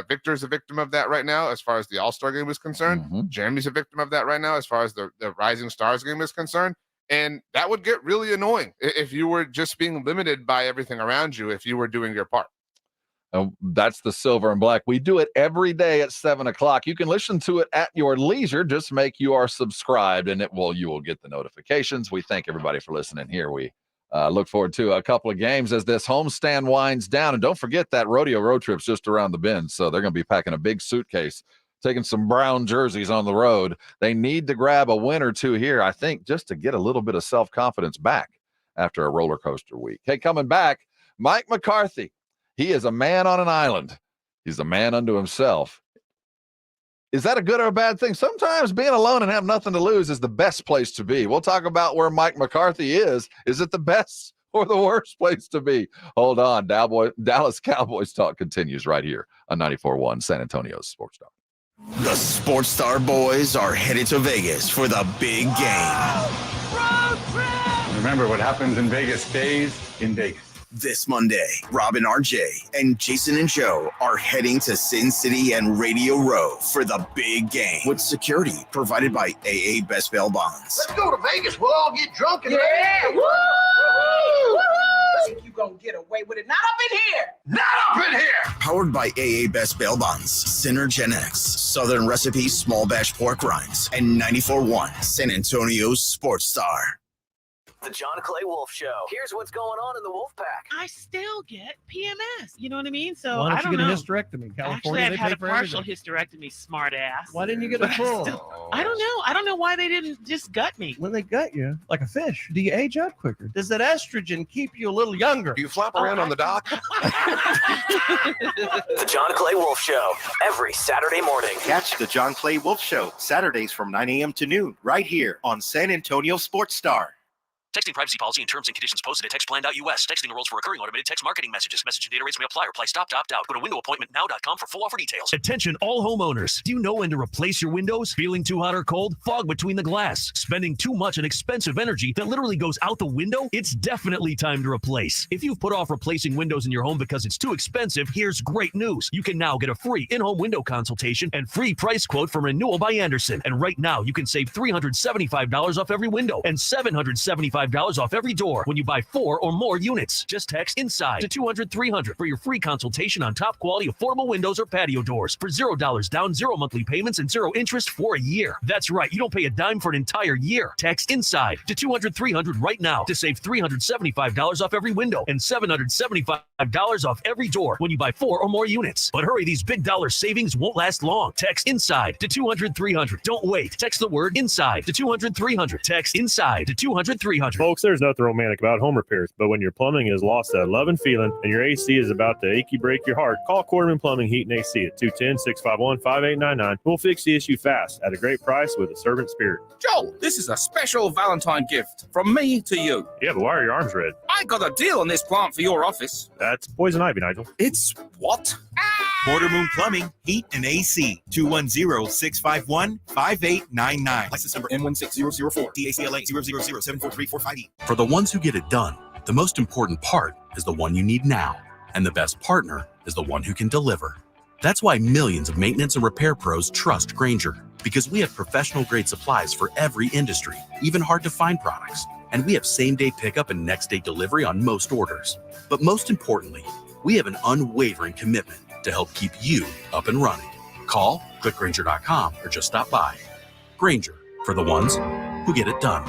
Victor's a victim of that right now, as far as the All-Star game is concerned. Mm-hmm. Jeremy's a victim of that right now, as far as the Rising Stars game is concerned. And that would get really annoying if you were just being limited by everything around you, if you were doing your part. That's the Silver and Black. We do it every day at 7:00. You can listen to it at your leisure. Just make you are subscribed, and you will get the notifications. We thank everybody for listening here. We look forward to a couple of games as this homestand winds down. And don't forget that rodeo road trip's just around the bend. So they're going to be packing a big suitcase, taking some brown jerseys on the road. They need to grab a win or two here, I think, just to get a little bit of self-confidence back after a roller coaster week. Hey, coming back, Mike McCarthy. He is a man on an island. He's a man unto himself. Is that a good or a bad thing? Sometimes being alone and have nothing to lose is the best place to be. We'll talk about where Mike McCarthy is. Is it the best or the worst place to be? Hold on. Dallas Cowboys talk continues right here on 94.1 San Antonio's Sports Star. The Sports Star boys are headed to Vegas for the big game. Remember, what happens in Vegas stays in Vegas. This Monday, Robin, RJ, and Jason and Joe are heading to Sin City and Radio Row for the big game, with security provided by AA Best Bail Bonds. Let's go to Vegas. We'll all get drunk and woo! Think you gonna get away with it? Not up in here. Not up in here. Powered by AA Best Bail Bonds, Synergenics, Southern Recipe Small Batch Pork Rinds, and 94.1 San Antonio's Sports Star. The John Clay Wolf Show. Here's what's going on in the Wolf Pack. I still get PMS. You know what I mean? So why don't I don't you get know. a hysterectomy? California, Actually, I've they had pay a for partial everything. hysterectomy, smart ass. Why didn't you get a full? I don't know. I don't know why they didn't just gut me. When they gut you, like a fish, do you age out quicker? Does that estrogen keep you a little younger? Do you flap around on the dock? The John Clay Wolf Show. Every Saturday morning. Catch the John Clay Wolf Show Saturdays from 9 a.m. to noon right here on San Antonio Sports Star. Texting privacy policy and terms and conditions posted at textplan.us. Texting enrolls for recurring automated text marketing messages. Message and data rates may apply. Reply stop to opt out. Go to windowappointmentnow.com for full offer details. Attention all homeowners. Do you know when to replace your windows? Feeling too hot or cold? Fog between the glass? Spending too much on expensive energy that literally goes out the window? It's definitely time to replace. If you've put off replacing windows in your home because it's too expensive, here's great news. You can now get a free in-home window consultation and free price quote from Renewal by Andersen. And right now, you can save $375 off every window and $775 off every door when you buy 4 or more units. Just text INSIDE to 200-300 for your free consultation on top quality affordable windows or patio doors for $0 down, 0 monthly payments, and 0 interest for a year. That's right, you don't pay a dime for an entire year. Text INSIDE to 200-300 right now to save $375 off every window and $775 off every door when you buy 4 or more units. But hurry, these big dollar savings won't last long. Text INSIDE to 200-300. Don't wait. Text the word INSIDE to 200-300. Text INSIDE to 200-300. Folks, there's nothing romantic about home repairs, but when your plumbing has lost that love and feeling and your AC is about to achy break your heart, call Quarterman Plumbing, Heat, and AC at 210-651-5899. We'll fix the issue fast at a great price with a servant spirit. Joel, this is a special Valentine gift from me to you. Yeah, but why are your arms red? I got a deal on this plant for your office. That's poison ivy, Nigel. It's what? Quarter Moon Plumbing, Heat, and AC. 210-651-5899. License number N16004. DACLA 000743458. For the ones who get it done, the most important part is the one you need now. And the best partner is the one who can deliver. That's why millions of maintenance and repair pros trust Grainger, because we have professional-grade supplies for every industry, even hard-to-find products. And we have same-day pickup and next-day delivery on most orders. But most importantly, we have an unwavering commitment to help keep you up and running. Call, click Grainger.com, or just stop by. Grainger, for the ones who get it done.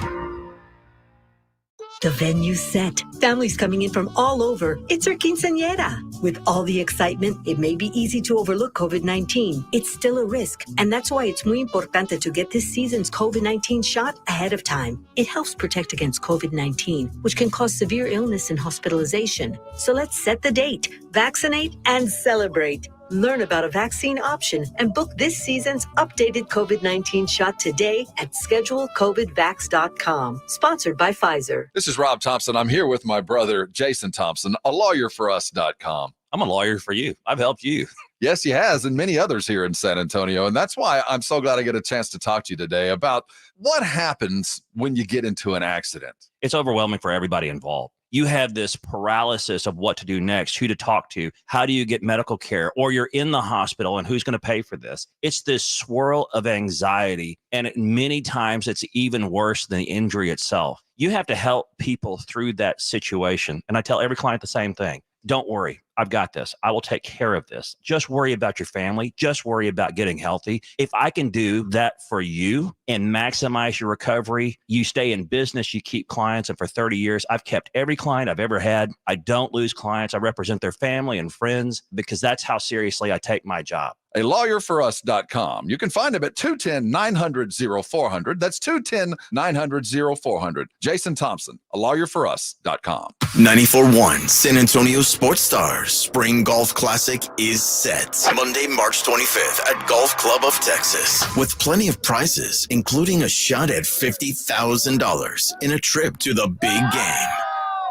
The venue's set. Families coming in from all over. It's our quinceañera. With all the excitement, it may be easy to overlook COVID-19. It's still a risk, and that's why it's muy importante to get this season's COVID-19 shot ahead of time. It helps protect against COVID-19, which can cause severe illness and hospitalization. So let's set the date, vaccinate, and celebrate. Learn about a vaccine option and book this season's updated COVID-19 shot today at schedulecovidvax.com. Sponsored by Pfizer. This is Rob Thompson. I'm here with my brother, Jason Thompson, a lawyerforus.com. I'm a lawyer for you. I've helped you. Yes, he has, and many others here in San Antonio. And that's why I'm so glad I get a chance to talk to you today about what happens when you get into an accident. It's overwhelming for everybody involved. You have this paralysis of what to do next, who to talk to, how do you get medical care, or you're in the hospital and who's going to pay for this? It's this swirl of anxiety, and many times it's even worse than the injury itself. You have to help people through that situation. And I tell every client the same thing. Don't worry. I've got this. I will take care of this. Just worry about your family. Just worry about getting healthy. If I can do that for you and maximize your recovery, you stay in business, you keep clients. And for 30 years, I've kept every client I've ever had. I don't lose clients. I represent their family and friends because that's how seriously I take my job. A lawyerforus.com. You can find him at 210-900-0400. That's 210-900-0400. Jason Thompson, a lawyerforus.com. 94.1 San Antonio Sports Stars Spring Golf Classic is set. Monday, March 25th at Golf Club of Texas. With plenty of prizes, including a shot at $50,000 in a trip to the big game.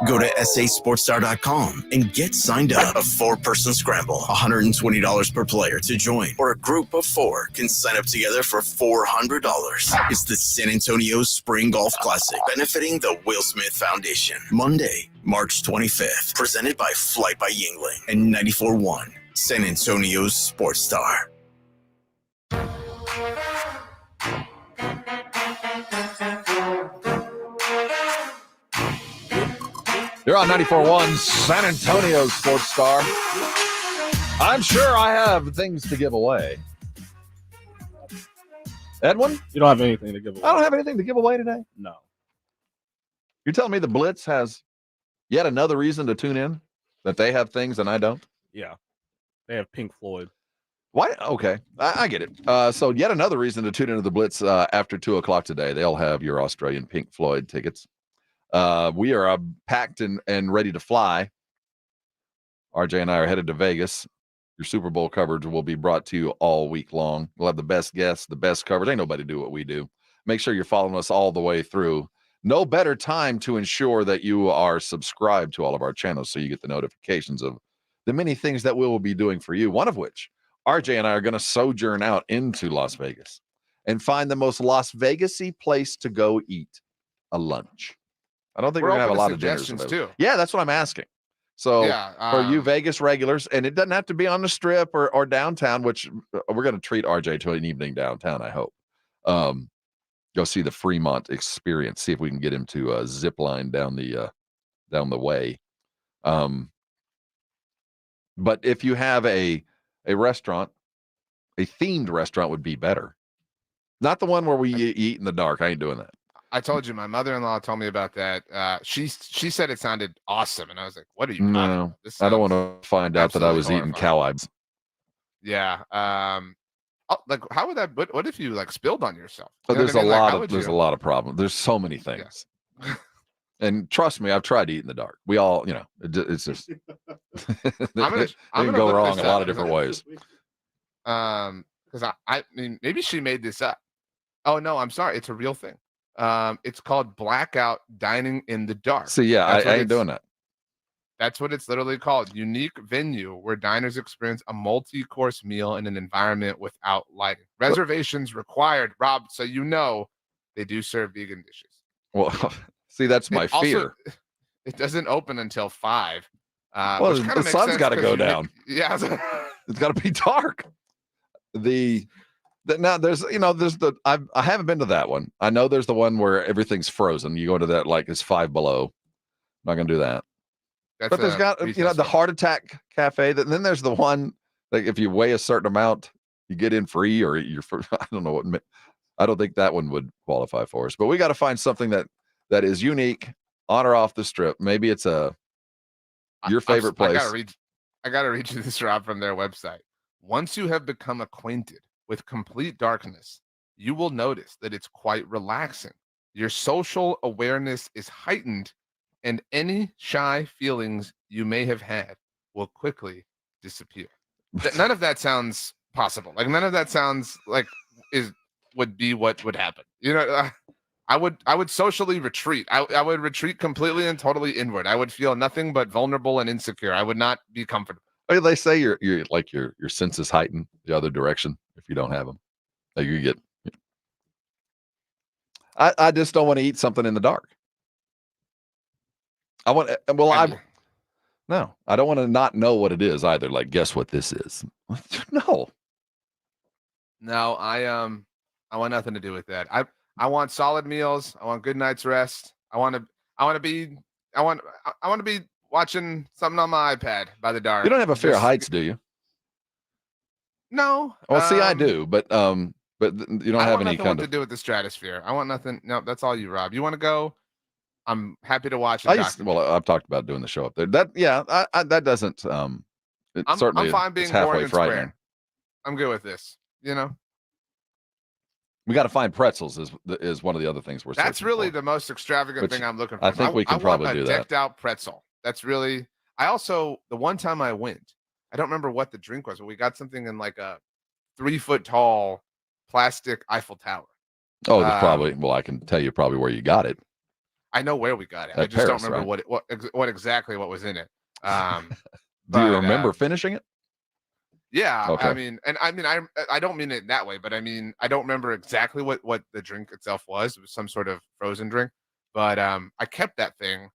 Go to sasportstar.com and get signed up. A 4-person scramble, $120 per player to join, or a group of 4 can sign up together for $400. It's the San Antonio Spring Golf Classic, benefiting the Will Smith Foundation. Monday, March 25th, presented by Flight by Yingling and 94.1 San Antonio's Sports Star. You're on 94.1 San Antonio Sports Star. I'm sure I have things to give away. Edwin? You don't have anything to give away. I don't have anything to give away today? No. You're telling me the Blitz has yet another reason to tune in? That they have things and I don't? Yeah. They have Pink Floyd. Why? Okay. I get it. So yet another reason to tune into the Blitz after 2 o'clock today. They'll have your Australian Pink Floyd tickets. We are packed and ready to fly. RJ and I are headed to Vegas. Your Super Bowl coverage will be brought to you all week long. We'll have the best guests, the best coverage. Ain't nobody do what we do. Make sure you're following us all the way through. No better time to ensure that you are subscribed to all of our channels so you get the notifications of the many things that we will be doing for you. One of which, RJ and I are going to sojourn out into Las Vegas and find the most Las Vegas-y place to go eat a lunch. I don't think we're going to have a lot of dinners too. Yeah, that's what I'm asking. So for you Vegas regulars, and it doesn't have to be on the Strip or downtown, which we're going to treat RJ to an evening downtown, I hope. Go see the Fremont experience. See if we can get him to zip line down the way. But if you have a restaurant, a themed restaurant would be better. Not the one where we eat in the dark. I ain't doing that. I told you, my mother-in-law told me about that. She said it sounded awesome, and I was like, "What are you?" No, I don't want to find out that I was eating cow eyes. Yeah. Like, how would that? What if you like spilled on yourself? But there's a lot of problems. There's so many things. Yeah. And trust me, I've tried to eat in the dark. We all, it's just it can go wrong a lot of different ways. Because I mean, maybe she made this up. Oh no, I'm sorry, it's a real thing. It's called blackout dining in the dark. So yeah, I ain't doing that. That's what it's literally called. Unique venue where diners experience a multi-course meal in an environment without lighting. Reservations required, Rob, so they do serve vegan dishes. Well, see, that's my fear. It doesn't open until 5. Well, the sun's got to go down. Yeah. It's got to be dark. Now there's I haven't been to that one. I know there's the one where everything's frozen. You go to that like it's 5 below. I'm not gonna do that. But there's got the Heart Attack Cafe. Then there's the one like if you weigh a certain amount, you get in free or you're. I don't know what. I don't think that one would qualify for us. But we got to find something that is unique, on or off the strip. Maybe it's your favorite place. I gotta read you this, Rob, from their website. Once you have become acquainted with complete darkness, you will notice that it's quite relaxing. Your social awareness is heightened, and any shy feelings you may have had will quickly disappear. None of that sounds possible. Like none of that sounds like would be what would happen. I would socially retreat. I would retreat completely and totally inward. I would feel nothing but vulnerable and insecure. I would not be comfortable. They say your senses heighten the other direction if you don't have them. Like you get. I just don't want to eat something in the dark. I want. No, I don't want to not know what it is either. Like, guess what this is? No. I want nothing to do with that. I want solid meals. I want good night's rest. I want to be watching something on my iPad by the dark. You don't have a fear of heights, do you? No. Well, see, I do, but you don't have any kind to do with the stratosphere. I want nothing. No, that's all you, Rob. You want to go? I'm happy to watch it. I've talked about doing the show up there. That doesn't. I'm fine being boring and square. I'm good with this. We got to find pretzels is one of the other things we're. That's really the most extravagant thing I'm looking for. I think we can probably do that. Decked out pretzel. That's really. I also the one time I went, I don't remember what the drink was, but we got something in like a 3-foot tall plastic Eiffel Tower. Oh, probably. Well, I can tell you probably where you got it. I know where we got it. I just don't remember what exactly what was in it. Do you remember finishing it? Yeah, okay. I don't mean it that way, but I mean I don't remember exactly what the drink itself was. It was some sort of frozen drink, but I kept that thing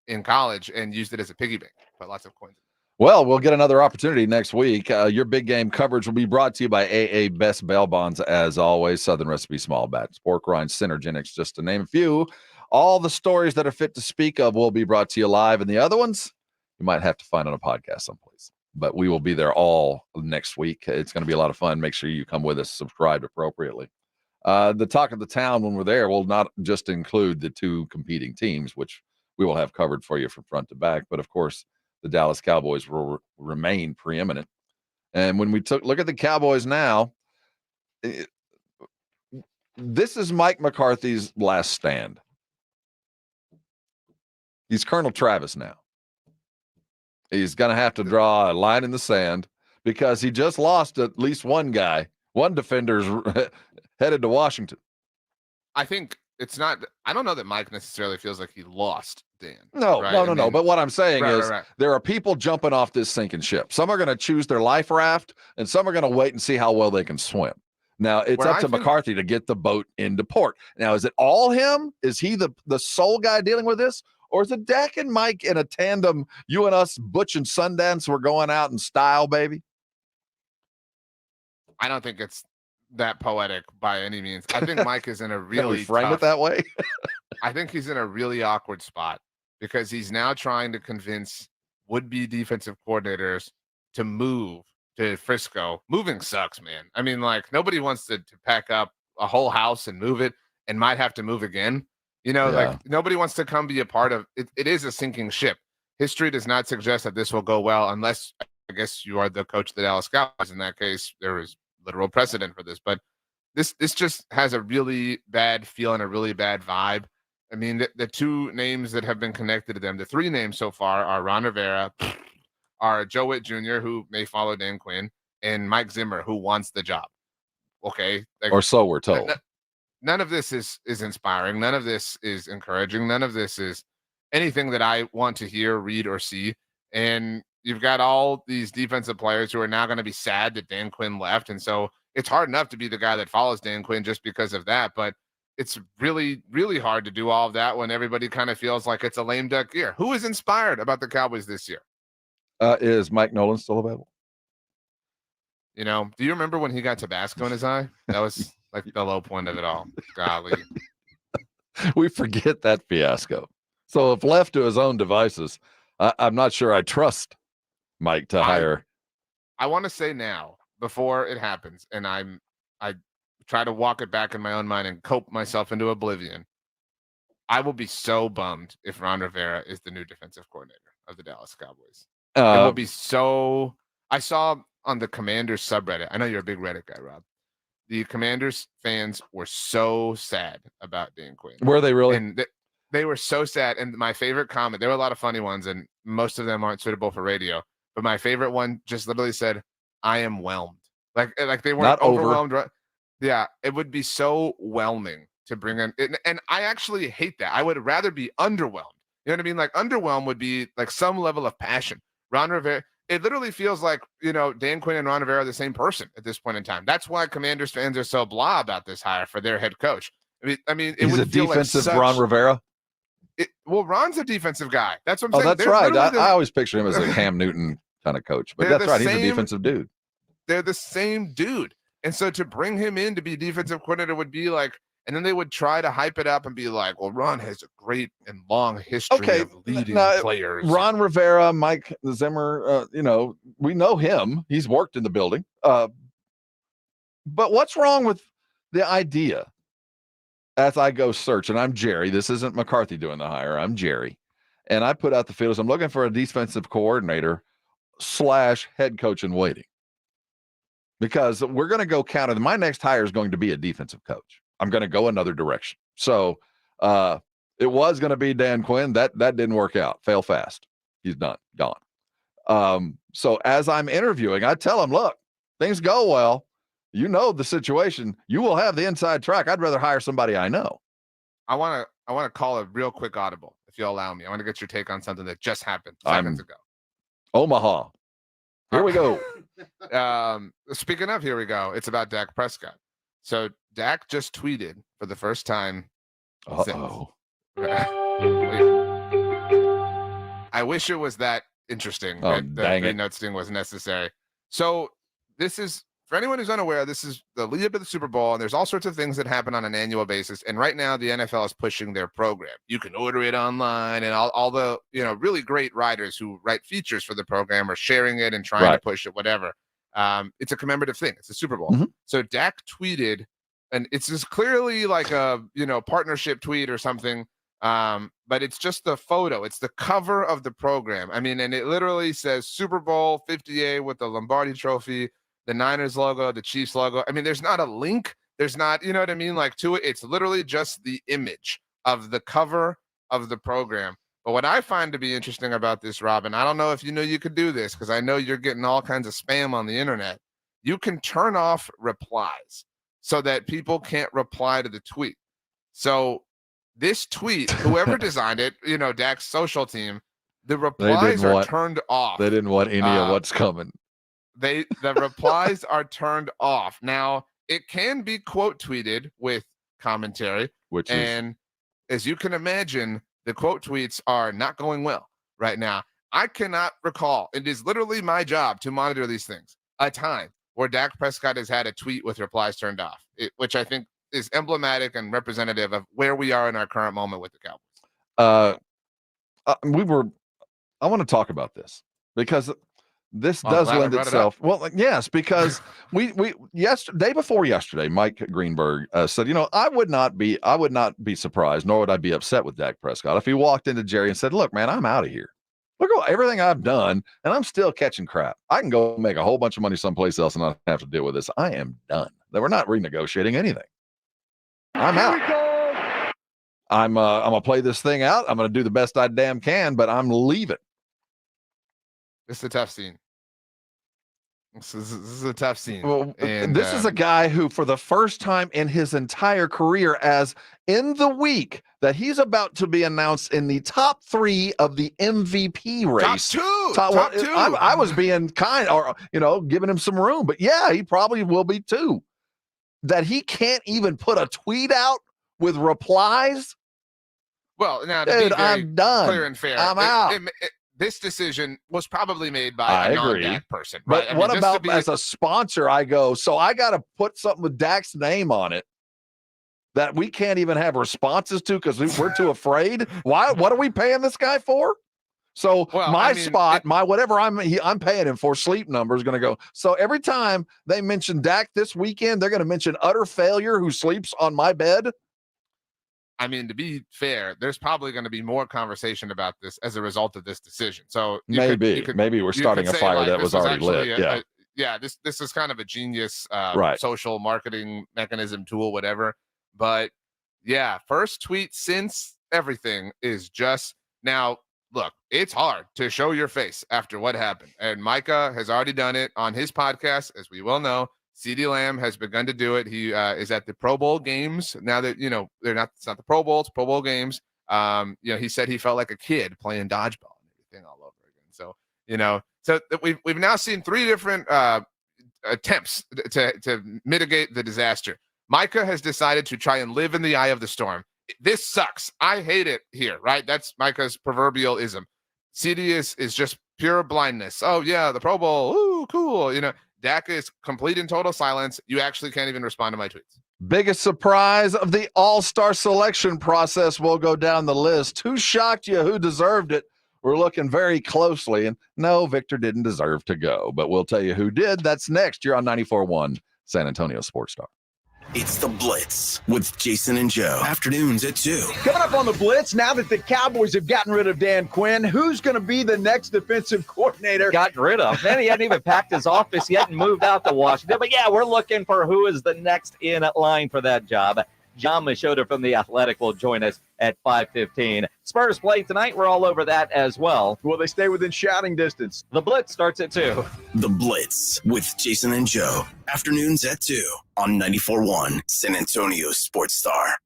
in college and used it as a piggy bank. Put lots of coins. Well, we'll get another opportunity next week. Your big game coverage will be brought to you by AA Best Bail Bonds, as always. Southern Recipe Small Batch, Pork Rinds, Synergenics, just to name a few. All the stories that are fit to speak of will be brought to you live, and the other ones you might have to find on a podcast someplace. But we will be there all next week. It's going to be a lot of fun. Make sure you come with us, subscribed appropriately. The talk of the town when we're there will not just include the two competing teams, which we will have covered for you from front to back. But, of course, the Dallas Cowboys will remain preeminent. And when we look at the Cowboys now, this is Mike McCarthy's last stand. He's Colonel Travis now. He's going to have to draw a line in the sand because he just lost at least one guy. One defender's headed to Washington. I think it's not – I don't know that Mike necessarily feels like he lost, Dan. No, right? No. But what I'm saying is there are people jumping off this sinking ship. Some are going to choose their life raft, and some are going to wait and see how well they can swim. Now, it's up to McCarthy to get the boat into port. Now, is it all him? Is he the sole guy dealing with this? Or is it Dak and Mike in a tandem, you and us, Butch and Sundance, we're going out in style, baby? I don't think it's that poetic by any means. I think Mike is in a really frame it that way. I think he's in a really awkward spot because he's now trying to convince would-be defensive coordinators to move to Frisco. Moving sucks, man. I mean, like nobody wants to pack up a whole house and move it and might have to move again. Like nobody wants to come be a part of it. It is a sinking ship. History does not suggest that this will go well unless, I guess, you are the coach of the Dallas Cowboys. In that case, there is literal precedent for this. But this just has a really bad feel and a really bad vibe. I mean, the two names that have been connected to them, the three names so far are Ron Rivera, are Joe Witt Jr., who may follow Dan Quinn, and Mike Zimmer, who wants the job. Okay. Or so we're told. None of this is inspiring. None of this is encouraging. None of this is anything that I want to hear, read, or see. And you've got all these defensive players who are now going to be sad that Dan Quinn left. And so it's hard enough to be the guy that follows Dan Quinn just because of that. But it's really, really hard to do all of that when everybody kind of feels like it's a lame duck year. Who is inspired about the Cowboys this year? Is Mike Nolan still available? Do you remember when he got Tabasco in his eye? That was like the low point of it all. Golly. We forget that fiasco. So if left to his own devices, I'm not sure I trust Mike to hire. I want to say now, before it happens, and I try to walk it back in my own mind and cope myself into oblivion. I will be so bummed if Ron Rivera is the new defensive coordinator of the Dallas Cowboys. It will be so. I saw on the Commanders subreddit. I know you're a big Reddit guy, Rob. The Commanders fans were so sad about Dan Quinn. Were they really? And they were so sad. And my favorite comment, there were a lot of funny ones, and most of them aren't suitable for radio. But my favorite one just literally said, "I am whelmed." Like they weren't overwhelmed. Right? Yeah, it would be so whelming to bring in. And I actually hate that. I would rather be underwhelmed. You know what I mean? Like underwhelmed would be like some level of passion. Ron Rivera, it literally feels like, Dan Quinn and Ron Rivera are the same person at this point in time. That's why Commanders fans are so blah about this hire for their head coach. I mean, it he's would a feel defensive like Ron Rivera. Well, Ron's a defensive guy. That's what I'm saying. That's right. I always picture him as a Cam Newton kind of coach, but that's right. He's a defensive dude. They're the same dude. And so to bring him in to be defensive coordinator would be like, and then they would try to hype it up and be like, well, Ron has a great and long history of leading players. Ron Rivera, Mike Zimmer, we know him. He's worked in the building. But what's wrong with the idea? As I go search, and I'm Jerry, this isn't McCarthy doing the hire, I'm Jerry. And I put out the feelers. I'm looking for a defensive coordinator / head coach in waiting. Because we're going to go counter. My next hire is going to be a defensive coach. I'm going to go another direction. So it was going to be Dan Quinn. That didn't work out. Fail fast. He's done. Gone. So as I'm interviewing, I tell him, look, things go well. You know the situation. You will have the inside track. I'd rather hire somebody I know. I want to call a real quick audible, if you'll allow me. I want to get your take on something that just happened seconds ago. Omaha. Here we go. Speaking of here we go, it's about Dak Prescott. So Dak just tweeted for the first time. I wish it was that interesting. The note sting was necessary. So this is, for anyone who's unaware, this is the lead up to the Super Bowl, and there's all sorts of things that happen on an annual basis. And right now, the NFL is pushing their program. You can order it online, and all the really great writers who write features for the program are sharing it and trying to push it. Whatever. It's a commemorative thing. It's a Super Bowl. Mm-hmm. So Dak tweeted, and it's just clearly like a partnership tweet or something. But it's just the photo. It's the cover of the program. I mean, and it literally says Super Bowl 58 with the Lombardi Trophy, the Niners logo, the Chiefs logo. I mean, there's not a link. There's not, you know what I mean? Like to it, it's literally just the image of the cover of the program. But what I find to be interesting about this, Robin, I don't know if you knew you could do this, because I know you're getting all kinds of spam on the internet. You can turn off replies so that people can't reply to the tweet. So this tweet, whoever designed it, Dak's social team, the replies are turned off. They didn't want any of what's coming. The replies are turned off. Now, it can be quote tweeted with commentary, and as you can imagine, the quote tweets are not going well right now. I cannot recall, it is literally my job to monitor these things, a time where Dak Prescott has had a tweet with replies turned off, which I think is emblematic and representative of where we are in our current moment with the Cowboys. I want to talk about this because this does lend itself. Well, yes, because day before yesterday, Mike Greenberg said, I would not be surprised, nor would I be upset with Dak Prescott if he walked into Jerry and said, look, man, I'm out of here. Look at everything I've done, and I'm still catching crap. I can go make a whole bunch of money someplace else and not have to deal with this. I am done. We're not renegotiating anything. I'm out. I'm gonna play this thing out. I'm gonna do the best I damn can, but I'm leaving. This is a tough scene. This is a tough scene. Well, and this is a guy who, for the first time in his entire career, as in the week that he's about to be announced in the top 3 of the MVP race. Top two. I was being kind, or giving him some room, but yeah, he probably will be too. That he can't even put a tweet out with replies. Well, now to dude, be very I'm done. Clear and fair. I'm out. This decision was probably made by a non-Dak person. Right? But what about as a sponsor? I go, so I got to put something with Dak's name on it that we can't even have responses to because we're too afraid. Why? What are we paying this guy for? So whatever I'm paying him for, sleep number is going to go. So every time they mention Dak this weekend, they're going to mention utter failure who sleeps on my bed. I mean, to be fair, there's probably going to be more conversation about this as a result of this decision. So maybe we're starting a fire that was already lit. This is kind of a genius Right. social marketing mechanism tool, whatever. But yeah, first tweet since everything is just now. Look, it's hard to show your face after what happened. And Micah has already done it on his podcast, as we well know. CeeDee Lamb has begun to do it. He is at the Pro Bowl games. Now that, it's not the Pro Bowl, it's Pro Bowl games. He said he felt like a kid playing dodgeball and everything all over again. So, so we've now seen 3 different attempts to mitigate the disaster. Micah has decided to try and live in the eye of the storm. This sucks. I hate it here, right? That's Micah's proverbial ism. CD is just pure blindness. Oh, yeah, the Pro Bowl. Ooh, cool. Dak is complete and total silence. You actually can't even respond to my tweets. Biggest surprise of the All-Star selection process. We'll go down the list. Who shocked you? Who deserved it? We're looking very closely. And no, Victor didn't deserve to go, but we'll tell you who did. That's next. You're on 94.1 San Antonio Sports Star. It's The Blitz with Jason and Joe. Afternoons at 2. Coming up on The Blitz, now that the Cowboys have gotten rid of Dan Quinn, who's going to be the next defensive coordinator? Gotten rid of. Man, he hadn't even packed his office yet and moved out to Washington. But yeah, we're looking for who is the next in line for that job. John Machota from The Athletic will join us at 5:15. Spurs play tonight. We're all over that as well. Will they stay within shouting distance? The Blitz starts at 2. The Blitz with Jason and Joe. Afternoons at 2 on 94.1 San Antonio Sports Star.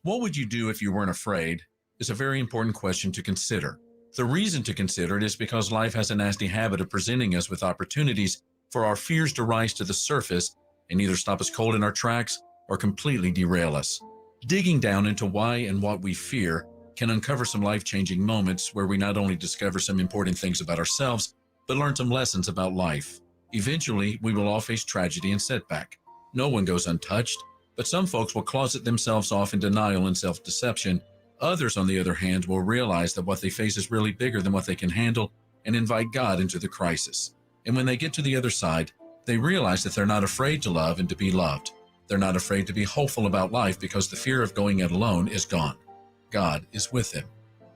What would you do if you weren't afraid is a very important question to consider. The reason to consider it is because life has a nasty habit of presenting us with opportunities for our fears to rise to the surface and either stop us cold in our tracks or completely derail us. Digging down into why and what we fear can uncover some life-changing moments where we not only discover some important things about ourselves, but learn some lessons about life. Eventually, we will all face tragedy and setback. No one goes untouched, but some folks will closet themselves off in denial and self-deception. Others, on the other hand, will realize that what they face is really bigger than what they can handle and invite God into the crisis. And when they get to the other side, they realize that they're not afraid to love and to be loved. They're not afraid to be hopeful about life because the fear of going it alone is gone. God is with them.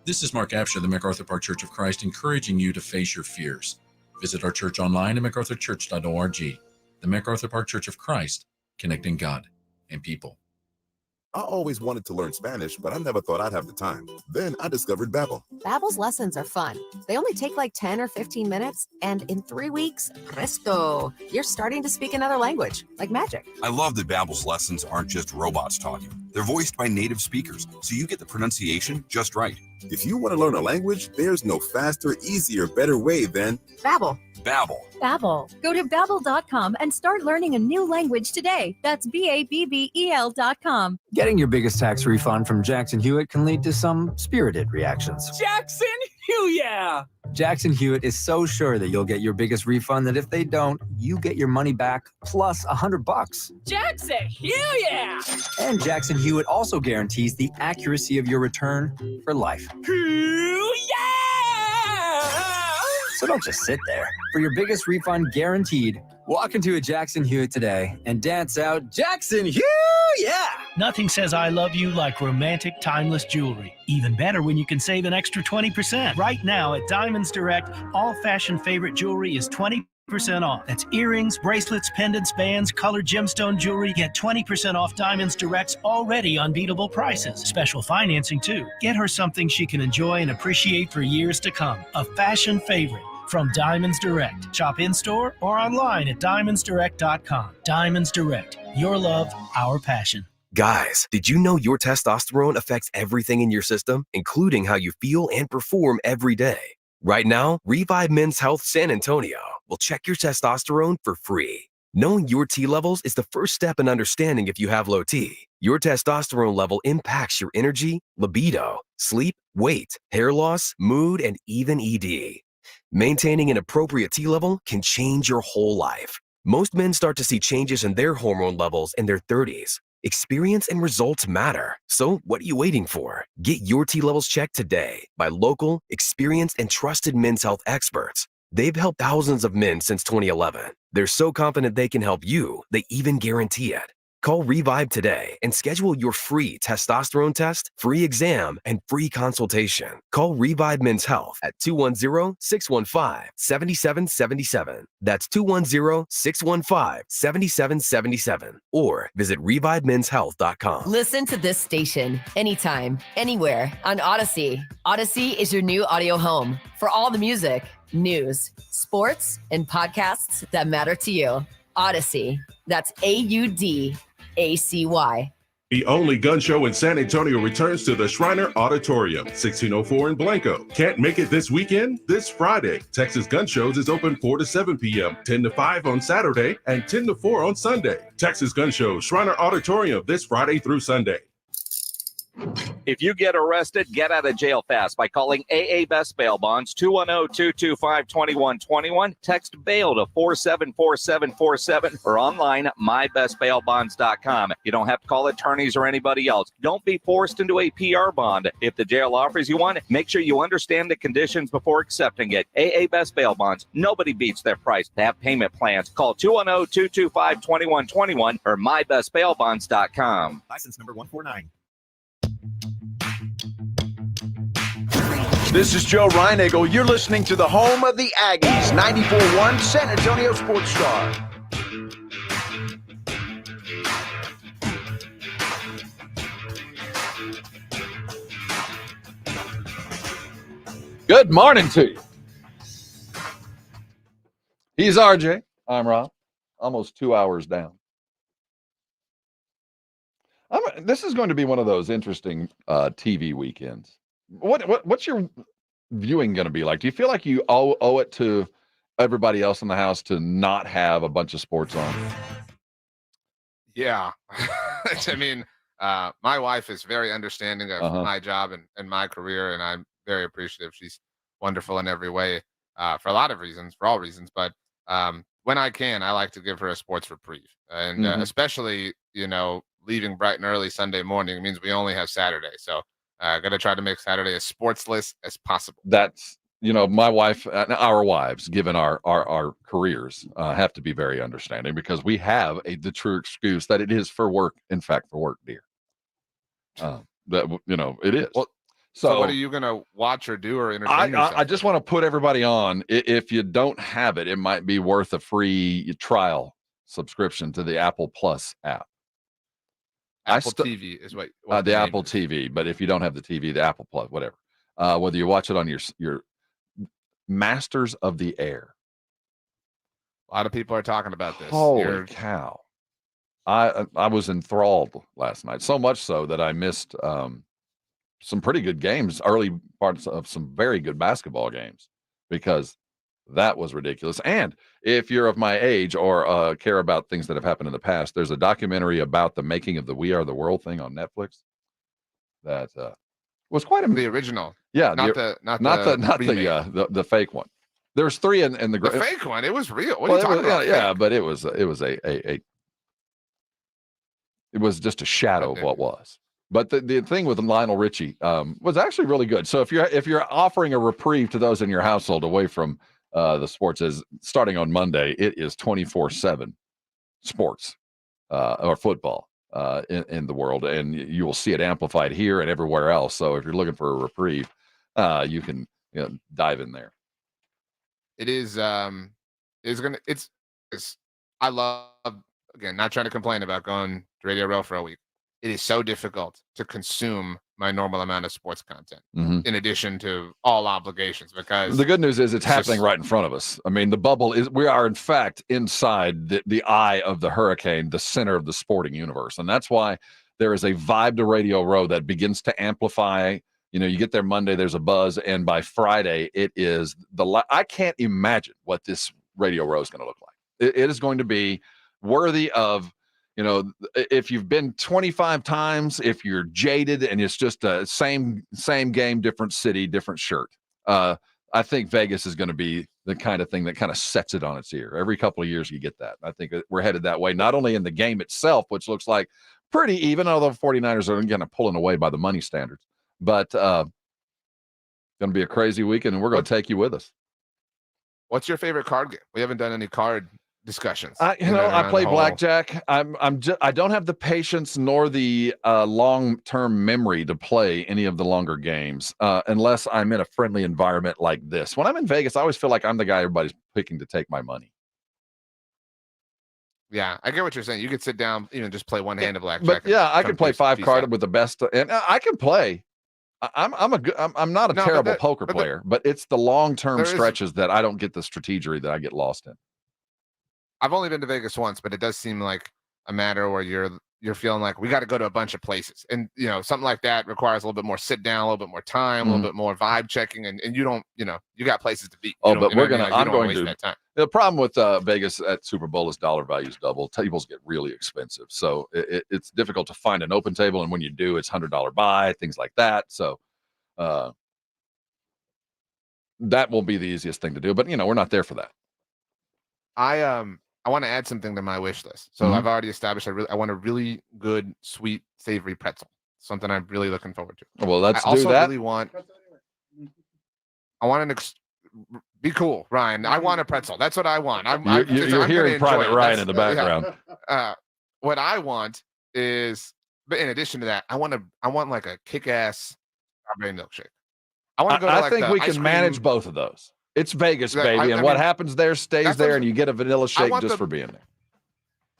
This is Mark Absher, the MacArthur Park Church of Christ, encouraging you to face your fears. Visit our church online at macarthurchurch.org. The MacArthur Park Church of Christ, connecting God and people. I always wanted to learn Spanish, but I never thought I'd have the time. Then I discovered Babbel. Babbel's lessons are fun. They only take like 10 or 15 minutes, and in 3 weeks, presto, you're starting to speak another language, like magic. I love that Babbel's lessons aren't just robots talking. They're voiced by native speakers, so you get the pronunciation just right. If you want to learn a language, there's no faster, easier, better way than Babbel. Babbel. Babbel. Go to Babbel.com and start learning a new language today. That's Babbel.com. Getting your biggest tax refund from Jackson Hewitt can lead to some spirited reactions. Jackson Hewitt! Jackson Hewitt is so sure that you'll get your biggest refund that if they don't, you get your money back plus $100. Jackson Hewitt! And Jackson Hewitt also guarantees the accuracy of your return for life. So don't just sit there. For your biggest refund guaranteed, walk into a Jackson Hewitt today and dance out Jackson Hewitt! Yeah! Nothing says I love you like romantic, timeless jewelry. Even better when you can save an extra 20%. Right now at Diamonds Direct, all fashion favorite jewelry is 20% off. That's earrings, bracelets, pendants, bands, colored gemstone jewelry. Get 20% off Diamonds Direct's already unbeatable prices. Special financing too. Get her something she can enjoy and appreciate for years to come. A fashion favorite from Diamonds Direct. Shop in-store or online at diamondsdirect.com. Diamonds Direct. Your love, our passion. Guys, did you know your testosterone affects everything in your system, including how you feel and perform every day? Right now, Revive Men's Health San Antonio will check your testosterone for free. Knowing your T levels is the first step in understanding if you have low T. Your testosterone level impacts your energy, libido, sleep, weight, hair loss, mood, and even ED. Maintaining an appropriate T level can change your whole life. Most men start to see changes in their hormone levels in their 30s. Experience and results matter. So what are you waiting for? Get your T levels checked today by local, experienced, and trusted men's health experts. They've helped thousands of men since 2011. They're so confident they can help you, they even guarantee it. Call Revive today and schedule your free testosterone test, free exam, and free consultation. Call Revive Men's Health at 210-615-7777. That's 210-615-7777. Or visit ReviveMen'sHealth.com. Listen to this station anytime, anywhere on Odyssey. Odyssey is your new audio home for all the music, news, sports, and podcasts that matter to you. Odyssey. That's AUDACY. The only gun show in San Antonio returns to the Shriner Auditorium, 1604 in Blanco. Can't make it this weekend? This Friday, Texas Gun Shows is open 4 to 7 p.m., 10 to 5 on Saturday, and 10 to 4 on Sunday. Texas Gun Shows, Shriner Auditorium, this Friday through Sunday. If you get arrested, get out of jail fast by calling AA Best Bail Bonds 210-225-2121. Text bail to 474747 or online mybestbailbonds.com. You don't have to call attorneys or anybody else. Don't be forced into a PR bond. If the jail offers you one, make sure you understand the conditions before accepting it. AA Best Bail Bonds. Nobody beats their price. They have payment plans. Call 210-225-2121 or mybestbailbonds.com. License number 149. This is Joe Reinagle. You're listening to the home of the Aggies, 94.1 San Antonio Sports Star. Good morning to you. He's RJ. I'm Rob. Almost 2 hours down. This is going to be one of those interesting TV weekends. What's your viewing going to be like? Do you feel like you owe it to everybody else in the house to not have a bunch of sports on? Yeah. I mean, my wife is very understanding of my job and my career, and I'm very appreciative. She's wonderful in every way for a lot of reasons, for all reasons. But when I can, I like to give her a sports reprieve. And especially, leaving bright and early Sunday morning means we only have Saturday. So got to try to make Saturday as sportsless as possible. That's, my wife, our wives, given our careers, have to be very understanding because we have the true excuse that it is for work. In fact, for work, dear. It is. Well, so what are you going to watch or do or entertain yourself? I just want to put everybody on. If you don't have it, it might be worth a free trial subscription to the Apple Plus app. Apple TV is what the Apple TV, but if you don't have the TV, the Apple Plus, whatever. Whether you watch it on your Masters of the Air. A lot of people are talking about this. Holy cow. I was enthralled last night, so much so that I missed some pretty good games, early parts of some very good basketball games, because that was ridiculous. And if you're of my age or care about things that have happened in the past, there's a documentary about the making of the We Are the World thing on Netflix that was quite the original. Yeah, not the fake one. There's 3 in the fake one. It was real. What are you talking about? Yeah, but it was just a shadow of what was. But the thing with Lionel Richie was actually really good. So if you're offering a reprieve to those in your household away from the sports, is starting on Monday, it is 24/7 sports or football in the world, and you will see it amplified here and everywhere else. So if you're looking for a reprieve, you can dive in there. It is I love, again, not trying to complain about going to Radio Row for a week. It is so difficult to consume my normal amount of sports content in addition to all obligations, because the good news is it's happening right in front of us. I mean, the bubble we are in fact inside the eye of the hurricane, the center of the sporting universe. And that's why there is a vibe to Radio Row that begins to amplify. You get there Monday, there's a buzz. And by Friday, it is I can't imagine what this Radio Row is going to look like. It is going to be worthy of, if you've been 25 times, if you're jaded and it's just a same game, different city, different shirt. I think Vegas is going to be the kind of thing that kind of sets it on its ear. Every couple of years you get that. I think we're headed that way, not only in the game itself, which looks like pretty even, although 49ers are kind of pulling away by the money standards, but going to be a crazy weekend, and we're going to take you with us. What's your favorite card game? We haven't done any card discussions. I play blackjack. I don't have the patience nor the long-term memory to play any of the longer games unless I'm in a friendly environment like this. When I'm in Vegas, I always feel like I'm the guy everybody's picking to take my money. Yeah, I get what you're saying. You could sit down, just play one hand of blackjack. But yeah, I can play 5-card with the best, and I can play. I'm not a terrible poker player, but it's the long-term stretches that I don't get the strategery that I get lost in. I've only been to Vegas once, but it does seem like a matter where you're feeling like we got to go to a bunch of places, and something like that requires a little bit more sit down, a little bit more time, a little bit more vibe checking, and you don't, you got places to be. Oh, but I'm going to. The problem with Vegas at Super Bowl is dollar values double. Tables get really expensive, so it's difficult to find an open table, and when you do, it's $100 buy, things like that. So that won't be the easiest thing to do, but we're not there for that. I want to add something to my wish list. So I've already established I want a really good, sweet, savory pretzel. Something I'm really looking forward to. Well, let's do that. I also really want. I want be cool, Ryan. I want a pretzel. That's what I want. You're hearing Private Ryan in the background. What I want is, but in addition to that, I want like a kick-ass strawberry milkshake. I want to go. I think we can manage both of those. It's Vegas, baby, and what happens there stays there, and you get a vanilla shake just for being there.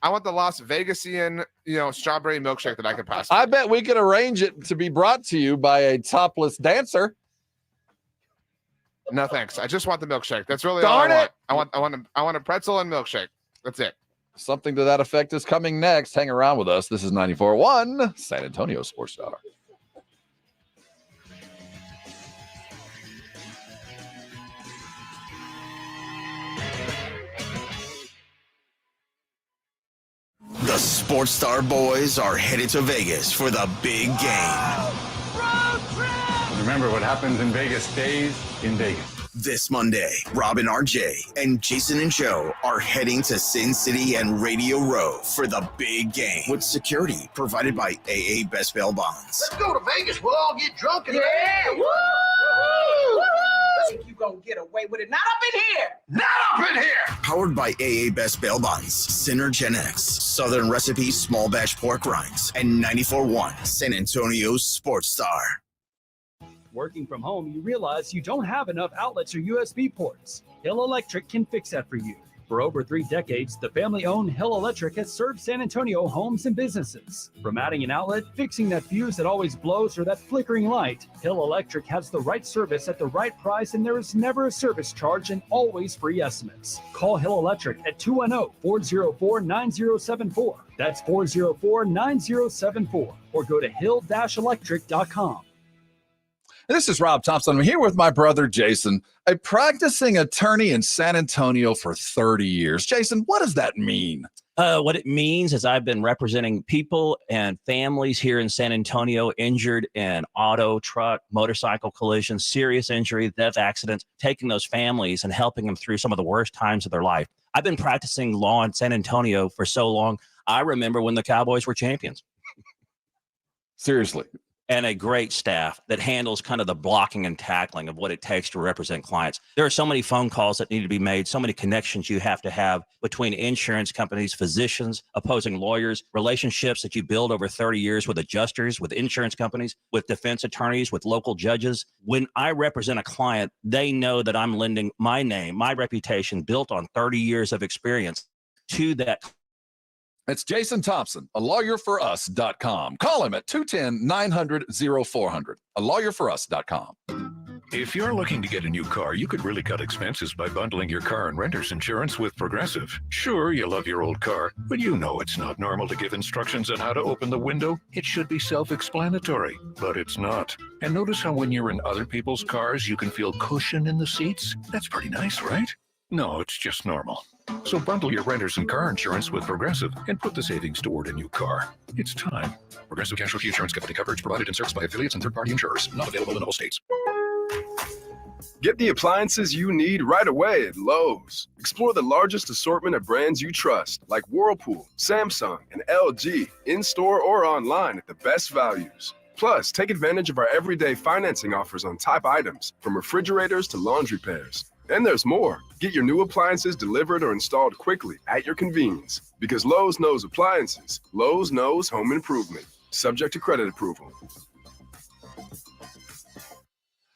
I want the Las Vegasian, strawberry milkshake that I could possibly. I bet we could arrange it to be brought to you by a topless dancer. No thanks. I just want the milkshake. That's really all I want. I want a pretzel and milkshake. That's it. Something to that effect is coming next. Hang around with us. This is 94.1 San Antonio Sports Star. The Sports Star boys are headed to Vegas for the big game. Remember, what happens in Vegas stays in Vegas. This Monday, Robin, RJ, and Jason and Joe are heading to Sin City and Radio Row for the big game with security provided by AA Best Bail Bonds. Let's go to Vegas. We'll all get drunk and woo! I think you gonna get away with it. Not up in here. Not up in here. Powered by AA Best Bail Bonds, Synergen X, Southern Recipe Small Batch Pork Rinds, and 94.1 San Antonio Sports Star. Working from home, you realize you don't have enough outlets or USB ports. Hill Electric can fix that for you. For over 3 decades, the family-owned Hill Electric has served San Antonio homes and businesses. From adding an outlet, fixing that fuse that always blows, or that flickering light, Hill Electric has the right service at the right price, and there is never a service charge and always free estimates. Call Hill Electric at 210-404-9074. That's 404-9074. Or go to hill-electric.com. This is Rob Thompson. I'm here with my brother, Jason, a practicing attorney in San Antonio for 30 years. Jason, what does that mean? What it means is I've been representing people and families here in San Antonio injured in auto, truck, motorcycle collisions, serious injury, death accidents, taking those families and helping them through some of the worst times of their life. I've been practicing law in San Antonio for so long. I remember when the Cowboys were champions. Seriously. And a great staff that handles kind of the blocking and tackling of what it takes to represent clients. There are so many phone calls that need to be made, so many connections you have to have between insurance companies, physicians, opposing lawyers, relationships that you build over 30 years with adjusters, with insurance companies, with defense attorneys, with local judges. When I represent a client, they know that I'm lending my name, my reputation built on 30 years of experience to that. It's Jason Thompson, alawyerforus.com. Call him at 210-900-0400, alawyerforus.com. If you're looking to get a new car, you could really cut expenses by bundling your car and renter's insurance with Progressive. Sure, you love your old car, but you know it's not normal to give instructions on how to open the window. It should be self-explanatory, but it's not. And notice how when you're in other people's cars, you can feel cushion in the seats? That's pretty nice, right? No, it's just normal. So bundle your renters and car insurance with Progressive and put the savings toward a new car. It's time. Progressive Casualty Insurance Company. Coverage provided and serviced by affiliates and third-party insurers. Not available in all states. Get the appliances you need right away at Lowe's. Explore the largest assortment of brands you trust, like Whirlpool, Samsung, and LG, in-store or online at the best values. Plus, take advantage of our everyday financing offers on top items, from refrigerators to laundry pairs. And there's more. Get your new appliances delivered or installed quickly at your convenience. Because Lowe's knows appliances. Lowe's knows home improvement. Subject to credit approval.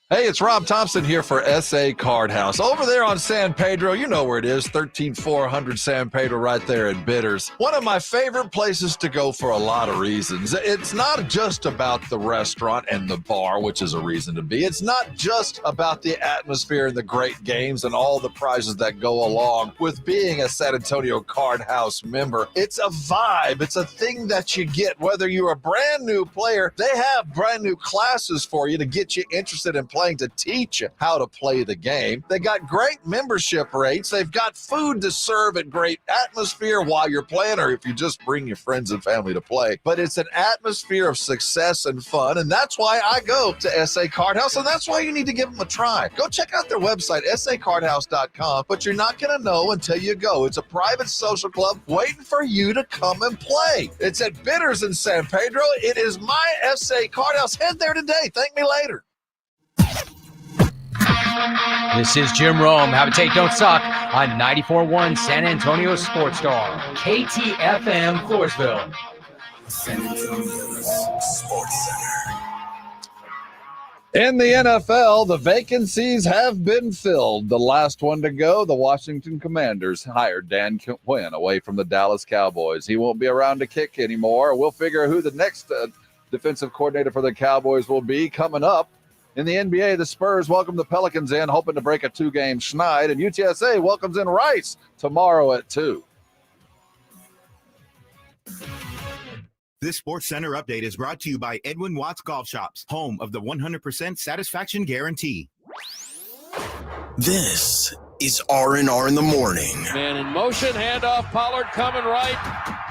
Hey, it's Rob Thompson here for SA Card House. Over there on San Pedro, you know where it is, 13400 San Pedro right there at Bitters. One of my favorite places to go for a lot of reasons. It's not just about the restaurant and the bar, which is a reason to be. It's not just about the atmosphere and the great games and all the prizes that go along with being a San Antonio Card House member. It's a vibe. It's a thing that you get. Whether you're a brand new player, they have brand new classes for you to get you interested in playing, to teach you how to play the game. They got great membership rates. They've got food to serve at great atmosphere while you're playing, or if you just bring your friends and family to play. But it's an atmosphere of success and fun, and that's why I go to SA Card House, and that's why you need to give them a try. Go check out their website, sacardhouse.com, but you're not going to know until you go. It's a private social club waiting for you to come and play. It's at Bitters in San Pedro. It is my SA Card House. Head there today. Thank me later. This is Jim Rome. Have a take, don't suck on 94.1 San Antonio Sports Star. KTFM Floresville. San Antonio's Sports Center. In the NFL, the vacancies have been filled. The last one to go, the Washington Commanders hired Dan Quinn away from the Dallas Cowboys. He won't be around to kick anymore. We'll figure who the next defensive coordinator for the Cowboys will be coming up. In the NBA, the Spurs welcome the Pelicans in, hoping to break a 2-game schneid, and UTSA welcomes in Rice tomorrow at 2. This Sports Center update is brought to you by Edwin Watts Golf Shops, home of the 100% satisfaction guarantee. This is R&R in the morning. Man in motion, handoff, Pollard coming right.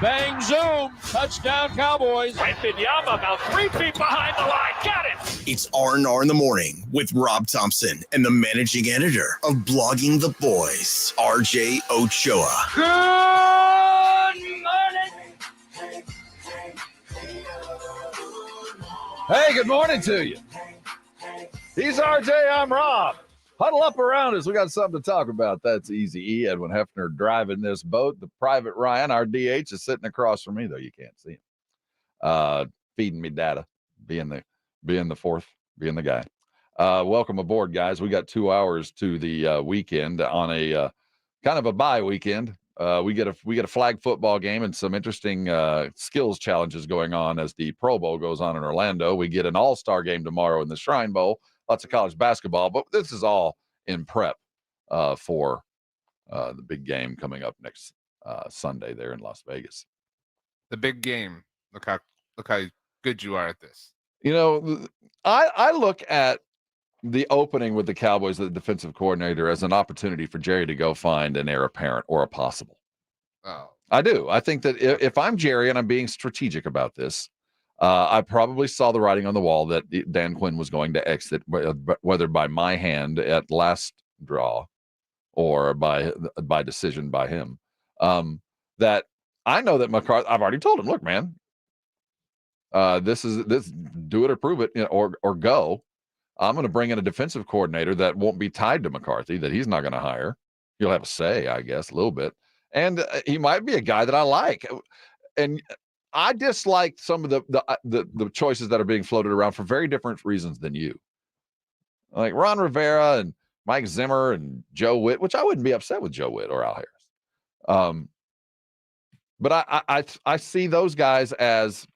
Bang, zoom, touchdown Cowboys. Wembanyama about 3 feet behind the line. Got it. It's R&R in the morning with Rob Thompson and the managing editor of Blogging the Boys, RJ Ochoa. Good morning. Hey, good morning to you. He's RJ, I'm Rob. Huddle up around us. We got something to talk about. That's Easy E. Edwin Hefner driving this boat. The Private Ryan, our DH, is sitting across from me, though you can't see him. Feeding me data, being the fourth, being the guy. Welcome aboard, guys. We got 2 hours to the weekend on a kind of a bye weekend. We get a flag football game and some interesting skills challenges going on as the Pro Bowl goes on in Orlando. We get an all-star game tomorrow in the Shrine Bowl. Lots of college basketball, but this is all in prep for the big game coming up next Sunday there in Las Vegas. The big game. Look how good you are at this. You know, I look at the opening with the Cowboys, the defensive coordinator, as an opportunity for Jerry to go find an heir apparent or a possible. Oh, I do. I think that if I'm Jerry and I'm being strategic about this, I probably saw the writing on the wall that Dan Quinn was going to exit, whether by my hand at last draw or by decision by him. That I know that McCarthy, I've already told him, look, man, this do it or prove it, or go. I'm going to bring in a defensive coordinator that won't be tied to McCarthy, that he's not going to hire. He'll have a say, I guess, a little bit. And he might be a guy that I like. And I dislike some of the choices that are being floated around for very different reasons than you. Like Ron Rivera and Mike Zimmer and Joe Witt, which I wouldn't be upset with Joe Witt or Al Harris. But I see those guys as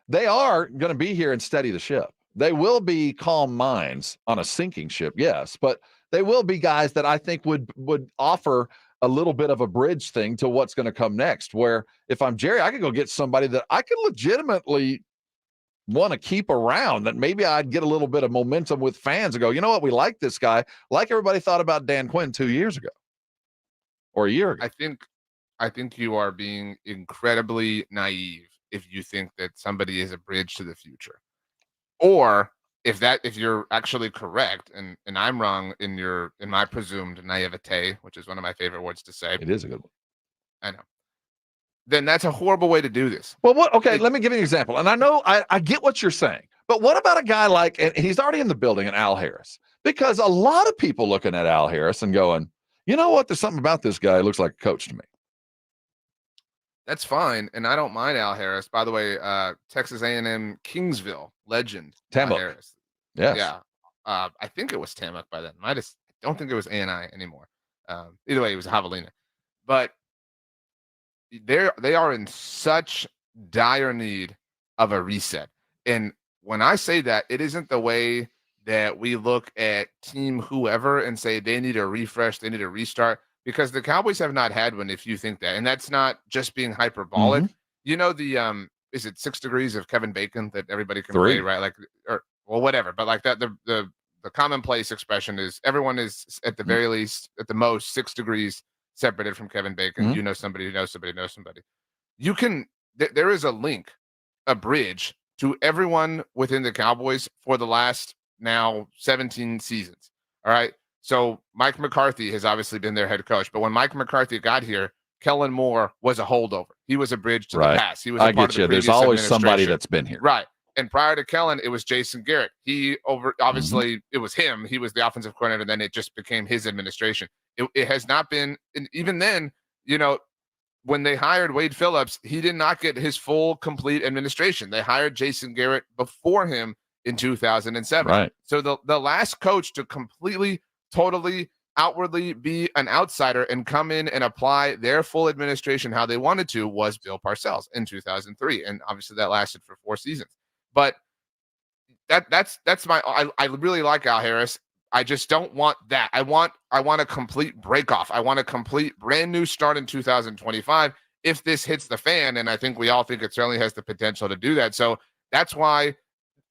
they are going to be here and steady the ship. They will be calm minds on a sinking ship, yes, but they will be guys that I think would offer a little bit of a bridge thing to what's going to come next, where if I'm Jerry, I could go get somebody that I could legitimately want to keep around, that maybe I'd get a little bit of momentum with fans and go, you know what, we like this guy, like everybody thought about Dan Quinn 2 years ago or a year ago. I think you are being incredibly naive if you think that somebody is a bridge to the future. Or if you're actually correct and I'm wrong in my presumed naivete, which is one of my favorite words to say. It is a good one. I know. Then that's a horrible way to do this. Well, let me give you an example. And I know I get what you're saying, but what about a guy like, and he's already in the building, and Al Harris, Because a lot of people looking at Al Harris and going, you know what? There's something about this guy. He looks like a coach to me. That's fine, and I don't mind Al Harris. By the way, Texas A&M Kingsville legend Al Tamuk. Harris. Yes. Yeah, I think it was Tamuk by then. I don't think it was A&I anymore. Either way, it was Javelina. But they are in such dire need of a reset. And when I say that, it isn't the way that we look at team whoever and say they need a refresh, they need a restart, because the Cowboys have not had one, if you think that. And that's not just being hyperbolic. You know, is it 6 degrees of Kevin Bacon that everybody can 3. play, right? Like, or well, whatever. But like that, the commonplace expression is everyone is at the very least, at the most, 6 degrees separated from Kevin Bacon. You know somebody who knows somebody knows somebody. You can, there is a link, a bridge to everyone within the Cowboys for the last now 17 seasons. All right. So Mike McCarthy has obviously been their head coach, but when Mike McCarthy got here, Kellen Moore was a holdover. He was a bridge to the past. He was a part of the There's always somebody that's been here. Right. And prior to Kellen, it was Jason Garrett. Obviously it was him. He was the offensive coordinator. Then it just became his administration. It has not been, and even then, you know, when they hired Wade Phillips, he did not get his full, complete administration. They hired Jason Garrett before him in 2007. Right. So the last coach to completely, totally, outwardly be an outsider and come in and apply their full administration how they wanted to was Bill Parcells in 2003. And obviously that lasted for 4 seasons. But that's I really like Al Harris. I just don't want that. I want a complete break off. I want a complete brand new start in 2025 if this hits the fan. And I think we all think it certainly has the potential to do that. So that's why,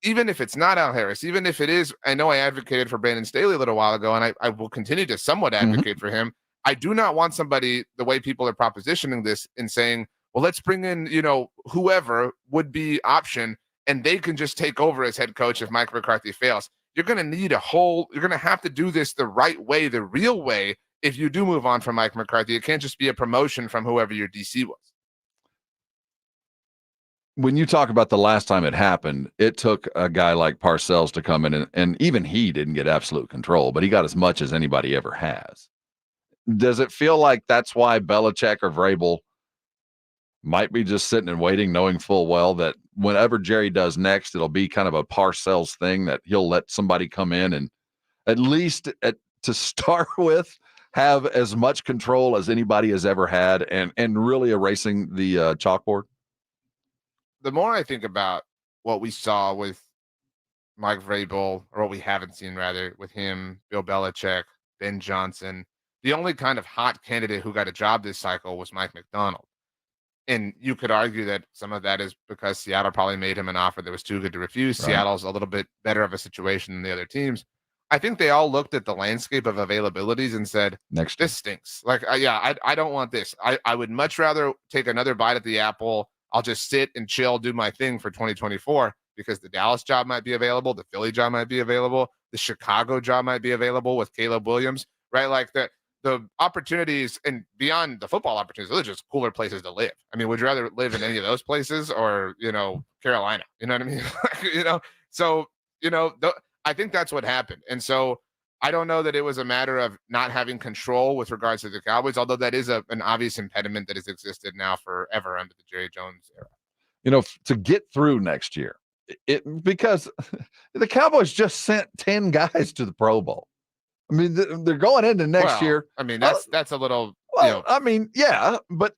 even if it's not Al Harris, even if it is, I know I advocated for Brandon Staley a little while ago, and I will continue to somewhat advocate for him. I do not want somebody, the way people are propositioning this and saying, well, let's bring in, you know, whoever would be option, and they can just take over as head coach if Mike McCarthy fails. You're going to need you're going to have to do this the right way, the real way, if you do move on from Mike McCarthy. It can't just be a promotion from whoever your DC was. When you talk about the last time it happened, it took a guy like Parcells to come in, and even he didn't get absolute control, but he got as much as anybody ever has. Does it feel like that's why Belichick or Vrabel might be just sitting and waiting, knowing full well that whenever Jerry does next, it'll be kind of a Parcells thing, that he'll let somebody come in and at least to start with have as much control as anybody has ever had, and really erasing the chalkboard? The more I think about what we saw with Mike Vrabel, or what we haven't seen rather, with him, Bill Belichick, Ben Johnson, the only kind of hot candidate who got a job this cycle was Mike McDonald. And you could argue that some of that is because Seattle probably made him an offer that was too good to refuse. Right. Seattle's a little bit better of a situation than the other teams. I think they all looked at the landscape of availabilities and said, this stinks. Like, I don't want this. I would much rather take another bite at the apple. I'll just sit and chill, do my thing for 2024, because the Dallas job might be available. The Philly job might be available. The Chicago job might be available with Caleb Williams, right? Like the opportunities, and beyond the football opportunities, those are just cooler places to live. I mean, would you rather live in any of those places or, you know, Carolina? You know what I mean? You know, so, you know, I think that's what happened. And so I don't know that it was a matter of not having control with regards to the Cowboys, although that is an obvious impediment that has existed now forever under the Jerry Jones era. You know, to get through next year, because the Cowboys just sent 10 guys to the Pro Bowl. I mean, they're going into next year. I mean, that's a little. Well, you know, I mean, yeah, but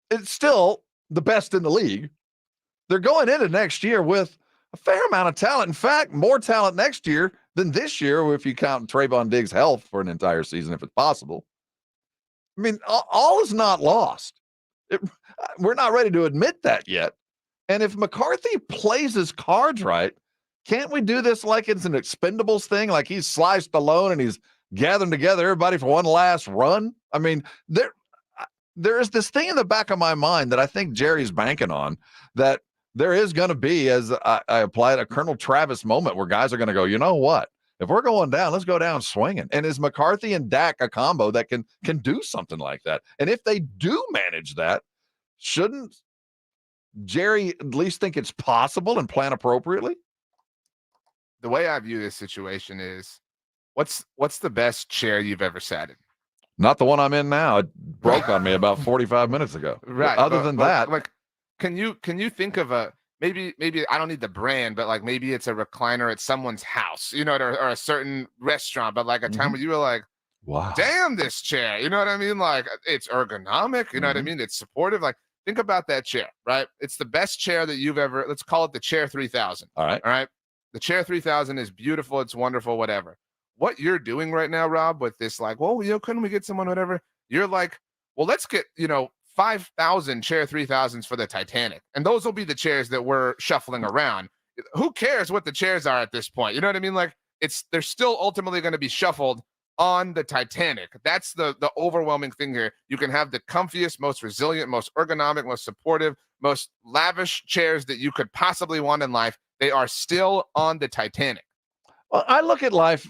it's still the best in the league. They're going into next year with a fair amount of talent. In fact, more talent next year than this year, if you count Trayvon Diggs' health for an entire season, if it's possible. I mean, all is not lost. We're not ready to admit that yet. And if McCarthy plays his cards right, can't we do this like it's an Expendables thing? Like he's sliced alone and he's gathering together everybody for one last run? I mean, there is this thing in the back of my mind that I think Jerry's banking on, that there is going to be, as I applied, a Colonel Travis moment where guys are going to go, you know what? If we're going down, let's go down swinging. And is McCarthy and Dak a combo that can do something like that? And if they do manage that, shouldn't Jerry at least think it's possible and plan appropriately? the way I view this situation is, what's the best chair you've ever sat in? Not the one I'm in now. It broke on me about 45 minutes ago. Right. But other than that, like, can you think of a maybe I don't need the brand, but like maybe it's a recliner at someone's house, or a certain restaurant, but like a time where you were like, wow, damn, this chair, you know what I mean? Like, it's ergonomic, you know what I mean? It's supportive. Like, think about that chair, right? It's the best chair that you've ever, let's call it the Chair 3000. All right. The Chair 3000 is beautiful. It's wonderful, whatever. What you're doing right now, Rob, with this, like, well, couldn't we get someone, whatever? You're like, well, let's get, 5,000 Chair 3000s for the Titanic. And those will be the chairs that we're shuffling around. Who cares what the chairs are at this point? You know what I mean? Like, they're still ultimately going to be shuffled on the Titanic. That's the overwhelming thing here. You can have the comfiest, most resilient, most ergonomic, most supportive, most lavish chairs that you could possibly want in life. They are still on the Titanic. Well, I look at life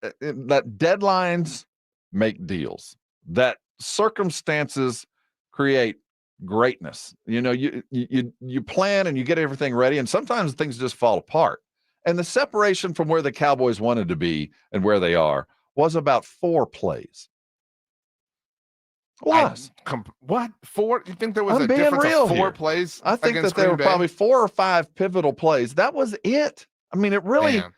that deadlines make deals, that circumstances create greatness. You plan and you get everything ready, and sometimes things just fall apart. And the separation from where the Cowboys wanted to be and where they are was about 4 plays. What? 4? You think there was I'm a being difference real of 4 here. plays? I think that there were probably 4 or 5 pivotal plays. That was it. I mean, it really. Man.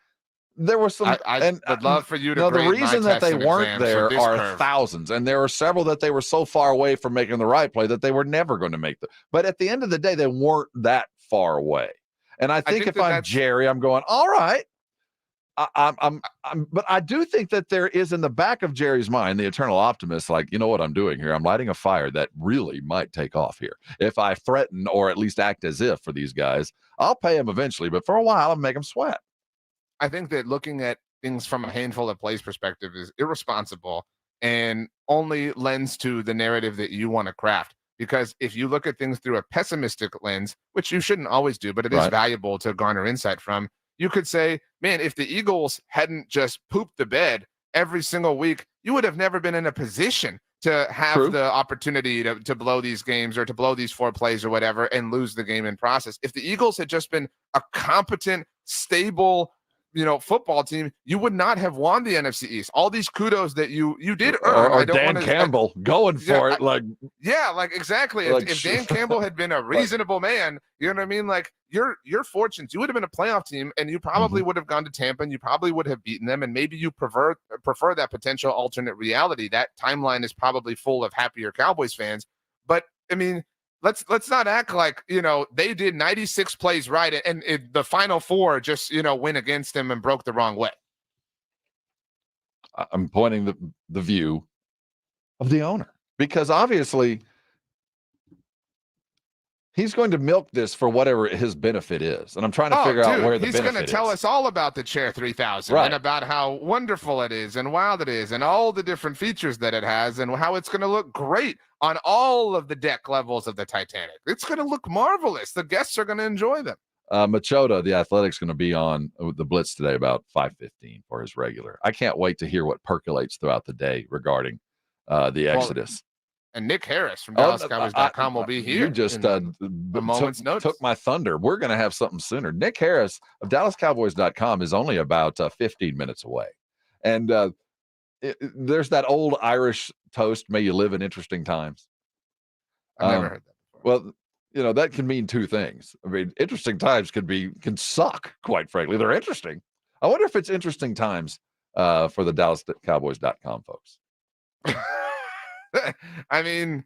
There was some. I'd love for you to. No, the grade reason my that they testing weren't exams there with this are curve. thousands, and there were several that they were so far away from making the right play that they were never going to make the. But at the end of the day, they weren't that far away. And I think if I'm Jerry, I'm going, all right. But I do think that there is in the back of Jerry's mind, the eternal optimist, like, you know what I'm doing here? I'm lighting a fire that really might take off here. If I threaten or at least act as if for these guys, I'll pay them eventually. But for a while, I'll make them sweat. I think that looking at things from a handful of plays perspective is irresponsible and only lends to the narrative that you want to craft. Because if you look at things through a pessimistic lens, which you shouldn't always do, but it is valuable to garner insight from, you could say, man, if the Eagles hadn't just pooped the bed every single week, you would have never been in a position to have the opportunity to blow these games or to blow these 4 plays or whatever and lose the game in process. If the Eagles had just been a competent, stable, football team, you would not have won the NFC East. All these kudos that you did earn. Or Dan Campbell going for it. Exactly. If Dan Campbell had been a reasonable man, you know what I mean? Like, your fortunes, you would have been a playoff team, and you probably would have gone to Tampa, and you probably would have beaten them, and maybe you prefer that potential alternate reality. That timeline is probably full of happier Cowboys fans. But, I mean, let's not act like, they did 96 plays right and the final 4 just, went against them and broke the wrong way. I'm pointing the view of the owner, because obviously he's going to milk this for whatever his benefit is. And I'm trying to figure out where the benefit is. He's going to tell us all about the Chair 3000 and about how wonderful it is and wild it is and all the different features that it has and how it's going to look great on all of the deck levels of the Titanic. It's going to look marvelous. The guests are going to enjoy them. Machota, the Athletic's going to be on the Blitz today about 5:15 for his regular. I can't wait to hear what percolates throughout the day regarding the Exodus. And Nick Harris from DallasCowboys.com will be here. You just moment's notice. Took my thunder. We're going to have something sooner. Nick Harris of DallasCowboys.com is only about 15 minutes away. And there's that old Irish toast, may you live in interesting times. I've never heard that before. Well, that can mean 2 things. I mean, interesting times can suck, quite frankly. They're interesting. I wonder if it's interesting times for the DallasCowboys.com folks. I mean,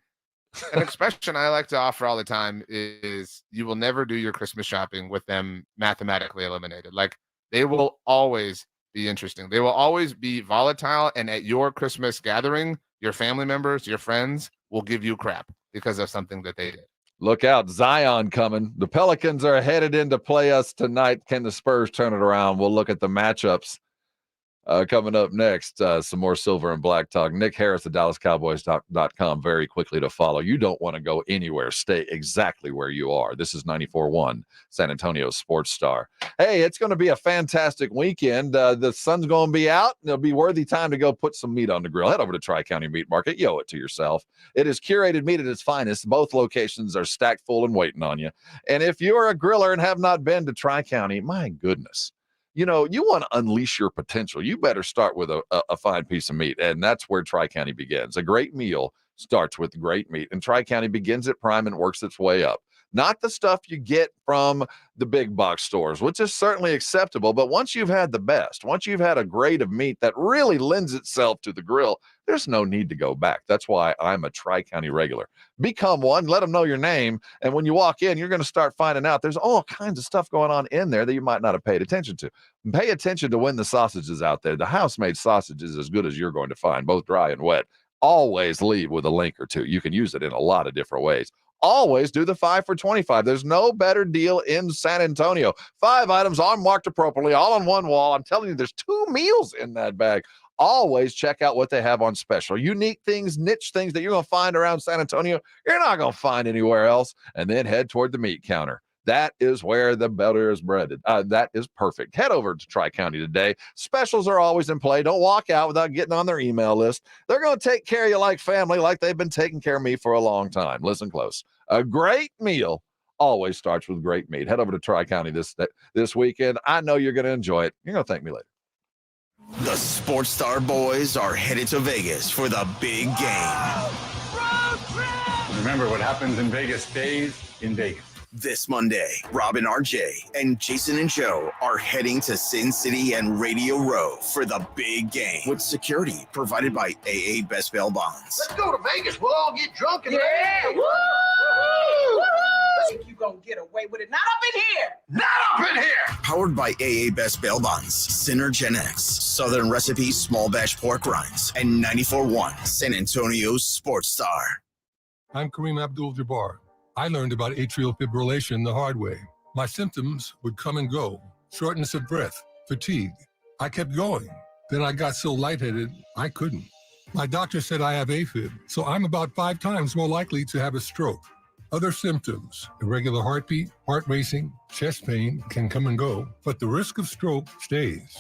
an expression I like to offer all the time is you will never do your Christmas shopping with them mathematically eliminated. Like, they will always be interesting. They will always be volatile. And at your Christmas gathering, your family members, your friends will give you crap because of something that they did. Look out, Zion coming. The Pelicans are headed in to play us tonight. Can the Spurs turn it around? We'll look at the matchups coming up next. Some more silver and black talk. Nick Harris at DallasCowboys.com very quickly to follow. You don't want to go anywhere. Stay exactly where you are. This is 94.1 San Antonio Sports Star. Hey, it's going to be a fantastic weekend. The sun's going to be out. It'll be worthy time to go put some meat on the grill. Head over to Tri-County Meat Market. You owe it to yourself. It is curated meat at its finest. Both locations are stacked full and waiting on you. And if you're a griller and have not been to Tri-County, my goodness, you want to unleash your potential. You better start with a fine piece of meat. And that's where Tri-County begins. A great meal starts with great meat. And Tri-County begins at prime and works its way up. Not the stuff you get from the big box stores, which is certainly acceptable. But once you've had the best, once you've had a grade of meat that really lends itself to the grill, there's no need to go back. That's why I'm a Tri-County regular. Become one, let them know your name. And when you walk in, you're going to start finding out there's all kinds of stuff going on in there that you might not have paid attention to. Pay attention to when the sausage is out there. The house-made sausage is as good as you're going to find, both dry and wet. Always leave with a link or two. You can use it in a lot of different ways. Always do the 5 for $25. There's no better deal in San Antonio. 5 items all marked appropriately, all on one wall. I'm telling you, there's 2 meals in that bag. Always check out what they have on special. Unique things, niche things that you're going to find around San Antonio, you're not going to find anywhere else. And then head toward the meat counter. That is where the butter is breaded. That is perfect. Head over to Tri-County today. Specials are always in play. Don't walk out without getting on their email list. They're going to take care of you like family, like they've been taking care of me for a long time. Listen close. A great meal always starts with great meat. Head over to Tri-County this weekend. I know you're going to enjoy it. You're going to thank me later. The Sports Star boys are headed to Vegas for the big game. Remember, what happens in Vegas stays in Vegas. This Monday, Robin, RJ, and Jason and Joe are heading to Sin City and Radio Row for the big game with security provided by AA Best Bail Bonds. Let's go to Vegas. We'll all get drunk and Woo! Think you gonna get away with it? Not up in here. Not up in here. Powered by AA Best Bail Bonds, Synergen X, Southern Recipe Small Batch Pork Rinds, and 94.1 San Antonio's Sports Star. I'm Kareem Abdul-Jabbar. I learned about atrial fibrillation the hard way. My symptoms would come and go. Shortness of breath, fatigue. I kept going. Then I got so lightheaded, I couldn't. My doctor said I have AFib, so I'm about 5 times more likely to have a stroke. Other symptoms, irregular heartbeat, heart racing, chest pain can come and go, but the risk of stroke stays.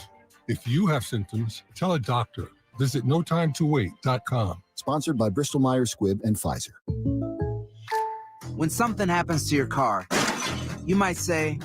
If you have symptoms, tell a doctor. Visit notimetowait.com. Sponsored by Bristol-Myers Squibb and Pfizer. When something happens to your car, you might say,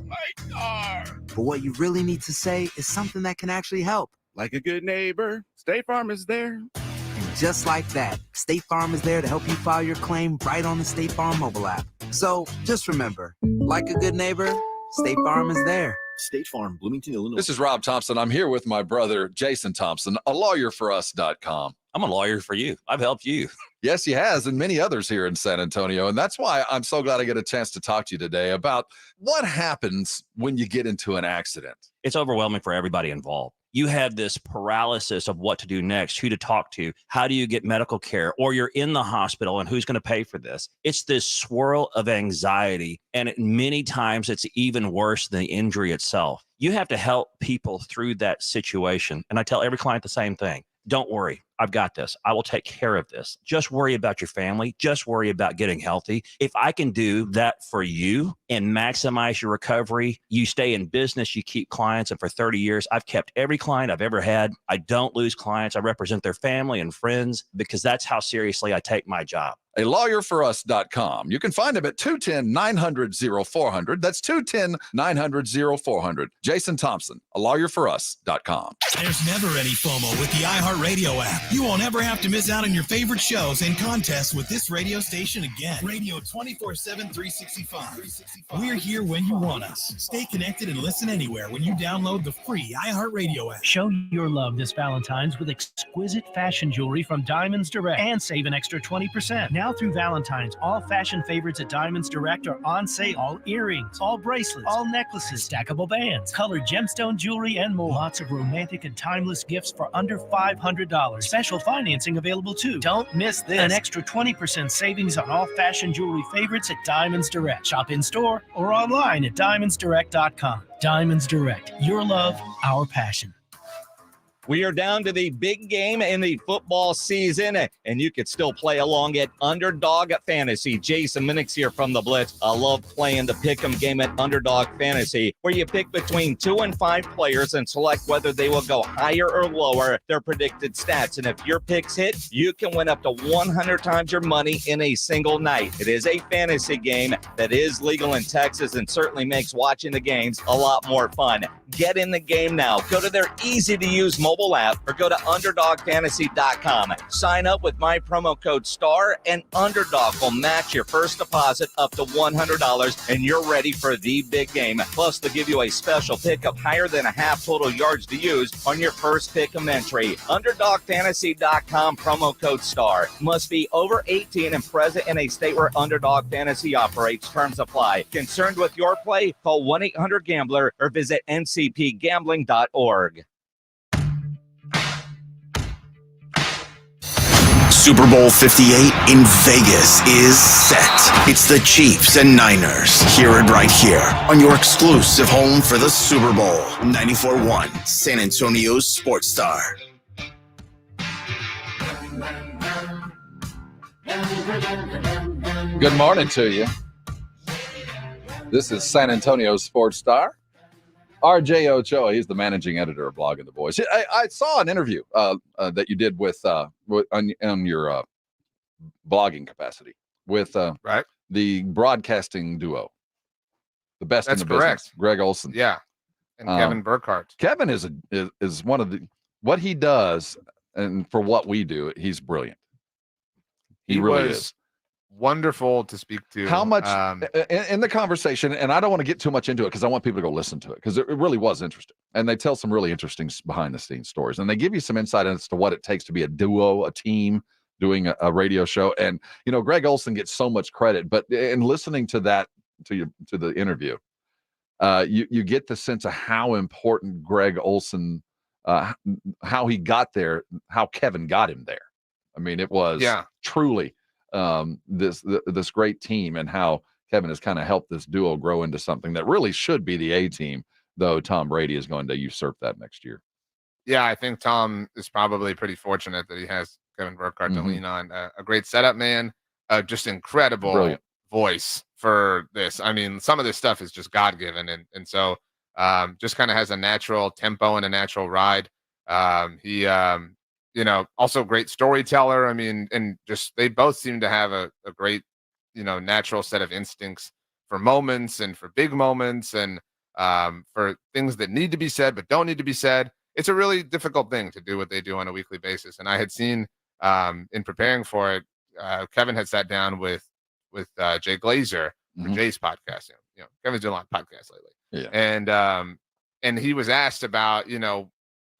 My car. but what you really need to say is something that can actually help. Like a good neighbor, State Farm is there. And just like that, State Farm is there to help you file your claim right on the State Farm mobile app. So just remember, like a good neighbor, State Farm is there. State Farm, Bloomington, Illinois. This is Rob Thompson. I'm here with my brother, Jason Thompson, a lawyerforus.com. I'm a lawyer for you. I've helped you. Yes, he has, and many others here in San Antonio. And that's why I'm so glad I get a chance to talk to you today about what happens when you get into an accident. It's overwhelming for everybody involved. You have this paralysis of what to do next, who to talk to, how do you get medical care, or you're in the hospital and who's going to pay for this? It's this swirl of anxiety, and many times it's even worse than the injury itself. You have to help people through that situation. And I tell every client the same thing. Don't worry. I've got this. I will take care of this. Just worry about your family. Just worry about getting healthy. If I can do that for you and maximize your recovery, you stay in business, you keep clients. And for 30 years, I've kept every client I've ever had. I don't lose clients. I represent their family and friends because that's how seriously I take my job. A lawyerforus.com. You can find him at 210-900-0400. That's 210-900-0400. Jason Thompson, a lawyerforus.com. There's never any FOMO with the iHeartRadio app. You won't ever have to miss out on your favorite shows and contests with this radio station again. Radio 24/7, 365. We're here when you want us. Stay connected and listen anywhere when you download the free iHeartRadio app. Show your love this Valentine's with exquisite fashion jewelry from Diamonds Direct and save an extra 20%. Now through Valentine's, all fashion favorites at Diamonds Direct are on sale. All earrings, all bracelets, all necklaces, stackable bands, colored gemstone jewelry, and more. Lots of romantic and timeless gifts for under $500. Special financing available too. Don't miss this. An extra 20% savings on all fashion jewelry favorites at Diamonds Direct. Shop in store or online at diamondsdirect.com. Diamonds Direct. Your love, our passion. We are down to the big game in the football season, and you could still play along at Underdog Fantasy. Jason Minix here from the Blitz. I love playing the Pick'em game at Underdog Fantasy, where you pick between 2 and 5 players and select whether they will go higher or lower their predicted stats. And if your picks hit, you can win up to 100 times your money in a single night. It is a fantasy game that is legal in Texas and certainly makes watching the games a lot more fun. Get in the game now. Go to their easy-to-use mobile app or go to UnderdogFantasy.com. Sign up with my promo code STAR, and Underdog will match your first deposit up to $100, and you're ready for the big game. Plus, they'll give you a special pickup higher than a half total yards to use on your first pick'em entry. UnderdogFantasy.com, promo code STAR. Must be over 18 and present in a state where Underdog Fantasy operates. Terms apply. Concerned with your play? Call 1-800-GAMBLER or visit ncpgambling.org. Super Bowl 58 in Vegas is set. It's the Chiefs and Niners. Hear it right here on your exclusive home for the Super Bowl. 94.1 San Antonio's Sports Star. Good morning to you. This is San Antonio's Sports Star. RJ Ochoa, he's the managing editor of Blogging the Boys. I saw an interview that you did with on your blogging capacity with the broadcasting duo, the best That's in the correct. business, Greg Olson. Yeah, and Kevin Burkhardt. Kevin is one of the what he does, and for what we do, he's brilliant. He really is. Wonderful to speak to. How much in the conversation, and I don't want to get too much into it because I want people to go listen to it because it really was interesting. And they tell some really interesting behind the scenes stories, and they give you some insight as to what it takes to be a duo, a team doing a radio show. And you know, Greg Olson gets so much credit, but in listening to that to the interview, you get the sense of how important Greg Olson, how he got there, how Kevin got him there. I mean, it was truly this great team, and how Kevin has kind of helped this duo grow into something that really should be the A team, though Tom Brady is going to usurp that next year. Yeah, I think Tom is probably pretty fortunate that he has Kevin Burkhardt to lean on. A great setup man, just incredible voice for this. I mean, some of this stuff is just God-given, and so just kind of has a natural tempo and a natural ride. He you know, also great storyteller. I mean, and just they both seem to have a great, you know, natural set of instincts for moments and for big moments and for things that need to be said but don't need to be said. It's a really difficult thing to do what they do on a weekly basis. And I had seen in preparing for it, Kevin had sat down with Jay Glazer for Jay's podcast. You know, Kevin's doing a lot of podcasts lately. Yeah. And he was asked about, you know,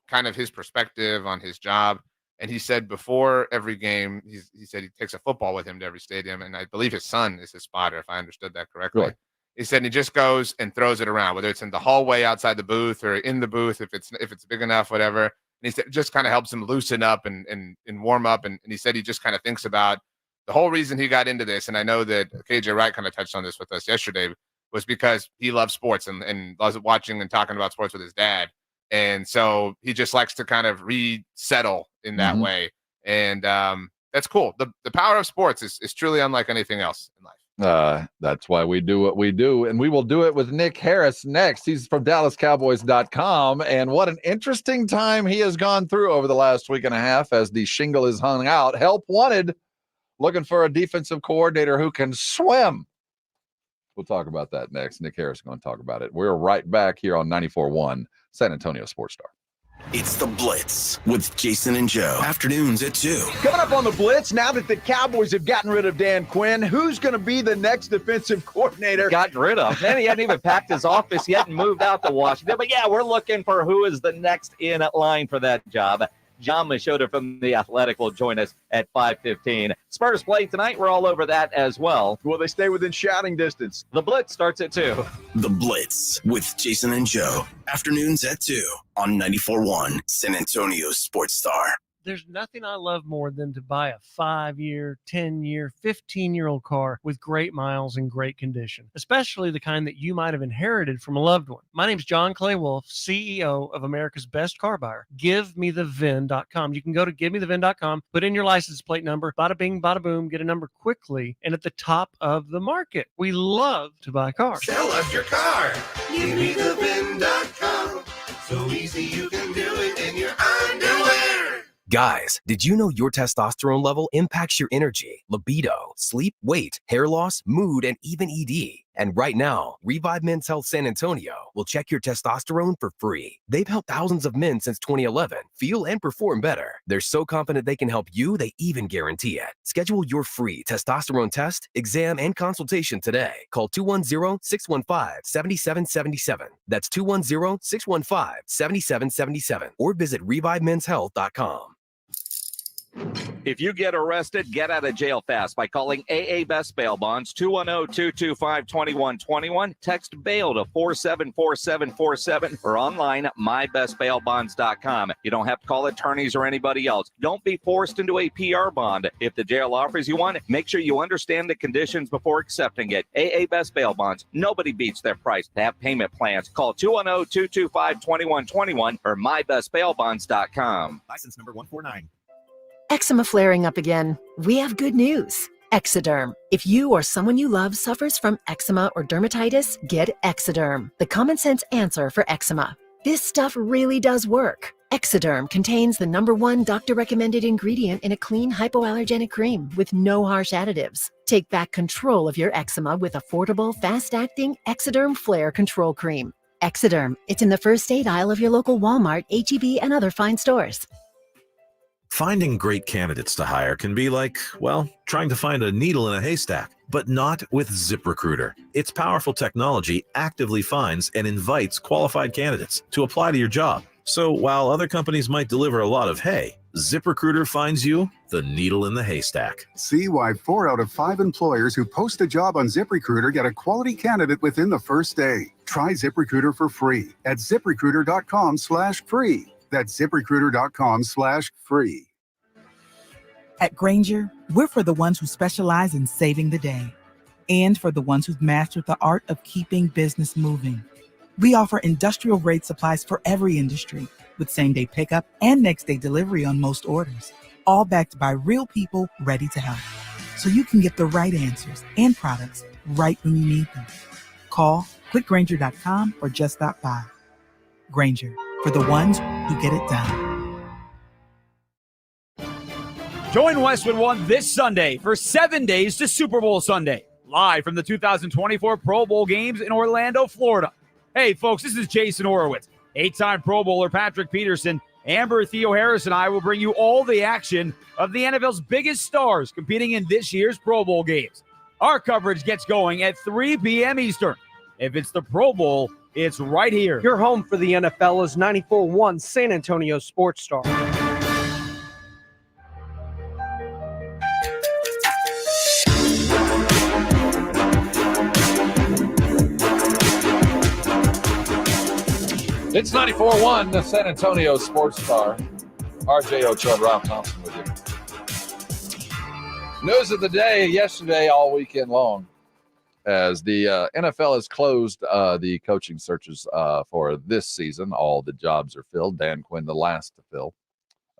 kind of his perspective on his job. And he said before every game, he said he takes a football with him to every stadium. And I believe his son is his spotter, if I understood that correctly. Really? He said he just goes and throws it around, whether it's in the hallway outside the booth or in the booth, if it's big enough, whatever. And he said it just kind of helps him loosen up and warm up. And he said he just kind of thinks about the whole reason he got into this. And I know that KJ Wright kind of touched on this with us yesterday, was because he loves sports and loves watching and talking about sports with his dad. And so he just likes to kind of resettle in that way. And that's cool. The power of sports is truly unlike anything else in life. That's why we do what we do. And we will do it with Nick Harris next. He's from DallasCowboys.com. And what an interesting time he has gone through over the last week and a half as the shingle is hung out. Help wanted, looking for a defensive coordinator who can swim. We'll talk about that next. Nick Harris is going to talk about it. We're right back here on 94.1 San Antonio Sports Star. It's the Blitz with Jason and Joe. Afternoons at 2. Coming up on the Blitz, now that the Cowboys have gotten rid of Dan Quinn, who's going to be the next defensive coordinator? Gotten rid of. Man, he hadn't even packed his office yet and moved out to Washington. But yeah, we're looking for who is the next in line for that job. John Machota from The Athletic will join us at 5:15. Spurs play tonight. We're all over that as well. Will they stay within shouting distance? The Blitz starts at 2. The Blitz with Jason and Joe. Afternoons at 2 on 94.1 San Antonio Sports Star. There's nothing I love more than to buy a 5-year, 10-year, 15-year-old car with great miles and great condition, especially the kind that you might have inherited from a loved one. My name's John Clay Wolf, CEO of America's Best Car Buyer. GiveMeTheVin.com. You can go to GiveMeTheVin.com, put in your license plate number, bada bing, bada boom, get a number quickly and at the top of the market. We love to buy cars. Sell us your car. GiveMeTheVin.com. So easy you can do it in your underwear. Guys, did you know your testosterone level impacts your energy, libido, sleep, weight, hair loss, mood, and even ED? And right now, Revive Men's Health San Antonio will check your testosterone for free. They've helped thousands of men since 2011 feel and perform better. They're so confident they can help you, they even guarantee it. Schedule your free testosterone test, exam, and consultation today. Call 210-615-7777. That's 210-615-7777. Or visit ReviveMen'sHealth.com. If you get arrested, get out of jail fast by calling AA Best Bail Bonds, 210-225-2121. Text bail to 474747 or online mybestbailbonds.com. You don't have to call attorneys or anybody else. Don't be forced into a PR bond. If the jail offers you one, make sure you understand the conditions before accepting it. AA Best Bail Bonds. Nobody beats their price to have payment plans. Call 210-225-2121 or mybestbailbonds.com. License number 149. Eczema flaring up again? We have good news. Exoderm. If you or someone you love suffers from eczema or dermatitis, get Exoderm, the common sense answer for eczema. This stuff really does work. Exoderm contains the #1 doctor-recommended ingredient in a clean hypoallergenic cream with no harsh additives. Take back control of your eczema with affordable, fast-acting Exoderm Flare Control Cream. Exoderm. It's in the first aid aisle of your local Walmart, H-E-B, and other fine stores. Finding great candidates to hire can be like, well, trying to find a needle in a haystack, but not with ZipRecruiter. Its powerful technology actively finds and invites qualified candidates to apply to your job. So while other companies might deliver a lot of hay, ZipRecruiter finds you the needle in the haystack. See why 4 out of 5 employers who post a job on ZipRecruiter get a quality candidate within the first day. Try ZipRecruiter for free at ZipRecruiter.com/free. That's ZipRecruiter.com/free. At Grainger, we're for the ones who specialize in saving the day and for the ones who've mastered the art of keeping business moving. We offer industrial-grade supplies for every industry with same-day pickup and next-day delivery on most orders, all backed by real people ready to help. So you can get the right answers and products right when you need them. Call, click Grainger.com, or just stop by. Grainger, for the ones who get it done. Join Westwood One this Sunday for 7 days to Super Bowl Sunday, live from the 2024 Pro Bowl games in Orlando, Florida. Hey, folks, this is Jason Horowitz. 8-time Pro Bowler Patrick Peterson, Amber Theo Harris, and I will bring you all the action of the NFL's biggest stars competing in this year's Pro Bowl games. Our coverage gets going at 3 p.m. Eastern. If it's the Pro Bowl, it's right here. Your home for the NFL is 94.1 San Antonio Sports Star. It's 94.1, the San Antonio Sports Star. RJ Ochoa and Rob Thompson with you. News of the day yesterday all weekend long as the NFL has closed the coaching searches for this season. All the jobs are filled. Dan Quinn, the last to fill.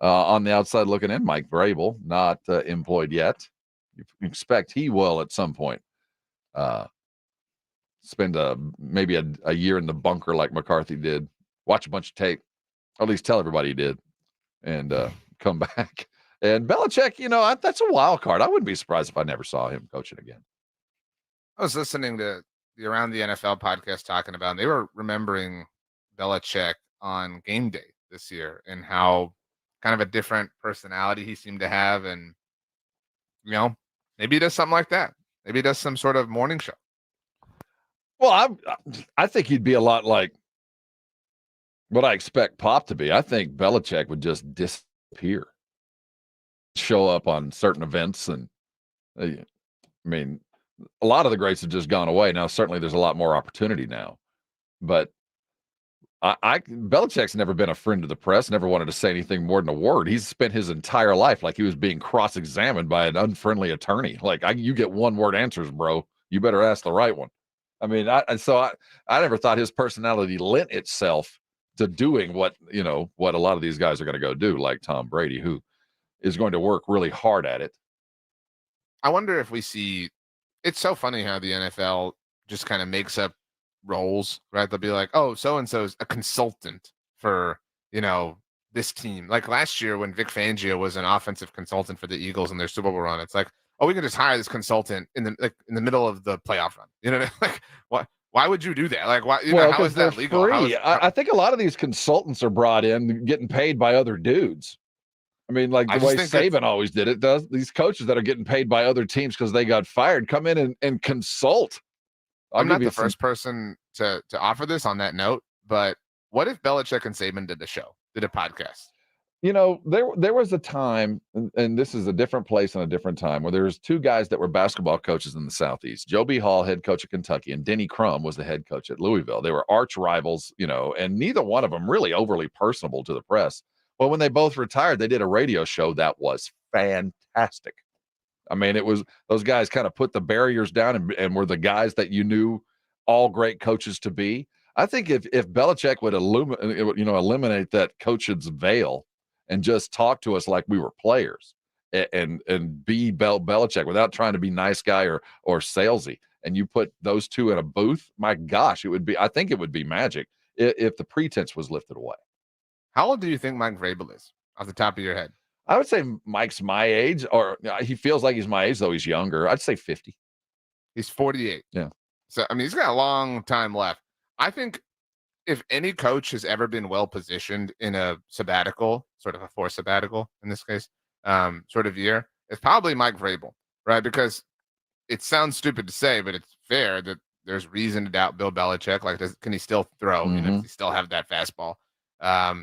On the outside looking in, Mike Vrabel, not employed yet. You expect he will at some point spend maybe a year in the bunker like McCarthy did. Watch a bunch of tape, or at least tell everybody he did, and come back. And Belichick, that's a wild card. I wouldn't be surprised if I never saw him coaching again. I was listening to the Around the NFL podcast talking about, and they were remembering Belichick on game day this year and how kind of a different personality he seemed to have. And, maybe he does something like that. Maybe he does some sort of morning show. Well, I think he'd be a lot like what I expect Pop to be. I think Belichick would just disappear, show up on certain events. And a lot of the greats have just gone away. Now, certainly there's a lot more opportunity now, but Belichick's never been a friend of the press, never wanted to say anything more than a word. He's spent his entire life like he was being cross-examined by an unfriendly attorney. Like, you get one-word answers, bro. You better ask the right one. I mean, I never thought his personality lent itself to doing what a lot of these guys are going to go do, like Tom Brady, who is going to work really hard at it. I wonder if we see. It's so funny how the NFL just kind of makes up roles, right? They'll be like, oh, so and so's a consultant for this team. Like last year when Vic Fangio was an offensive consultant for the Eagles in their Super Bowl run, it's like, oh, we can just hire this consultant in the middle of the playoff run. Like what? Why would you do that? Like, why? How is that legal? I think a lot of these consultants are brought in getting paid by other dudes. I mean, like the way Saban always did it. These coaches that are getting paid by other teams because they got fired come in and consult. I'm not the first person to offer this on that note, but what if Belichick and Saban did a podcast? There was a time, and this is a different place and a different time, where there was two guys that were basketball coaches in the Southeast. Joe B. Hall, head coach of Kentucky, and Denny Crum was the head coach at Louisville. They were arch rivals, and neither one of them really overly personable to the press. Well, when they both retired, they did a radio show that was fantastic. I mean, it was those guys kind of put the barriers down and were the guys that you knew all great coaches to be. I think if Belichick would eliminate that coach's veil and just talk to us like we were players and be Belichick without trying to be nice guy or salesy, and you put those two in a booth, my gosh, I think it would be magic if the pretense was lifted away. How old do you think Mike Vrabel is off the top of your head? I would say Mike's my age, or he feels like he's my age, though he's younger. I'd say 50. He's 48. Yeah. So, I mean, he's got a long time left. I think if any coach has ever been well positioned in a sabbatical, sort of a forced sabbatical in this case, sort of year, it's probably Mike Vrabel, right? Because it sounds stupid to say, but it's fair that there's reason to doubt Bill Belichick. Like, can he still throw? Mm-hmm. Does he still have that fastball?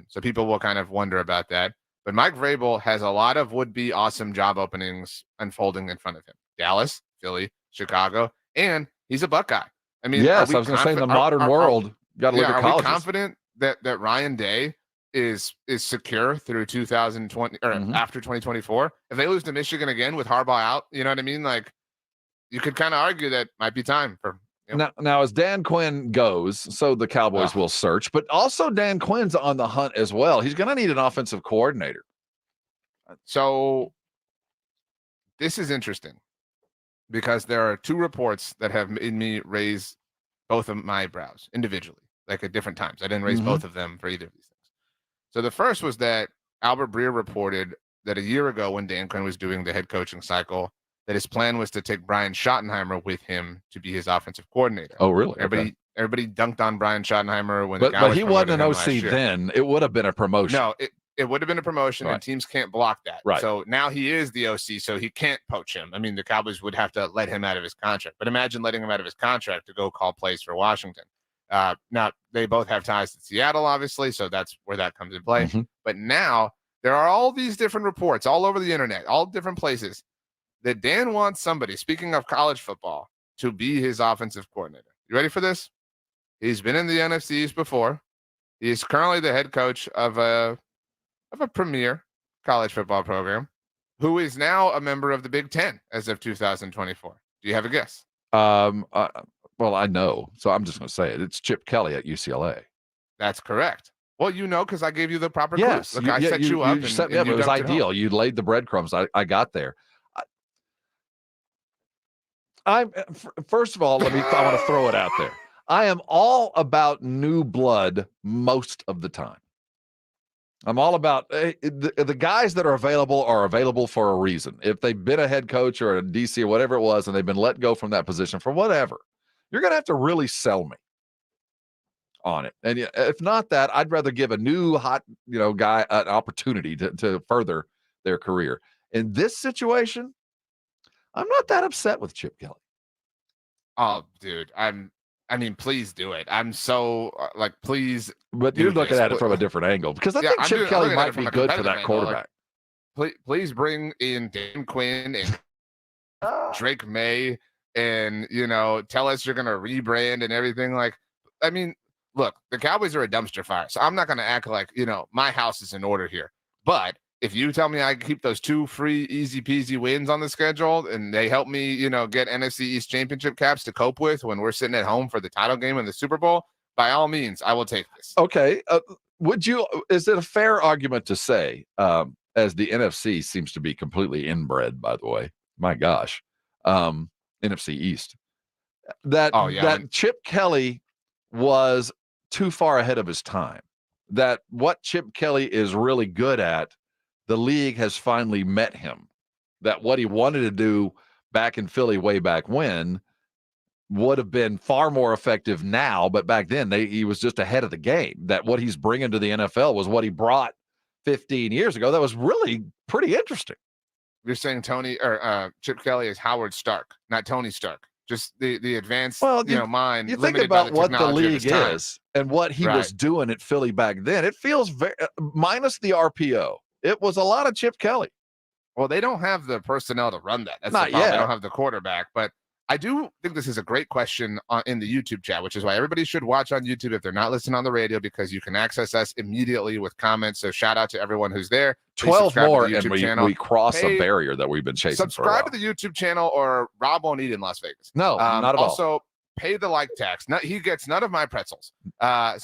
So people will kind of wonder about that. But Mike Vrabel has a lot of would-be awesome job openings unfolding in front of him. Dallas, Philly, Chicago, and he's a Buckeye. I mean, yes, I was going to say in the modern world, got to look at colleges. Are we confident that Ryan Day is secure through 2020 or after 2024? If they lose to Michigan again with Harbaugh out, you know what I mean? Like, you could kind of argue that might be time for. Now, as Dan Quinn goes, so the Cowboys will search, but also Dan Quinn's on the hunt as well. He's going to need an offensive coordinator. So this is interesting because there are two reports that have made me raise both of my eyebrows individually, like at different times. I didn't raise both of them for either of these things. So the first was that Albert Breer reported that a year ago when Dan Quinn was doing the head coaching cycle, that his plan was to take Brian Schottenheimer with him to be his offensive coordinator. Oh, really? Everybody dunked on Brian Schottenheimer when but he wasn't an OC then. It would have been a promotion. No, it would have been a promotion, and teams can't block that. Right. So now he is the OC, so he can't poach him. I mean, the Cowboys would have to let him out of his contract. But imagine letting him out of his contract to go call plays for Washington. Now, they both have ties to Seattle, obviously, so that's where that comes in play. Mm-hmm. But now there are all these different reports all over the internet, all different places, that Dan wants somebody, speaking of college football, to be his offensive coordinator. You ready for this? He's been in the NFCs before. He's currently the head coach of a premier college football program, who is now a member of the Big Ten as of 2024. Do you have a guess? Well, I know, so I'm just going to say it. It's Chip Kelly at UCLA. That's correct. Well, because I gave you the proper clues. Look, I set you up. You set me up. It was ideal. You laid the breadcrumbs. I got there. First of all, I want to throw it out there. I am all about new blood most of the time. I'm all about the guys that are available for a reason. If they've been a head coach or a DC or whatever it was, and they've been let go from that position for whatever, you're going to have to really sell me on it. And if not that, I'd rather give a new hot, guy an opportunity to further their career. In this situation, I'm not that upset with Chip Kelly. Oh, dude, please do it. I'm so please. But you're looking at it from a different angle because I think Chip Kelly might be good for that quarterback. Please bring in Dan Quinn and Drake May and, tell us you're going to rebrand and everything. look, the Cowboys are a dumpster fire, so I'm not going to act like, my house is in order here. But if you tell me I keep those 2 free, easy peasy wins on the schedule and they help me, get NFC East championship caps to cope with when we're sitting at home for the title game in the Super Bowl, by all means, I will take this. Okay. Is it a fair argument to say, as the NFC seems to be completely inbred, by the way, my gosh, NFC East, that Chip Kelly was too far ahead of his time, that what Chip Kelly is really good at, the league has finally met him, that what he wanted to do back in Philly way back when would have been far more effective now, but back then he was just ahead of the game, that what he's bringing to the NFL was what he brought 15 years ago. That was really pretty interesting. You're saying Chip Kelly is Howard Stark, not Tony Stark. Just the advanced, mind. You think about what the league is and what he was doing at Philly back then. It feels very, minus the RPO, it was a lot of Chip Kelly. Well, they don't have the personnel to run that. That's not the problem. yet. They don't have the quarterback. But I do think this is a great question in the YouTube chat, which is why everybody should watch on YouTube if they're not listening on the radio, because you can access us immediately with comments. So shout out to everyone who's there. Please 12 more, and channel. we cross a barrier that we've been chasing. Subscribe to the YouTube channel, or Rob won't eat in Las Vegas. No, not at all. Also, pay the like tax. He gets none of my pretzels. But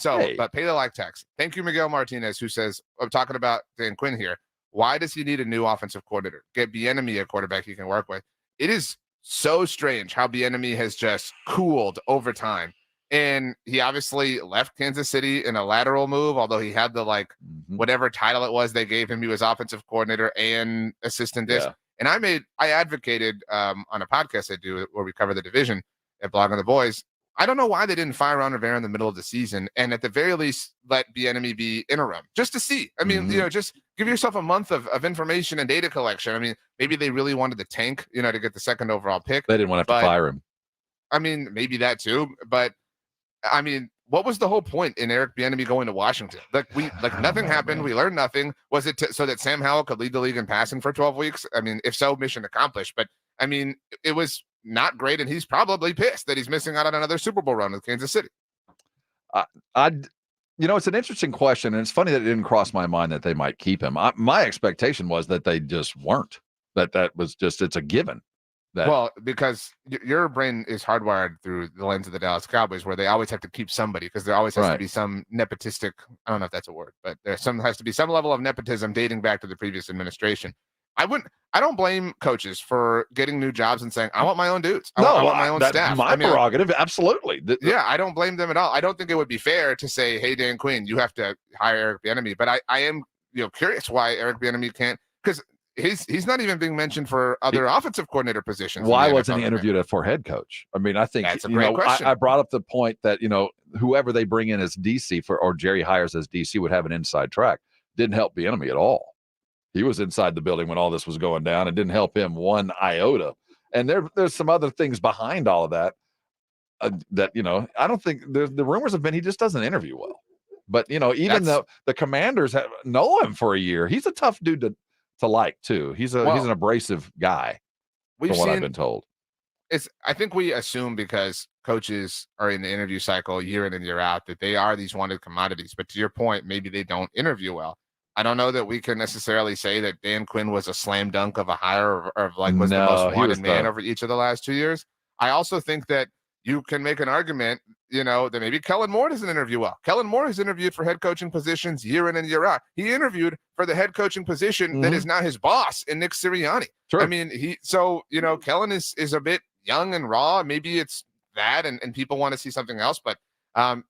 pay the like tax. Thank you, Miguel Martinez, who says, I'm talking about Dan Quinn here. Why does he need a new offensive coordinator? Get Bieniemy a quarterback he can work with. It is so strange how Bieniemy has just cooled over time. And he obviously left Kansas City in a lateral move, although he had the whatever title it was they gave him. He was offensive coordinator and assistant dish. Yeah. And I advocated on a podcast I do where we cover the division at Blog on the Boys. I don't know why they didn't fire Ron Rivera in the middle of the season, and at the very least let Bieniemy be interim just to see. I mean, just give yourself a month of information and data collection. I mean, maybe they really wanted the tank, to get the second overall pick. They didn't want to have to fire him. I mean, maybe that too, but I mean, what was the whole point in Eric Bieniemy going to Washington? Nothing happened. We learned nothing. Was it so that Sam Howell could lead the league in passing for 12 weeks? I mean, if so, mission accomplished. But I mean, it was not great, and he's probably pissed that he's missing out on another Super Bowl run with Kansas City. It's an interesting question, and it's funny that it didn't cross my mind that they might keep him. My expectation was that they just weren't. That was just, it's a given. Well, because your brain is hardwired through the lens of the Dallas Cowboys, where they always have to keep somebody, because there always has to be some nepotistic, I don't know if that's a word, but has to be some level of nepotism dating back to the previous administration. I don't blame coaches for getting new jobs and saying, I want my own dudes. I want my own staff. That's my prerogative. Absolutely. I don't blame them at all. I don't think it would be fair to say, hey, Dan Quinn, you have to hire Eric Bieniemy. But I am curious why Eric Bieniemy can't, because he's not even being mentioned for other offensive coordinator positions. Why wasn't he interviewed for head coach? I mean, I think that's a great question. I brought up the point that, whoever they bring in as DC or Jerry hires as DC would have an inside track. Didn't help Bieniemy at all. He was inside the building when all this was going down. It didn't help him one iota. And there's some other things behind all of that. I don't think the rumors have been he just doesn't interview well. But even though the Commanders know him for a year, he's a tough dude to like too. He's an abrasive guy. From what I've been told. I think we assume because coaches are in the interview cycle year in and year out that they are these wanted commodities. But to your point, maybe they don't interview well. I don't know that we can necessarily say that Dan Quinn was a slam dunk of a hire or was the most wanted man over each of the last 2 years. I also think that you can make an argument, that maybe Kellen Moore doesn't interview well. Kellen Moore has interviewed for head coaching positions year in and year out. He interviewed for the head coaching position that is now his boss in Nick Sirianni. Sure. I mean, Kellen is a bit young and raw. Maybe it's that, and people want to see something else, but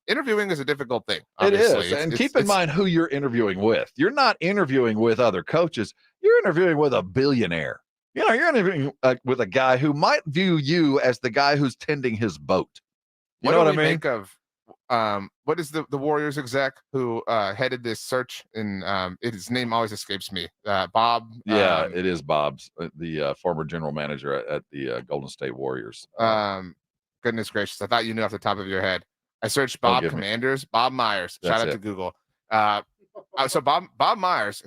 interviewing is a difficult thing. Obviously. It is. And keep in mind who you're interviewing with. You're not interviewing with other coaches. You're interviewing with a billionaire. You're interviewing with a guy who might view you as the guy who's tending his boat. You know what I mean? Think of what is the Warriors exec who headed this search? And his name always escapes me. Bob. Yeah, it is Bob's, the former general manager at the Golden State Warriors. Goodness gracious. I thought you knew off the top of your head. I searched Bob Commanders, Bob Myers. Shout out to Google. So Bob Myers,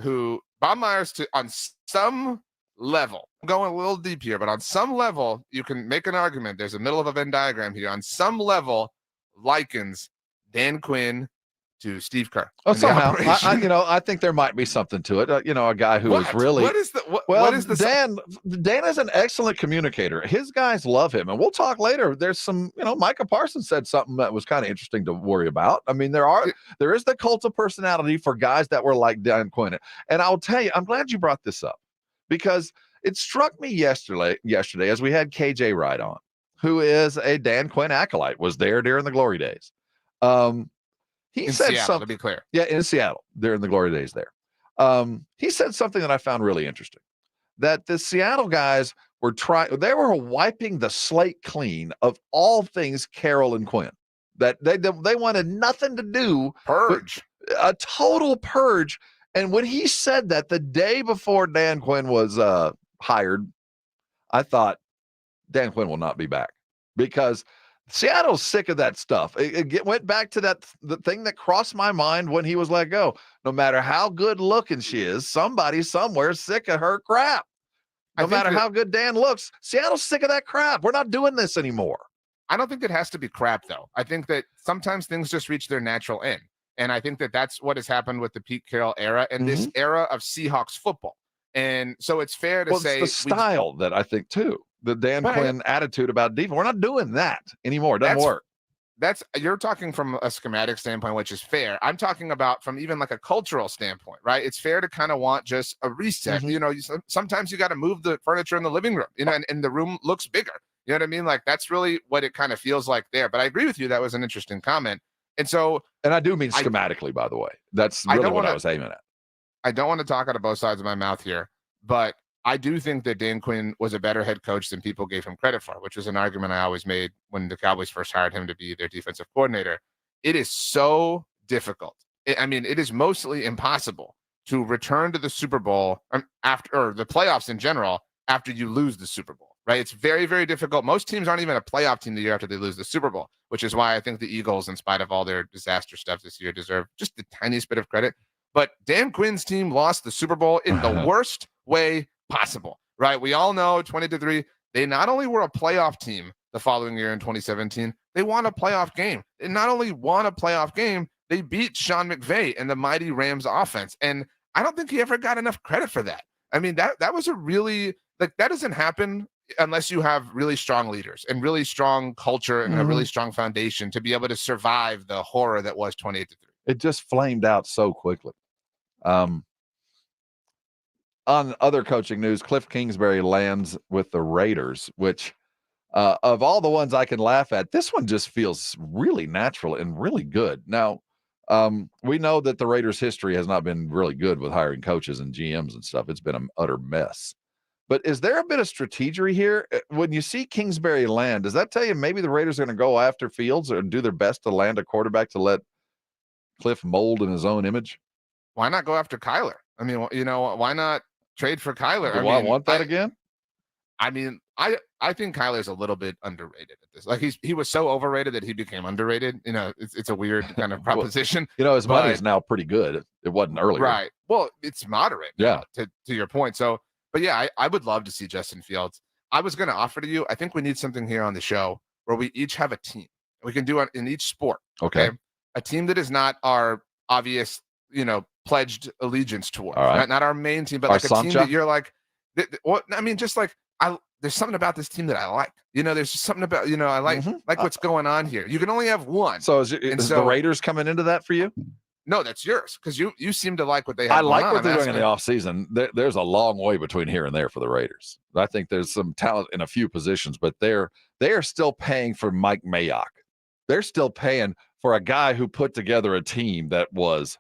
on some level, I'm going a little deep here, but on some level, you can make an argument. There's a middle of a Venn diagram here. On some level, likens Dan Quinn to Steve Kerr. Oh, in the somehow, operation. I think there might be something to it. A guy who is really What is the well. what is the Dan is an excellent communicator. His guys love him, and we'll talk later. There's some, Micah Parsons said something that was kind of interesting to worry about. I mean, there is the cult of personality for guys that were like Dan Quinn, and I'll tell you, I'm glad you brought this up because it struck me yesterday as we had KJ Wright on, who is a Dan Quinn acolyte, was there during the glory days. He in said Seattle, something. to be clear. Yeah, in Seattle during the glory days there. He said something that I found really interesting. That the Seattle guys they were wiping the slate clean of all things Carroll and Quinn. That they wanted nothing to do. Purge. A total purge. And when he said that the day before Dan Quinn was hired, I thought Dan Quinn will not be back because Seattle's sick of that stuff. It went back to the thing that crossed my mind when he was let go. No matter how good looking she is, somebody somewhere is sick of her crap. No matter how good Dan looks, Seattle's sick of that crap. We're not doing this anymore. I don't think it has to be crap, though. I think that sometimes things just reach their natural end. And I think that that's what has happened with the Pete Carroll era and this era of Seahawks football. And so it's fair to say it's the style that I think too. The Dan Quinn attitude about defense. We're not doing that anymore. It doesn't work. You're talking from a schematic standpoint, which is fair. I'm talking about from even like a cultural standpoint, right? It's fair to kind of want just a reset. Sometimes you got to move the furniture in the living room, and the room looks bigger. You know what I mean? Like that's really what it kind of feels like there. But I agree with you. That was an interesting comment. And I do mean schematically, by the way. That's really what I was aiming at. I don't want to talk out of both sides of my mouth here, but I do think that Dan Quinn was a better head coach than people gave him credit for, which was an argument I always made when the Cowboys first hired him to be their defensive coordinator. It is so difficult. It is mostly impossible to return to the Super Bowl or the playoffs in general after you lose the Super Bowl, right? It's very, very difficult. Most teams aren't even a playoff team the year after they lose the Super Bowl, which is why I think the Eagles, in spite of all their disaster stuff this year, deserve just the tiniest bit of credit. But Dan Quinn's team lost the Super Bowl in the worst way possible, right? We all know 20-3, they not only were a playoff team the following year in 2017, they won a playoff game. They not only won a playoff game, they beat Sean McVay and the mighty Rams offense. And I don't think he ever got enough credit for that. I mean, that was a really, that doesn't happen unless you have really strong leaders and really strong culture and a really strong foundation to be able to survive the horror that was 28-3. It just flamed out so quickly. On other coaching news, Cliff Kingsbury lands with the Raiders, which of all the ones I can laugh at, this one just feels really natural and really good. Now, we know that the Raiders' history has not been really good with hiring coaches and GMs and stuff. It's been an utter mess. But is there a bit of strategy here? When you see Kingsbury land, does that tell you maybe the Raiders are going to go after Fields or do their best to land a quarterback to let Cliff mold in his own image? Why not go after Kyler? I mean, why not trade for Kyler? Do I want that again? I mean, I think Kyler's a little bit underrated at this. Like he was so overrated that he became underrated. It's a weird kind of proposition. His money is now pretty good. It wasn't earlier. Right. Well, it's moderate. Yeah. To your point. So, but yeah, I would love to see Justin Fields. I was going to offer to you, I think we need something here on the show where we each have a team. We can do it in each sport. Okay. A team that is not our obvious, pledged allegiance toward. Right. Not our main team, but like a team that you're like, just like, there's something about this team that I like. There's just something about, I like what's going on here. You can only have one. So is the Raiders coming into that for you? No, that's yours because you seem to like what they have. I like what they're doing in the offseason. There's a long way between here and there for the Raiders. I think there's some talent in a few positions, but they are still paying for Mike Mayock. They're still paying for a guy who put together a team that was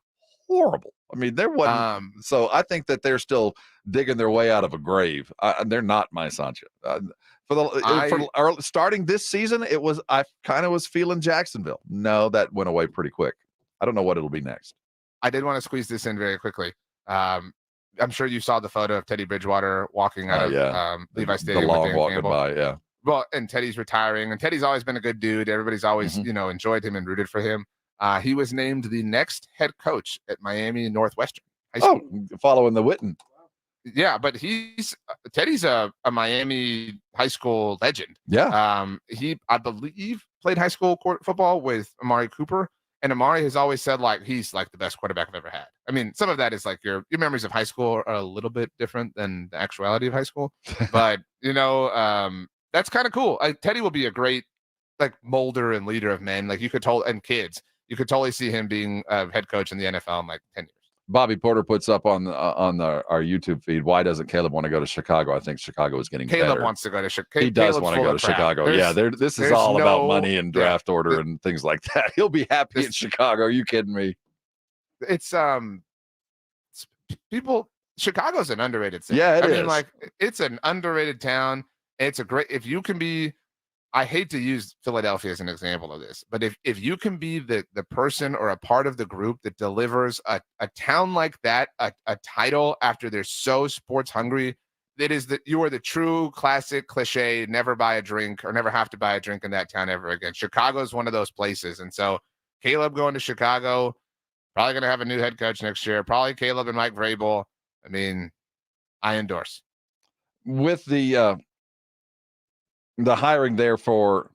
horrible. I mean, there wasn't. So I think that they're still digging their way out of a grave. They're not my Sancho. For starting this season, I kind of was feeling Jacksonville. No, that went away pretty quick. I don't know what it'll be next. I did want to squeeze this in very quickly. I'm sure you saw the photo of Teddy Bridgewater walking out of Levi Stadium. The long walk goodbye, yeah. Well, and Teddy's retiring, and Teddy's always been a good dude. Everybody's always, enjoyed him and rooted for him. He was named the next head coach at Miami Northwestern High School. Following the Witten. Yeah, but Teddy's a Miami high school legend. Yeah. He, I believe, played high school football with Amari Cooper. And Amari has always said like he's like the best quarterback I've ever had. I mean, some of that is like your memories of high school are a little bit different than the actuality of high school, but that's kind of cool. Teddy will be a great like molder and leader of men. Like you could totally see him being a head coach in the NFL in like 10 years. Bobby Porter puts up on our YouTube feed, why doesn't Caleb want to go to Chicago? I think Chicago is getting Caleb better. wants to go to Chicago. He does want to go to Chicago. Yeah, this is all about money and draft order and things like that. He'll be happy in Chicago. Are you kidding me? It's people. Chicago's an underrated city. Yeah, I mean, like it's an underrated town. It's a great if you can be. I hate to use Philadelphia as an example of this, but if you can be the person or a part of the group that delivers a town like that, a title after they're so sports hungry, that is that you are the true classic cliche, never buy a drink or never have to buy a drink in that town ever again. Chicago is one of those places. And so Caleb going to Chicago, probably going to have a new head coach next year, probably Caleb and Mike Vrabel. I mean, I endorse. With the hiring there for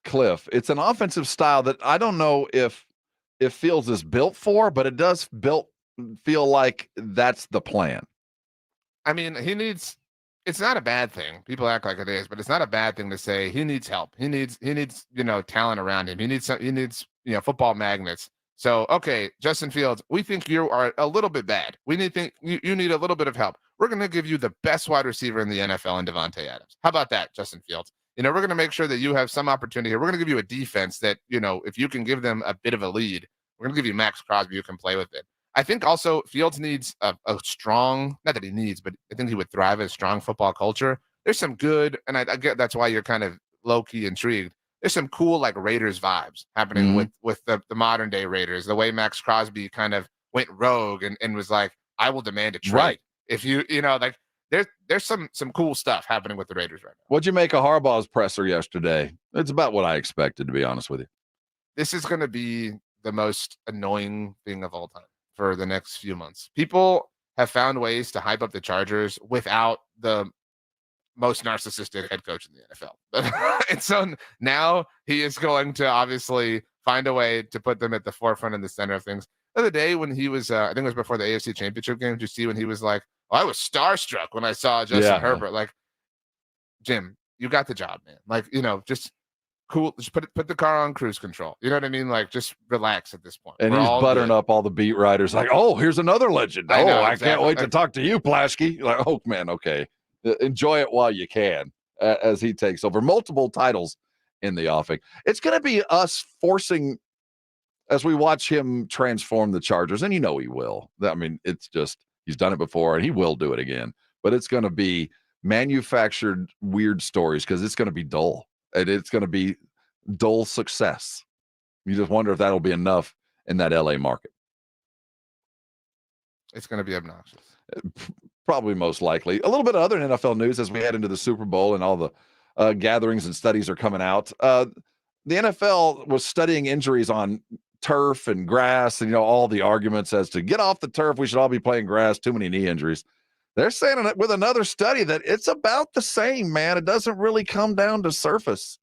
Cliff, it's an offensive style that I don't know if Fields is built for, but it does feel like that's the plan. I mean, it's not a bad thing. People act like it is, but it's not a bad thing to say he needs help. He needs talent around him. He needs football magnets. So, okay, Justin Fields, we think you are a little bit bad. You need a little bit of help. We're going to give you the best wide receiver in the NFL in Devontae Adams. How about that, Justin Fields? We're going to make sure that you have some opportunity here. We're going to give you a defense that, if you can give them a bit of a lead, we're going to give you Max Crosby who can play with it. I think also Fields needs a strong, not that he needs, but I think he would thrive as strong football culture. There's some good, and I get that's why you're kind of low-key intrigued. There's some cool like Raiders vibes happening with the modern day Raiders. The way Max Crosby kind of went rogue and was like, I will demand a trade. Right. If there's some cool stuff happening with the Raiders right now. What'd you make of Harbaugh's presser yesterday? It's about what I expected, to be honest with you. This is going to be the most annoying thing of all time for the next few months. People have found ways to hype up the Chargers without the most narcissistic head coach in the NFL. And so now he is going to obviously find a way to put them at the forefront and the center of things. The other day when he was, I think it was before the AFC Championship game, did you see when he was like, I was starstruck when I saw Justin Herbert. Like, Jim, you got the job, man. Like, just cool. Just put the car on cruise control. You know what I mean? Like, just relax at this point. And he's buttering up all the beat writers like, oh, here's another legend. I can't wait to talk to you, Plaschke. Like, oh, man, okay. Enjoy it while you can as he takes over. Multiple titles in the offing. It's going to be us forcing, as we watch him transform the Chargers, and he will. I mean, it's just, he's done it before, and he will do it again. But it's going to be manufactured weird stories because it's going to be dull. And it's going to be dull success. You just wonder if that'll be enough in that LA market. It's going to be obnoxious. Probably most likely. A little bit of other NFL news as we head into the Super Bowl and all the gatherings and studies are coming out. The NFL was studying injuries on turf and grass and, all the arguments as to get off the turf. We should all be playing grass. Too many knee injuries. They're saying with another study that it's about the same, man. It doesn't really come down to surface.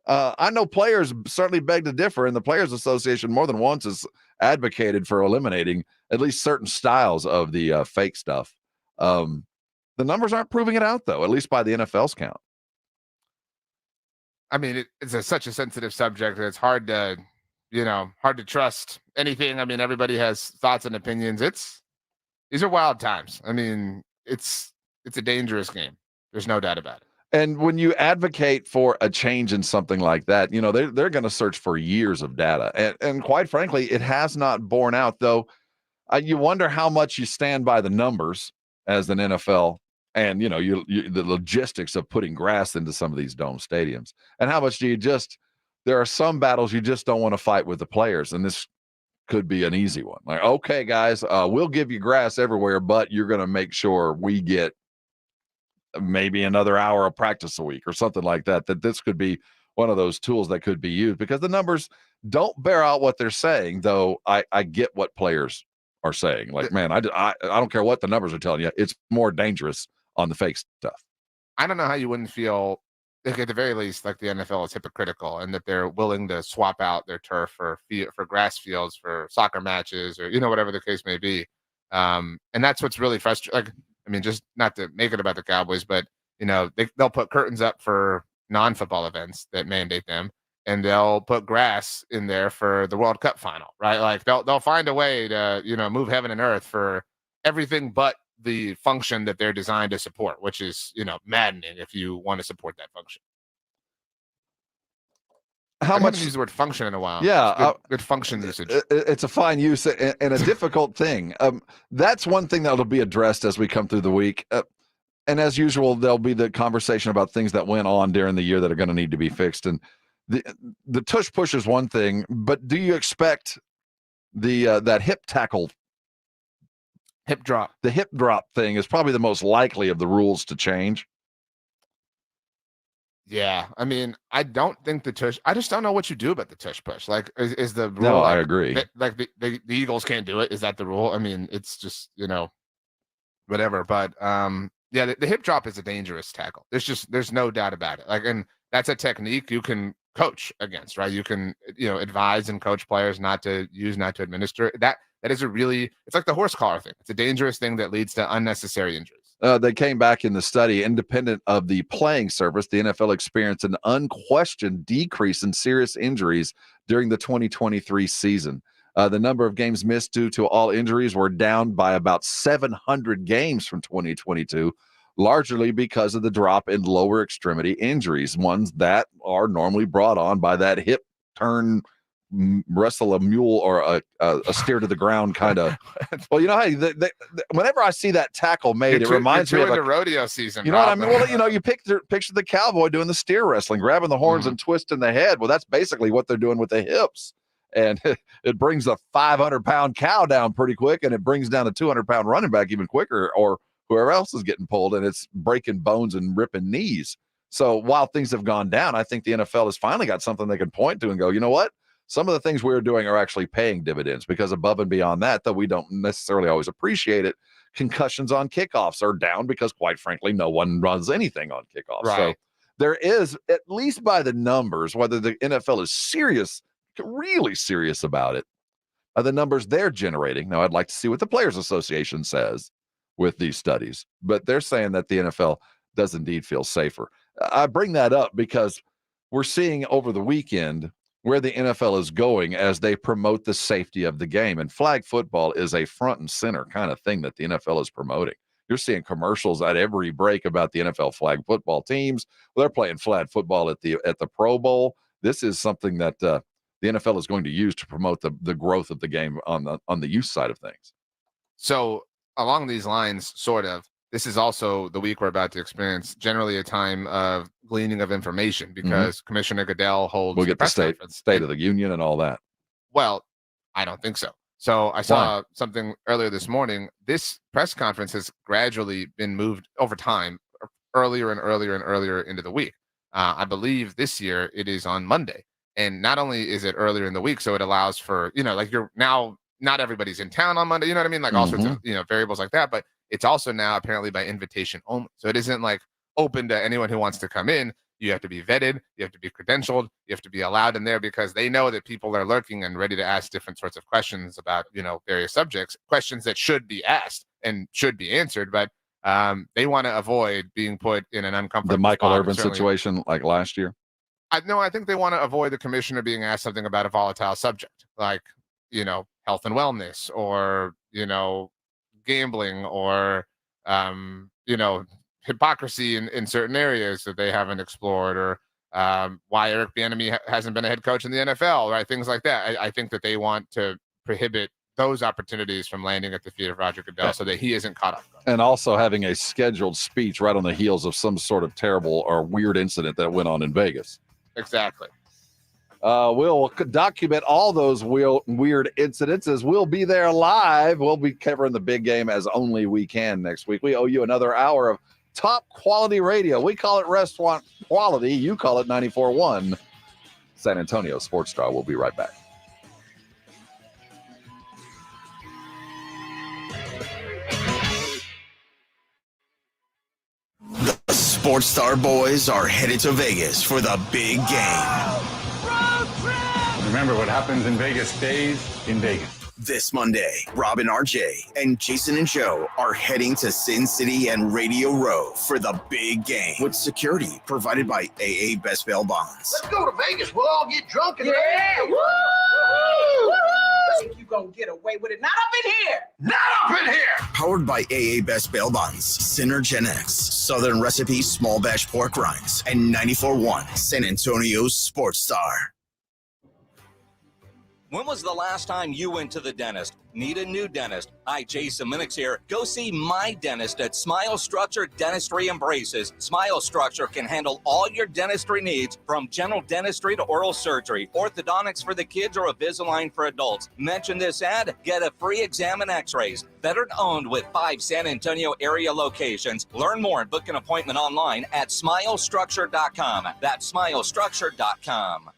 I know players certainly beg to differ, and the Players Association more than once has advocated for eliminating at least certain styles of the fake stuff. The numbers aren't proving it out, though, at least by the NFL's count. I mean, it's such a sensitive subject, and it's hard to trust anything. I mean, everybody has thoughts and opinions. These are wild times. I mean, it's a dangerous game. There's no doubt about it. And when you advocate for a change in something like that, they're going to search for years of data. And quite frankly, it has not borne out, though. You wonder how much you stand by the numbers as an NFL and, the logistics of putting grass into some of these dome stadiums. And how much do there are some battles you just don't want to fight with the players. And this could be an easy one. Like, okay, guys, we'll give you grass everywhere, but you're going to make sure we get maybe another hour of practice a week or something like that this could be one of those tools that could be used because the numbers don't bear out what they're saying, though I get what players are saying. Like, man, I don't care what the numbers are telling you. It's more dangerous on the fake stuff. I don't know how you wouldn't feel like, at the very least, like, the NFL is hypocritical and that they're willing to swap out their turf for grass fields for soccer matches or, whatever the case may be. And that's what's really frustrating. Like, I mean, just not to make it about the Cowboys, but, they'll put curtains up for non-football events that mandate them, and they'll put grass in there for the World Cup final, right? Like, they'll find a way to, move heaven and earth for everything but the function that they're designed to support, which is, maddening if you want to support that function. How I much haven't used the word function in a while. Yeah, good function usage. It's a fine use and a difficult thing. That's one thing that'll be addressed as we come through the week. And as usual, there'll be the conversation about things that went on during the year that are going to need to be fixed. And the tush push is one thing, but do you expect that hip tackle? Hip drop. The hip drop thing is probably the most likely of the rules to change. Yeah, I mean, I don't think the tush. I just don't know what you do about the tush push. Like, is the rule? No, like, I agree. Like the Eagles can't do it. Is that the rule? I mean, it's just whatever. But yeah, the hip drop is a dangerous tackle. There's no doubt about it. Like, and that's a technique you can coach against, right? You can advise and coach players not to use, not to administer. That is it's like the horse collar thing. It's a dangerous thing that leads to unnecessary injuries. They came back in the study, independent of the playing surface, the NFL experienced an unquestioned decrease in serious injuries during the 2023 season. The number of games missed due to all injuries were down by about 700 games from 2022, largely because of the drop in lower extremity injuries, ones that are normally brought on by that hip turn, wrestle a mule or a steer to the ground kind of. Well, hey, whenever I see that tackle made, it reminds me of the rodeo season. You know what I mean? Well, you picture the cowboy doing the steer wrestling, grabbing the horns and twisting the head. Well, that's basically what they're doing with the hips, and it brings a 500-pound cow down pretty quick, and it brings down a 200-pound running back even quicker, or whoever else is getting pulled, and it's breaking bones and ripping knees. So while things have gone down, I think the NFL has finally got something they can point to and go, you know what? Some of the things we're doing are actually paying dividends, because above and beyond that, though we don't necessarily always appreciate it, concussions on kickoffs are down because, quite frankly, no one runs anything on kickoffs. Right. So there is, at least by the numbers, whether the NFL is serious, really serious about it, the numbers they're generating. Now, I'd like to see what the Players Association says with these studies, but they're saying that the NFL does indeed feel safer. I bring that up because we're seeing over the weekend where the NFL is going as they promote the safety of the game. And flag football is a front and center kind of thing that the NFL is promoting. You're seeing commercials at every break about the NFL flag football teams. Well, they're playing flag football at the Pro Bowl. This is something that the NFL is going to use to promote the growth of the game on the youth side of things. So along these lines, sort of, this is also the week we're about to experience, generally a time of gleaning of information, because Commissioner Goodell holds we'll get the state of the union and all that. Well, I don't think so. So I saw something earlier this morning. This press conference has gradually been moved over time, earlier and earlier and earlier into the week. I believe this year it is on Monday. And not only is it earlier in the week, so it allows for, like, you're now, not everybody's in town on Monday, you know what I mean? Like all sorts of, variables like that. But it's also now apparently by invitation only. So it isn't like open to anyone who wants to come in. You have to be vetted. You have to be credentialed. You have to be allowed in there, because they know that people are lurking and ready to ask different sorts of questions about, various subjects, questions that should be asked and should be answered. But they want to avoid being put in an uncomfortable The Michael spot. Irvin situation like last year. I think they want to avoid the commissioner being asked something about a volatile subject, like, health and wellness, or, gambling, or, hypocrisy in certain areas that they haven't explored, or why Eric Bieniemy hasn't been a head coach in the NFL, right? Things like that. I think that they want to prohibit those opportunities from landing at the feet of Roger Goodell, so that he isn't caught up. And also having a scheduled speech right on the heels of some sort of terrible or weird incident that went on in Vegas. Exactly. We'll document all those weird incidents as we'll be there live. We'll be covering the big game as only we can next week. We owe you another hour of top quality radio. We call it restaurant quality. You call it 94.1 San Antonio Sports Star. We'll be right back. The Sports Star boys are headed to Vegas for the big game. Remember, what happens in Vegas stays in Vegas. This Monday, Rob and RJ and Jason and Joe are heading to Sin City and Radio Row for the big game with security provided by AA Best Bail Bonds. Let's go to Vegas. We'll all get drunk. And Woo! Think you gonna get away with it? Not up in here. Not up in here. Powered by AA Best Bail Bonds, Synergen X, Southern Recipe Small Batch Pork Rinds, and 94.1 San Antonio's Sports Star. When was the last time you went to the dentist? Need a new dentist? Hi, Jason Minix here. Go see my dentist at Smile Structure Dentistry and Braces. Smile Structure can handle all your dentistry needs, from general dentistry to oral surgery, orthodontics for the kids, or Invisalign for adults. Mention this ad, get a free exam and x-rays. Veteran owned with 5 San Antonio area locations. Learn more and book an appointment online at smilestructure.com. That's smilestructure.com.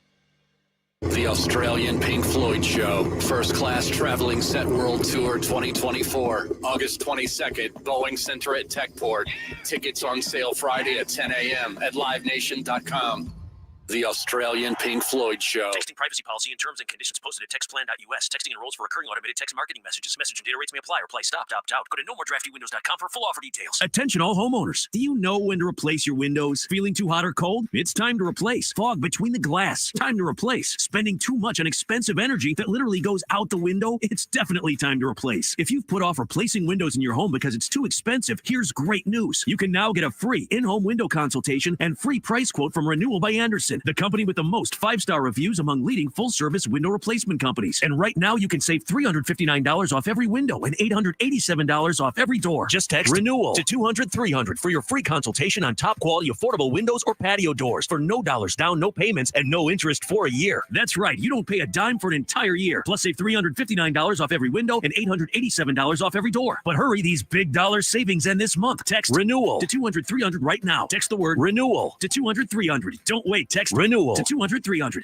The Australian Pink Floyd Show, First Class Traveling Set World Tour 2024, August 22nd, Boeing Center at Techport. Tickets on sale Friday at 10 a.m. at livenation.com. The Australian Pink Floyd Show. Texting privacy policy and terms and conditions posted at textplan.us. Texting enrolls for recurring automated text marketing messages. Message and data rates may apply. Reply stopped, opt out. Go to nomoredraftywindows.com for full offer details. Attention all homeowners. Do you know when to replace your windows? Feeling too hot or cold? It's time to replace. Fog between the glass. Time to replace. Spending too much on expensive energy that literally goes out the window? It's definitely time to replace. If you've put off replacing windows in your home because it's too expensive, here's great news. You can now get a free in-home window consultation and free price quote from Renewal by Andersen, the company with the most 5-star reviews among leading full-service window replacement companies. And right now, you can save $359 off every window and $887 off every door. Just text RENEWAL to 200-300 for your free consultation on top-quality affordable windows or patio doors for no dollars down, no payments, and no interest for a year. That's right. You don't pay a dime for an entire year. Plus, save $359 off every window and $887 off every door. But hurry, these big dollar savings end this month. Text RENEWAL to 200-300 right now. Text the word RENEWAL to 200-300. Don't wait. Text RENEWAL to 200-300.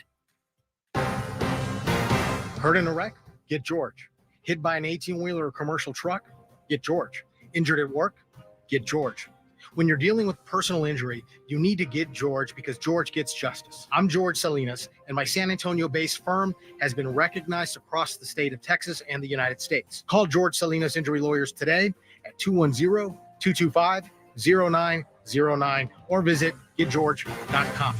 Hurt in a wreck? Get George. Hit by an 18-wheeler or commercial truck? Get George. Injured at work? Get George. When you're dealing with personal injury, you need to get George because George gets justice. I'm George Salinas, and my San Antonio-based firm has been recognized across the state of Texas and the United States. Call George Salinas Injury Lawyers today at 210-225-0909 or visit getgeorge.com.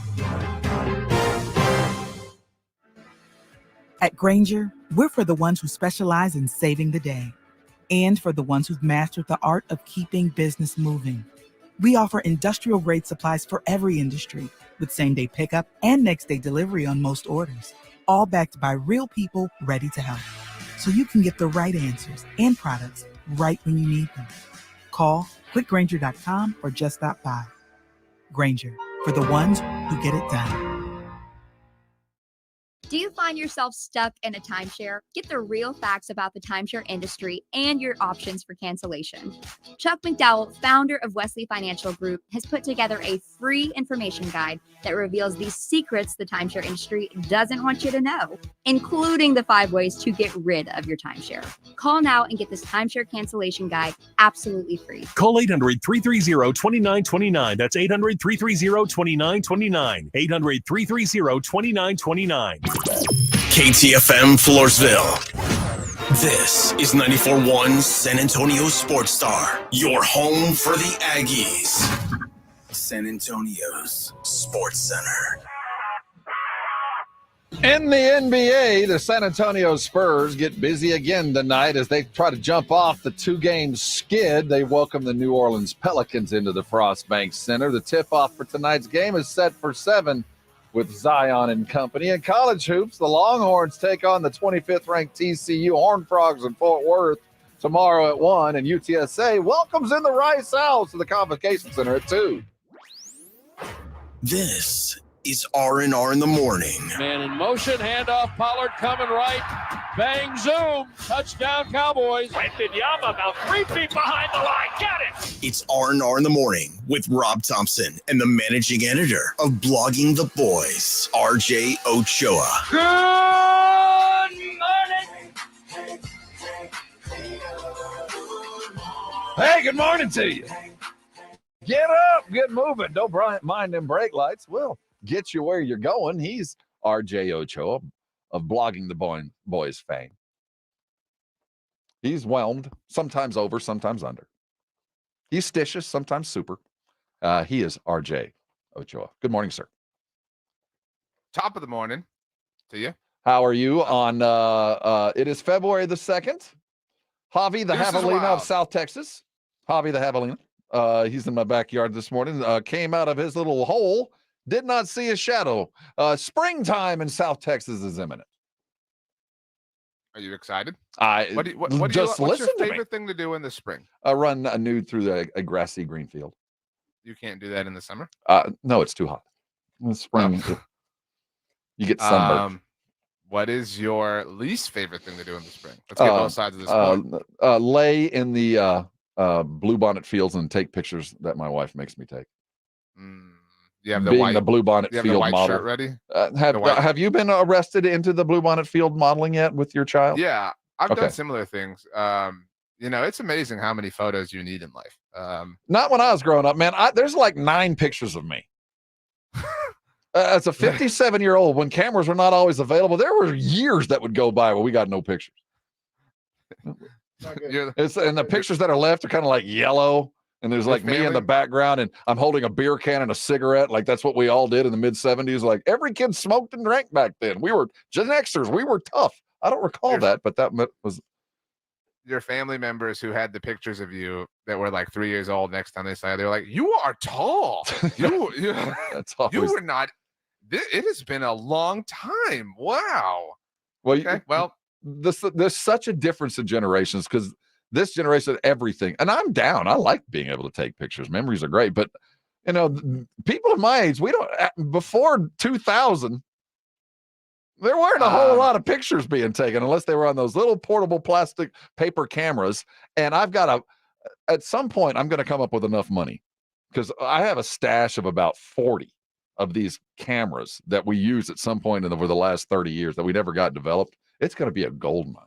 At Granger, we're for the ones who specialize in saving the day and for the ones who've mastered the art of keeping business moving. We offer industrial-grade supplies for every industry with same-day pickup and next-day delivery on most orders, all backed by real people ready to help. So you can get the right answers and products right when you need them. Call quickgranger.com or just stop by. Granger, for the ones who get it done. Do you find yourself stuck in a timeshare? Get the real facts about the timeshare industry and your options for cancellation. Chuck McDowell, founder of Wesley Financial Group, has put together a free information guide that reveals the secrets the timeshare industry doesn't want you to know, including the 5 ways to get rid of your timeshare. Call now and get this timeshare cancellation guide absolutely free. Call 800-330-2929. That's 800-330-2929. 800-330-2929. KTFM Floresville. This is 94.1 San Antonio Sports Star, your home for the Aggies. San Antonio's Sports Center. In the NBA, the San Antonio Spurs get busy again tonight as they try to jump off the 2-game skid. They welcome the New Orleans Pelicans into the Frostbank Center. The tip-off for tonight's game is set for 7 with Zion and company. In college hoops, the Longhorns take on the 25th-ranked TCU Horned Frogs in Fort Worth tomorrow at 1, and UTSA welcomes in the Rice Owls to the Convocation Center at 2. This is R&R in the morning. Man in motion, handoff, Pollard coming right. Bang, zoom, touchdown Cowboys. Yama about 3 feet behind the line, got it. It's R&R in the morning with Rob Thompson and the managing editor of Blogging the Boys, RJ Ochoa. Good morning. Hey, good morning to you. Get up, get moving. Don't mind them brake lights. We'll get you where you're going. He's RJ Ochoa of Blogging the Boys fame. He's whelmed, sometimes over, sometimes under. He's stitious, sometimes super. He is RJ Ochoa. Good morning, sir. Top of the morning to you. How are you on, it is February the 2nd. Javi the Javelina of South Texas. Javi the Javelina. He's in my backyard this morning. Came out of his little hole. Did not see a shadow. Springtime in South Texas is imminent. Are you excited? What's your favorite thing to do in the spring? Run a nude through a grassy green field. You can't do that in the summer? No, it's too hot. In the spring, you get sunburned. What is your least favorite thing to do in the spring? Let's get both sides of this coin. Lay in the bluebonnet fields and take pictures that my wife makes me take. You have the Being white, the bluebonnet you have field the white model. shirt ready? Have you been arrested into the bluebonnet field modeling yet with your child? Yeah, I've done similar things. It's amazing how many photos you need in life. Not when I was growing up, man. There's like 9 pictures of me. As a 57-year-old, when cameras were not always available, there were years that would go by where we got no pictures. And the pictures that are left are kind of like yellow, and there's like me in the background, and I'm holding a beer can and a cigarette. Like that's what we all did in the mid-70s. Like every kid smoked and drank back then. We were Gen Xers. We were tough. I don't recall that, but that was your family members who had the pictures of you that were like 3 years old. Next time they saw you, they were like, "You are tall. You were not." It has been a long time. Wow. Well, there's such a difference in generations because this generation, everything, and I'm down. I like being able to take pictures. Memories are great, but people of my age, we don't. Before 2000, there weren't a whole lot of pictures being taken unless they were on those little portable plastic paper cameras. And at some point, I'm going to come up with enough money because I have a stash of about 40 of these cameras that we use at some point over the last 30 years that we never got developed. It's going to be a gold mine.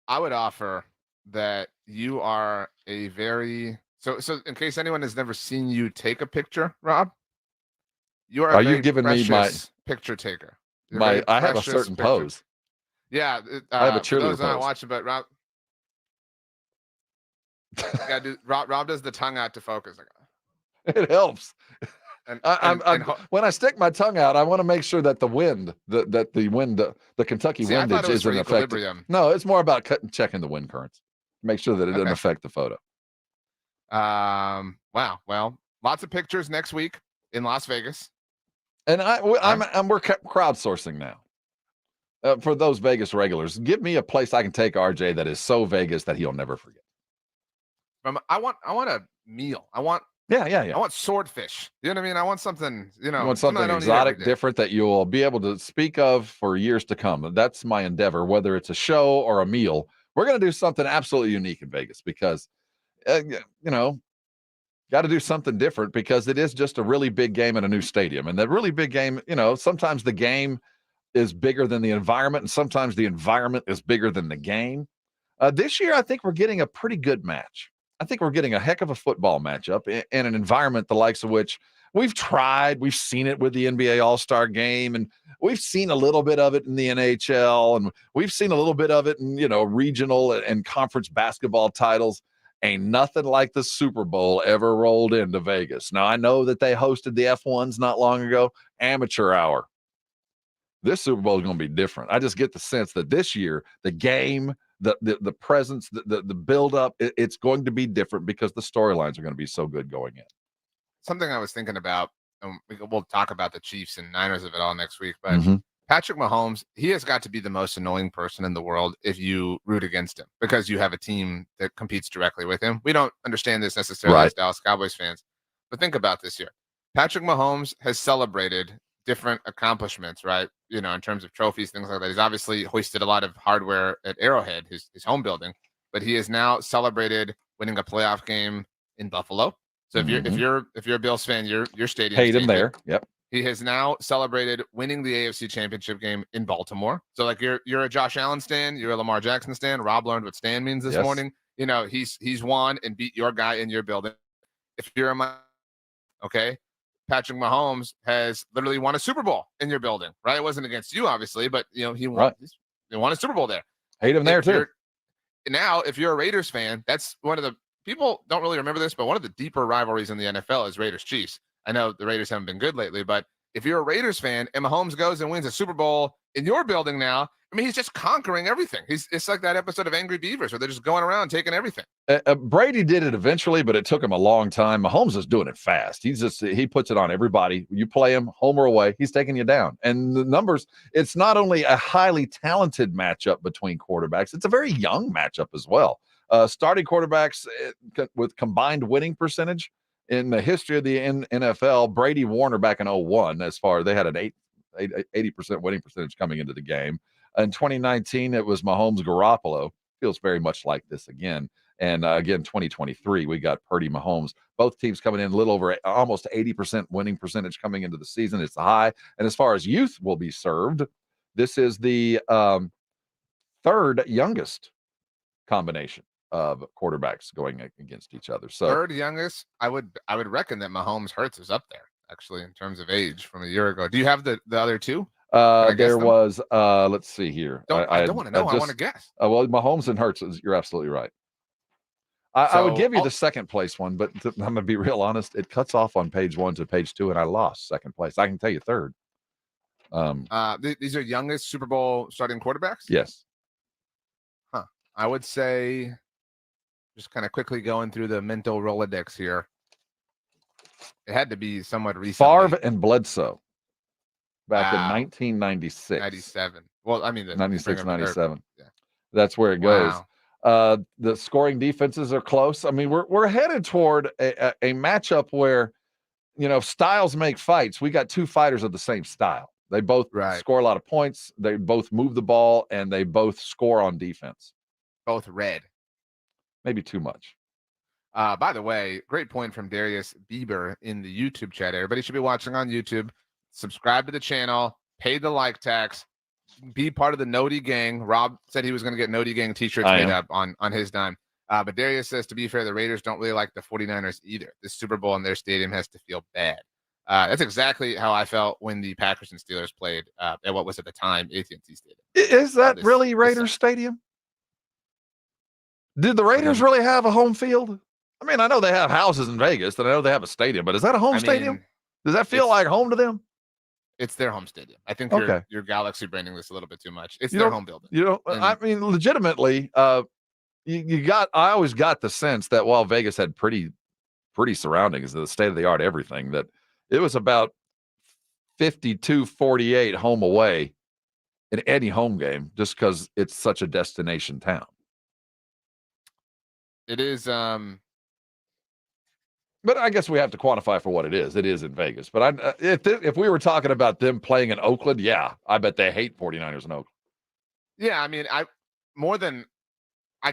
I would offer that you are a very so in case anyone has never seen you take a picture, Rob, are you giving me my picture taker? I have a certain pose. Yeah, I have a cheerleader those not pose. watching, but Rob, Rob does the tongue out to focus. It helps. When I stick my tongue out, I want to make sure that the wind, the Kentucky windage isn't affected. No, it's more about checking the wind currents. Make sure that it doesn't affect the photo. Wow. Well, lots of pictures next week in Las Vegas. And we're crowdsourcing now. For those Vegas regulars, give me a place I can take RJ that is so Vegas that he'll never forget. I want a meal. I want swordfish. You know what I mean? I want something, I want something exotic, different that you'll be able to speak of for years to come. That's my endeavor, whether it's a show or a meal. We're going to do something absolutely unique in Vegas because, got to do something different because it is just a really big game in a new stadium. And that really big game, sometimes the game is bigger than the environment, and sometimes the environment is bigger than the game. This year, I think we're getting a pretty good match. I think we're getting a heck of a football matchup in an environment the likes of which we've seen it with the NBA All-Star game, and we've seen a little bit of it in the NHL, and we've seen a little bit of it in, regional and conference basketball titles. Ain't nothing like the Super Bowl ever rolled into Vegas. Now, I know that they hosted the F1s not long ago, amateur hour. This Super Bowl is going to be different. I just get the sense that this year, the game, the presence, the build-up, it's going to be different because the storylines are going to be so good going in. Something I was thinking about, and we'll talk about the Chiefs and Niners of it all next week, but Patrick Mahomes, he has got to be the most annoying person in the world if you root against him because you have a team that competes directly with him. We don't understand this necessarily as Dallas Cowboys fans, but think about this here. Patrick Mahomes has celebrated different accomplishments, right? In terms of trophies, things like that. He's obviously hoisted a lot of hardware at Arrowhead, his home building, but he has now celebrated winning a playoff game in Buffalo. So if you're a Bills fan, your stadium hate him there. Yep. He has now celebrated winning the AFC Championship game in Baltimore. So like you're a Josh Allen stan, you're a Lamar Jackson stan. Rob learned what stan means this morning. He's won and beat your guy in your building. if you're okay, Patrick Mahomes has literally won a Super Bowl in your building, right? It wasn't against you, obviously, but he won. Right. He won a Super Bowl there. Hate him there too. Now, if you're a Raiders fan, that's one of the people don't really remember this, but one of the deeper rivalries in the NFL is Raiders Chiefs. I know the Raiders haven't been good lately, but if you're a Raiders fan and Mahomes goes and wins a Super Bowl in your building now, I mean, he's just conquering everything. It's like that episode of Angry Beavers where they're just going around taking everything. Brady did it eventually, but it took him a long time. Mahomes is doing it fast. He puts it on everybody. You play him home or away, he's taking you down. And the numbers, it's not only a highly talented matchup between quarterbacks, it's a very young matchup as well. Starting quarterbacks with combined winning percentage in the history of the NFL, Brady Warner back in 2001, as far as they had an 80% winning percentage coming into the game. In 2019, it was Mahomes Garoppolo. Feels very much like this again. And again, 2023, we got Purdy Mahomes. Both teams coming in a little over almost 80% winning percentage coming into the season. It's the high. And as far as youth will be served, this is the third youngest combination of quarterbacks going against each other. So third youngest, I would reckon that Mahomes Hurts is up there actually in terms of age from a year ago. Do you have the other two? There was, let's see here. I don't want to know. I want to guess. Well, Mahomes and Hurts, you're absolutely right. I would give you the second place one, but I'm going to be real honest. It cuts off on page 1 to page 2, and I lost second place. I can tell you third. These are youngest Super Bowl starting quarterbacks? Yes. Huh. I would say, just kind of quickly going through the mental Rolodex here. It had to be somewhat recent. Favre and Bledsoe. Back in 1996. 97. Well, I mean, 96, 97. Yeah. That's where it goes. Wow. The scoring defenses are close. I mean, we're headed toward a matchup where, styles make fights. We got two fighters of the same style. They both score a lot of points. They both move the ball, and they both score on defense. Both red. Maybe too much. By the way, great point from Darius Bieber in the YouTube chat. Everybody should be watching on YouTube. Subscribe to the channel, pay the like tax, be part of the Noti Gang. Rob said he was going to get Noti Gang t-shirts made up on his dime. But Darius says, to be fair, the Raiders don't really like the 49ers either. This Super Bowl in their stadium has to feel bad. That's exactly how I felt when the Packers and Steelers played at what was at the time AT&T Stadium. Is that really Raiders Stadium? Did the Raiders really have a home field? I mean, I know they have houses in Vegas, and I know they have a stadium, but is that a home stadium? Does that feel like home to them? It's their home stadium. I think you're galaxy branding this a little bit too much. It's their home building. I mean, legitimately, I always got the sense that while Vegas had pretty surroundings, the state of the art, everything, that it was about 52-48 home away in any home game, just because it's such a destination town. It is. But I guess we have to quantify for what it is. It is in Vegas. But if we were talking about them playing in Oakland, yeah, I bet they hate 49ers in Oakland. Yeah, I mean, more than I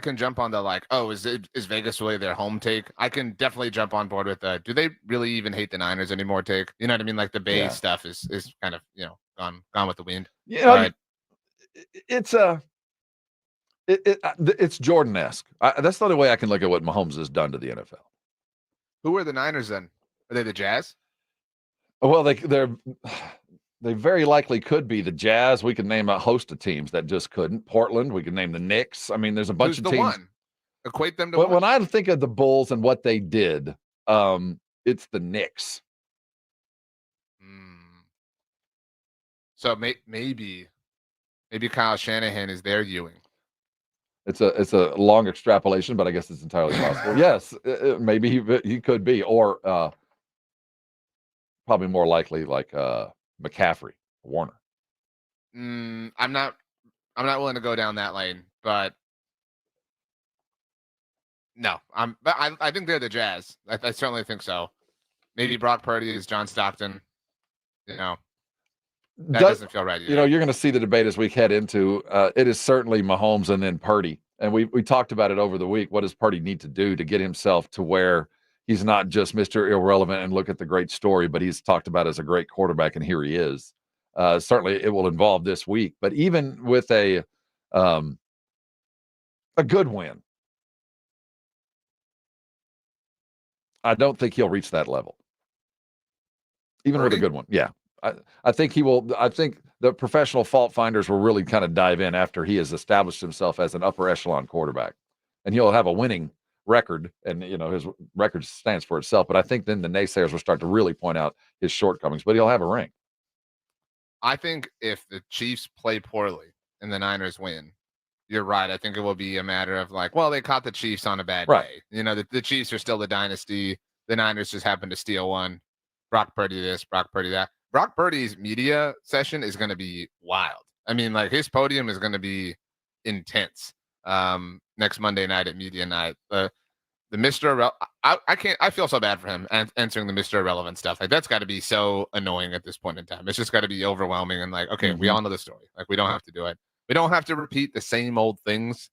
can jump on the like, oh, is Vegas really their home take? I can definitely jump on board with that. Do they really even hate the Niners anymore take? You know what I mean? Like the Bay stuff is kind of, gone with the wind. Yeah, it's Jordan-esque. That's the only way I can look at what Mahomes has done to the NFL. Who are the Niners then? Are they the Jazz? Well, they very likely could be the Jazz. We could name a host of teams that just couldn't. Portland, we could name the Knicks. I mean, there's a bunch of teams. One? Equate them to one. When I think of the Bulls and what they did, it's the Knicks. So maybe Kyle Shanahan is their Ewing. It's a long extrapolation, but I guess it's entirely possible. Yes, maybe he could be, or probably more likely like McCaffrey, Warner. I'm not willing to go down that lane, but no, I think they're the Jazz. I certainly think so. Maybe Brock Purdy is John Stockton. That doesn't feel right either. You're going to see the debate as we head into it is certainly Mahomes and then Purdy. And we talked about it over the week. What does Purdy need to do to get himself to where he's not just Mr. Irrelevant and look at the great story, but he's talked about as a great quarterback, and here he is. Certainly it will involve this week. But even with a good win, I don't think he'll reach that level. Even with a good one. Yeah. I think he will. I think the professional fault finders will really kind of dive in after he has established himself as an upper echelon quarterback. And he'll have a winning record, and his record stands for itself. But I think then the naysayers will start to really point out his shortcomings, but he'll have a ring. I think if the Chiefs play poorly and the Niners win, you're right. I think it will be a matter of like, well, they caught the Chiefs on a bad day. The Chiefs are still the dynasty. The Niners just happened to steal one. Brock Purdy this, Brock Purdy that. Brock Purdy's media session is going to be wild. I mean, like his podium is going to be intense. Next Monday night at media night, the Mr. I feel so bad for him answering the Mr. Irrelevant stuff. Like that's got to be so annoying at this point in time. It's just got to be overwhelming and like, okay, we all know the story. Like we don't have to do it. We don't have to repeat the same old things.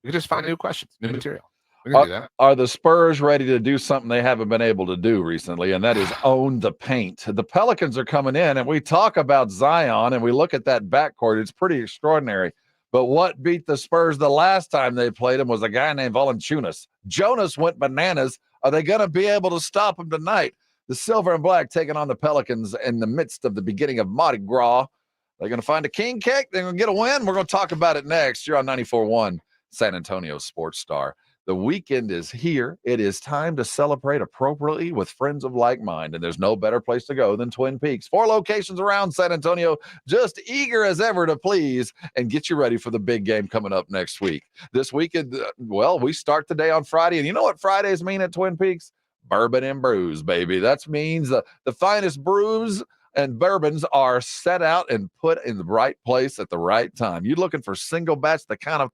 We can just find new questions, new material. We can do that. Are the Spurs ready to do something they haven't been able to do recently, and that is own the paint? The Pelicans are coming in, and we talk about Zion, and we look at that backcourt. It's pretty extraordinary. But what beat the Spurs the last time they played him was a guy named Valanciunas. Jonas went bananas. Are they going to be able to stop him tonight? The Silver and Black taking on the Pelicans in the midst of the beginning of Mardi Gras. They're going to find a king cake. They're going to get a win. We're going to talk about it next. You're on 94.1 San Antonio Sports Star. The weekend is here. It is time to celebrate appropriately with friends of like mind, and there's no better place to go than Twin Peaks. 4 locations around San Antonio, just eager as ever to please and get you ready for the big game coming up next week. This weekend, we start today on Friday, and you know what Fridays mean at Twin Peaks? Bourbon and brews, baby. That means the finest brews and bourbons are set out and put in the right place at the right time. You're looking for single batch, the kind of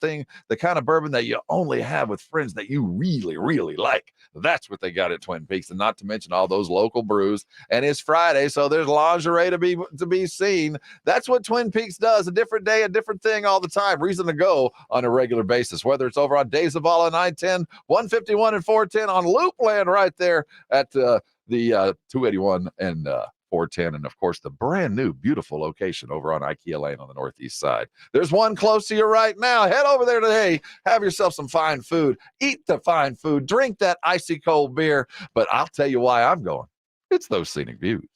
bourbon that you only have with friends that you really, really like. That's what they got at Twin Peaks, and not to mention all those local brews. And it's Friday, so there's lingerie to be seen. That's what Twin Peaks does. A different day, a different thing all the time. Reason to go on a regular basis, whether it's over on Days of All and I-10, 151 and 410 on Loopland right there at the 281 and 410, and of course the brand new beautiful location over on IKEA Lane on the northeast side. There's one close to you right now. Head over there today, have yourself some fine food, eat the fine food, drink that icy cold beer. But I'll tell you why I'm going. It's those scenic views.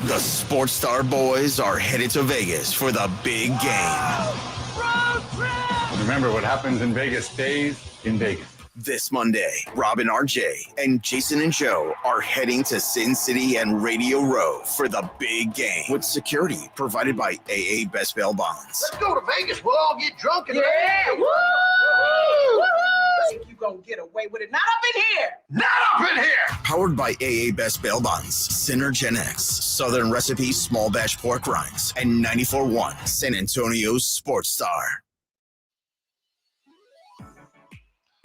The Sports Star boys are headed to Vegas for the big game. Remember, what happens in Vegas stays in Vegas. This Monday, Robin, RJ, and Jason and Joe are heading to Sin City and Radio Row for the big game with security provided by AA Best Bail Bonds. Let's go to Vegas. We'll all get drunk and Woo! Think you gonna get away with it? Not up in here. Not up in here. Powered by AA Best Bail Bonds, Synergen X, Southern Recipe Small Batch Pork Rinds, and 94.1 San Antonio Sports Star.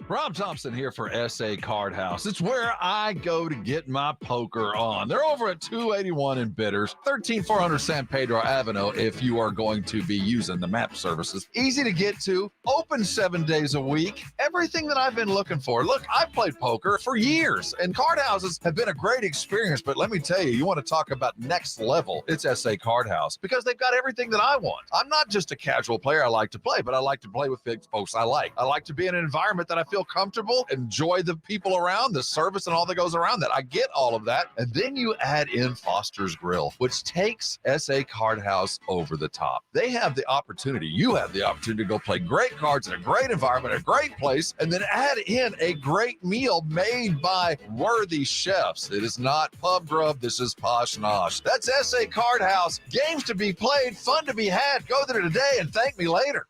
Rob Thompson here for SA Card House. It's where I go to get my poker on. They're over at 281 in Bitters, 13400 San Pedro Avenue if you are going to be using the map services. Easy to get to, open 7 days a week. Everything that I've been looking for. Look, I've played poker for years, and card houses have been a great experience, but let me tell you want to talk about next level. It's SA Card House because they've got everything that I want. I'm not just a casual player. I like to play, but I like to play with big folks I like. I like to be in an environment that I feel comfortable, enjoy the people around, the service and all that goes around that. I get all of that. And then you add in Foster's Grill, which takes SA Card House over the top. They have the opportunity, you have the opportunity to go play great cards in a great environment, a great place, and then add in a great meal made by worthy chefs. It is not pub grub. This is posh nosh. That's SA Card House. Games to be played, fun to be had. Go there today and thank me later.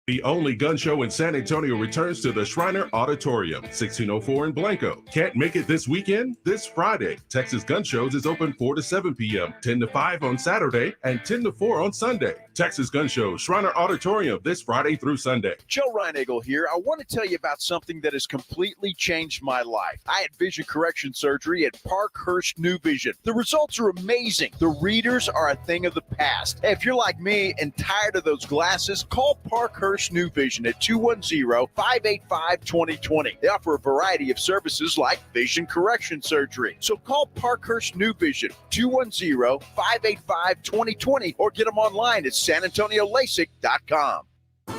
The only gun show in San Antonio returns to the Shriner Auditorium, 1604 in Blanco. Can't make it this weekend? This Friday, Texas Gun Shows is open 4 to 7 p.m., 10 to 5 on Saturday, and 10 to 4 on Sunday. Texas Gun Show, Shriner Auditorium, this Friday through Sunday. Joe Reinagle here. I want to tell you about something that has completely changed my life. I had vision correction surgery at Parkhurst New Vision. The results are amazing. The readers are a thing of the past. Hey, if you're like me and tired of those glasses, call Parkhurst New Vision at 210-585-2020. They offer a variety of services like vision correction surgery. So call Parkhurst New Vision, 210-585-2020, or get them online at sanantoniolasik.com.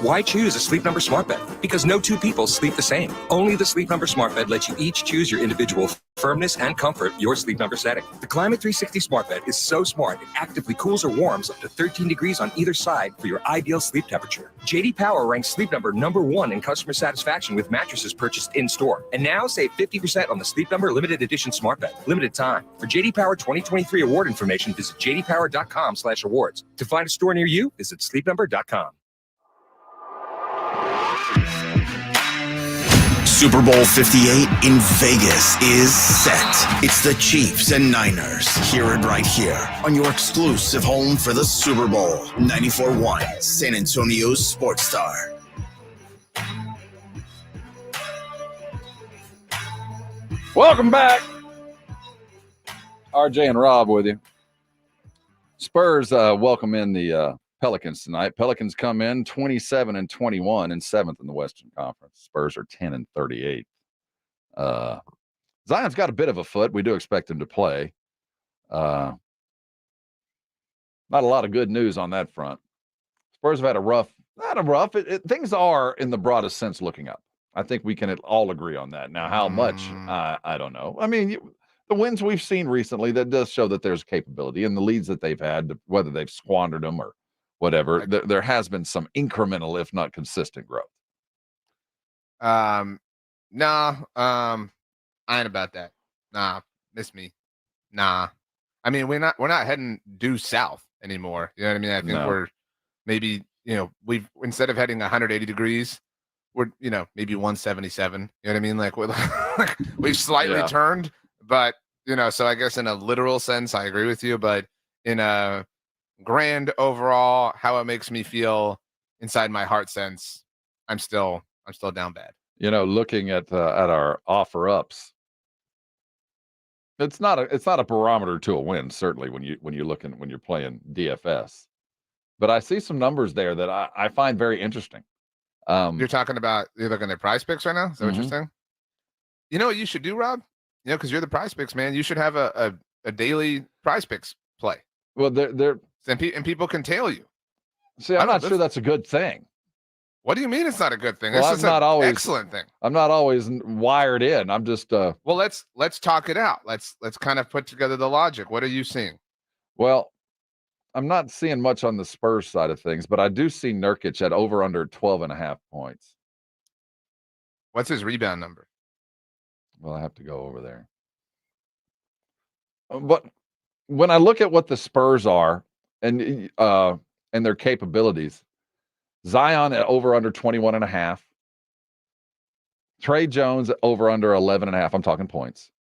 Why choose a Sleep Number smart bed? Because no two people sleep the same. Only the Sleep Number smart bed lets you each choose your individual firmness, and comfort your Sleep Number setting. The Climate 360 Smart Bed is so smart it actively cools or warms up to 13 degrees on either side for your ideal sleep temperature. JD Power ranks Sleep Number #1 in customer satisfaction with mattresses purchased in-store. And now save 50% on the Sleep Number Limited Edition Smart Bed. Limited time. For JD Power 2023 award information, visit jdpower.com/awards. To find a store near you, visit sleepnumber.com. Super Bowl 58 in Vegas is set. It's the Chiefs and Niners. Hear it right here on your exclusive home for the Super Bowl. 94.1 San Antonio's Sports Star. Welcome back. RJ and Rob with you. Spurs welcome in the Pelicans tonight. Pelicans come in 27-21 and 7th in the Western Conference. Spurs are 10-38. Zion's got a bit of a foot. We do expect him to play. Not a lot of good news on that front. Spurs have had things are in the broadest sense looking up. I think we can all agree on that. Now, how much? I don't know. I mean, the wins we've seen recently, that does show that there's capability, and the leads that they've had, whether they've squandered them or whatever, there has been some incremental, if not consistent, growth. I ain't about that. Nah, miss me. Nah. I mean, we're not heading due south anymore. You know what I mean? I think we're maybe, we've, instead of heading 180 degrees, we're, maybe 177. You know what I mean? Like we've slightly turned, but so I guess in a literal sense, I agree with you, but in a grand overall, how it makes me feel inside my heart sense, I'm still down bad. Looking at our offer ups, it's not a barometer to a win, certainly when you're playing DFS, but I see some numbers there that I find very interesting. You're looking at Prize Picks right now? Is that what you're saying? You know what you should do, Rob? Because you're the Prize Picks man. You should have a daily Prize Picks play. Well, and people can tail you. See, I'm not sure that's a good thing. What do you mean it's not a good thing? Well, it's just an excellent thing. I'm not always wired in. I'm just well, let's talk it out. Let's kind of put together the logic. What are you seeing? Well, I'm not seeing much on the Spurs side of things, but I do see Nurkic at over under 12.5 points. What's his rebound number? Well, I have to go over there. But when I look at what the Spurs are and their capabilities, Zion at over under 21.5. Trey Jones over under 11.5. I'm talking points.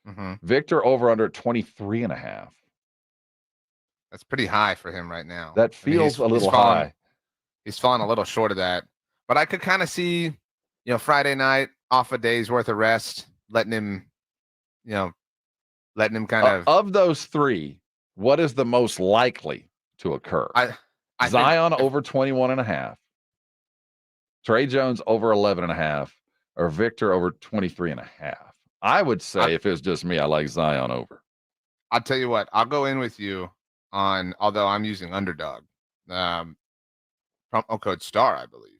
Mm-hmm. Victor over under 23.5. That's pretty high for him right now. That feels a little high. He's fallen a little short of that. But I could kind of see, Friday night off a day's worth of rest, letting him kind of. Of those three, what is the most likely to occur? I Zion over 21.5. Trey Jones over 11.5. Or Victor over 23.5. I would say if it was just me, I like Zion over. I'll tell you what, I'll go in with you on, although I'm using Underdog, promo code STAR, I believe,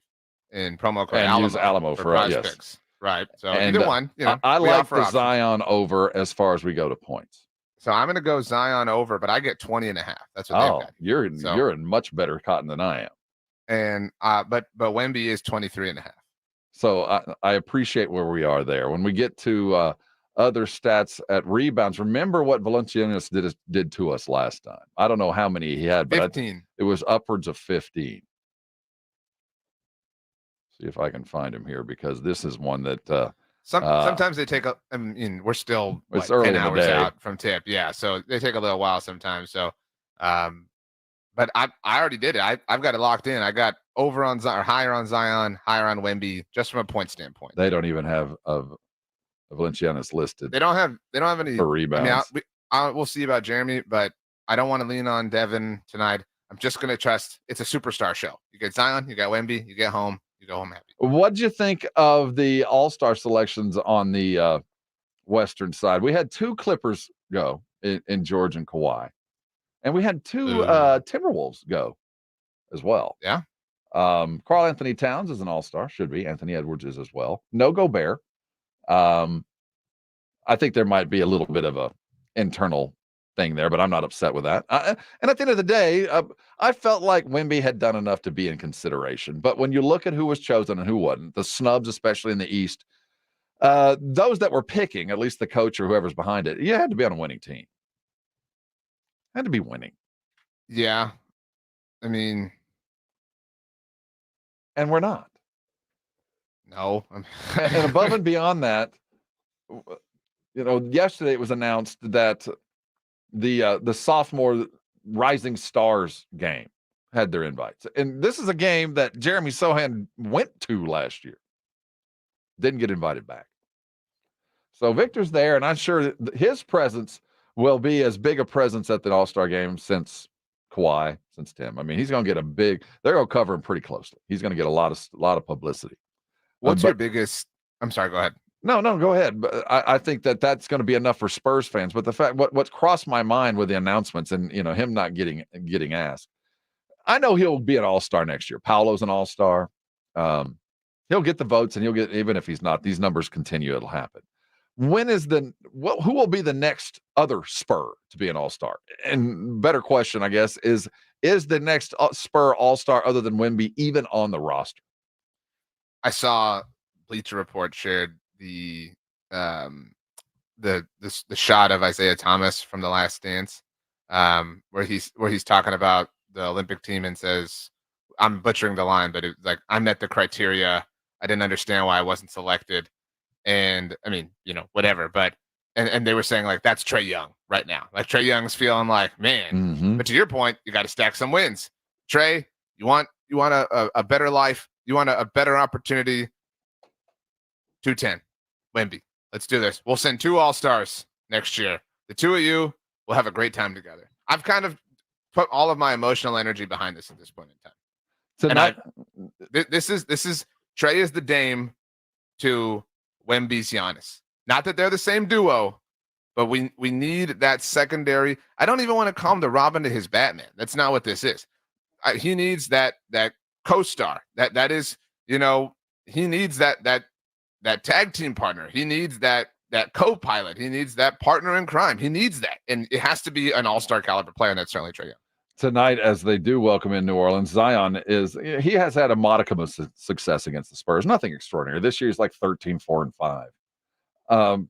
and promo code and Alamo use Alamo for Prize yes. Picks. Right. So either one, I like the Zion over as far as we go to points. So I'm going to go Zion over, but I get 20.5. That's what they've got. You're in much better cotton than I am. And but Wemby is 23.5. So I appreciate where we are there. When we get to other stats at rebounds, remember what Valanciunas did to us last time. I don't know how many he had, but 15. It was upwards of 15. See if I can find him here, because this is one that sometimes they take we're still it's early 10 in the hours day. out from tip. Yeah. So they take a little while sometimes. So, but I already did it. I've got it locked in. I got over on Zion, or higher on Zion, higher on Wemby, just from a point standpoint. They don't even have Valanciunas listed. They don't have any for rebounds. I mean, we'll see about Jeremy, but I don't want to lean on Devin tonight. I'm just going to trust. It's a superstar show. You get Zion, you got Wemby, you get home, you go home happy. What'd you think of the All-Star selections on the Western side? We had 2 Clippers go in George and Kawhi, and we had 2 Timberwolves go as well. Yeah. Karl Anthony Towns is an All-Star, should be. Anthony Edwards is as well. No Gobert. I I think there might be a little bit of a internal thing there, but I'm not upset with that. And at the end of the day, I felt like Wemby had done enough to be in consideration. But when you look at who was chosen and who wasn't, the snubs, especially in the East, those that were picking, at least the coach or whoever's behind it, you had to be on a winning team. Had to be winning. Yeah. I mean, and we're not. No. And above and beyond that, yesterday it was announced that the sophomore Rising Stars game had their invites. And this is a game that Jeremy Sohan went to last year. Didn't get invited back. So Victor's there, and I'm sure his presence will be as big a presence at the All-Star game since Kawhi, since Tim. I mean, he's going to get they're going to cover him pretty closely. He's going to get a lot of publicity. What's your biggest? I'm sorry, go ahead. No, go ahead. But I think that's going to be enough for Spurs fans. But the fact, what's crossed my mind with the announcements and him not getting asked, I know he'll be an All-Star next year. Paolo's an All-Star. He'll get the votes, and he'll get, even if he's not. These numbers continue; it'll happen. When is who will be the next other Spur to be an All-Star? And better question, I guess, is the next Spur All-Star other than Wemby even on the roster? I saw Bleacher Report shared the shot of Isaiah Thomas from The Last Dance, where he's talking about the Olympic team and says, I'm butchering the line, but it's like, I met the criteria. I didn't understand why I wasn't selected. And I mean, whatever, but and they were saying like that's Trae Young right now. Like Trae Young's feeling like, man, but to your point, you got to stack some wins. Trae, you want a better life, you want a better opportunity. 210, Wemby. Let's do this. We'll send 2 All-Stars next year. The 2 of you will have a great time together. I've kind of put all of my emotional energy behind this at this point in time. This is Trae is the Dame to Wemby's Giannis. Not that they're the same duo, but we need that secondary. I don't even want to call him the Robin to his Batman. That's not what this is. He needs that co-star. That is, he needs that tag team partner. He needs that co-pilot. He needs that partner in crime. He needs that. And it has to be an all-star caliber player, and that's certainly Trae Young. Tonight, as they do welcome in New Orleans, Zion he has had a modicum of success against the Spurs. Nothing extraordinary. This year he's like 13, 4, and 5.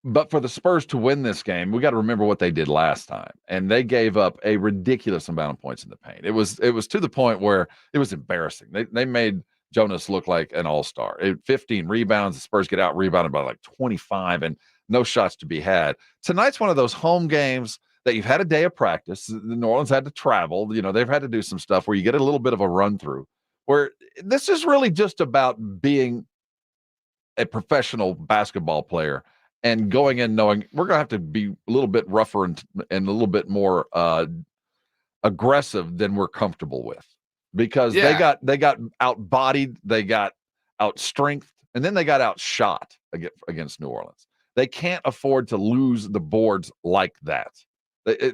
But for the Spurs to win this game, we got to remember what they did last time. And they gave up a ridiculous amount of points in the paint. It was to the point where it was embarrassing. They made Jonas look like an all-star. 15 rebounds. The Spurs get out rebounded by like 25 and no shots to be had. Tonight's one of those home games that you've had a day of practice. New Orleans had to travel. They've had to do some stuff where you get a little bit of a run through, where this is really just about being a professional basketball player and going in knowing we're going to have to be a little bit rougher and a little bit more aggressive than we're comfortable with, because they got outbodied, they got outstrengthed, and then they got outshot against New Orleans. They can't afford to lose the boards like that.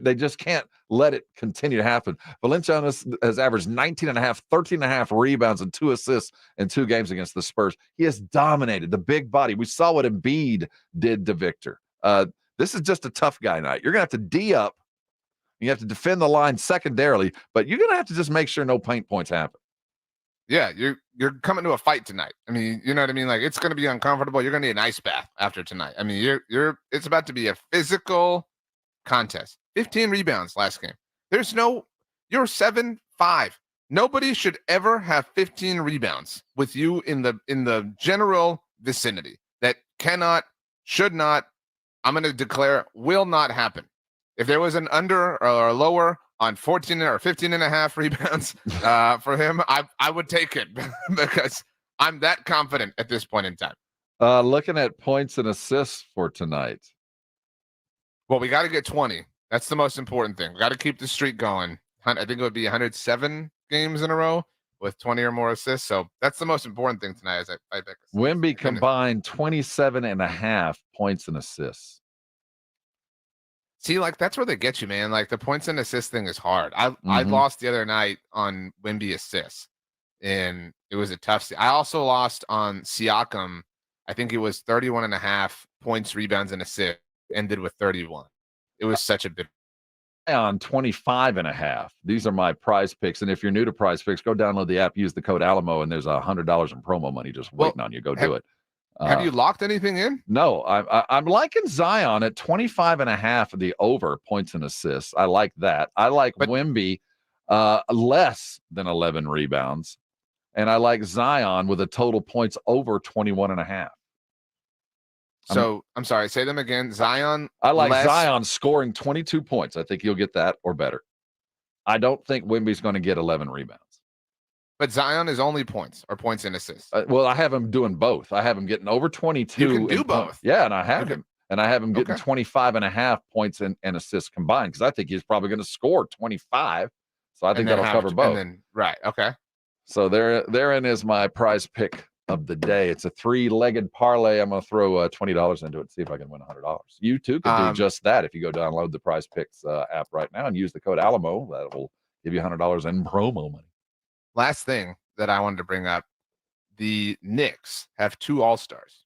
They just can't let it continue to happen. Valenciunas has averaged 19.5, 13.5 rebounds and 2 assists in 2 games against the Spurs. He has dominated the big body. We saw what Embiid did to Victor. This is just a tough guy night. You're going to have to D up. You have to defend the line secondarily, but you're going to have to just make sure no paint points happen. Yeah, you're coming to a fight tonight. I mean, you know what I mean? Like, it's going to be uncomfortable. You're going to need an ice bath after tonight. I mean, it's about to be a physical contest. 15 rebounds last game. You're 7-5. Nobody should ever have 15 rebounds with you in the general vicinity. That should not, I'm going to declare, will not happen. If there was an under or lower on 14 or 15.5 rebounds for him, I would take it because I'm that confident at this point in time. Looking at points and assists for tonight. Well, we got to get 20. That's the most important thing. We got to keep the streak going. I think it would be 107 games in a row with 20 or more assists. So that's the most important thing tonight. I think Wemby combined 27.5 points and assists. See, like, that's where they get you, man. Like, the points and assist thing is hard. I lost the other night on Wemby assists, and it was a tough. I also lost on Siakam. I think it was 31.5 points, rebounds, and assists, ended with 31. It was such a big. On 25.5. These are my prize picks. And if you're new to prize picks, go download the app, use the code Alamo, and there's $100 in promo money just waiting on you. Go do it. Have you locked anything in? No, I'm liking Zion at 25.5 of the over points and assists. I like that. I like Wemby less than 11 rebounds. And I like Zion with a total points over 21.5. So I'm sorry, say them again. Zion. I like Zion scoring 22 points. I think he'll get that or better. I don't think Wemby's going to get 11 rebounds. But Zion is only points or points and assists. Well, I have him doing both. I have him getting over 22. You can do both. Yeah, and I have him. And I have him getting 25.5 points and assists combined because I think he's probably going to score 25. So I think that'll cover both. Right. Okay. So therein is my prize pick of the day. It's a 3-legged parlay. I'm going to throw $20 into it, see if I can win $100. You too can do just that if you go download the Prize Picks app right now and use the code Alamo. That will give you $100 in promo money. Last thing that I wanted to bring up, the Knicks have 2 All-Stars.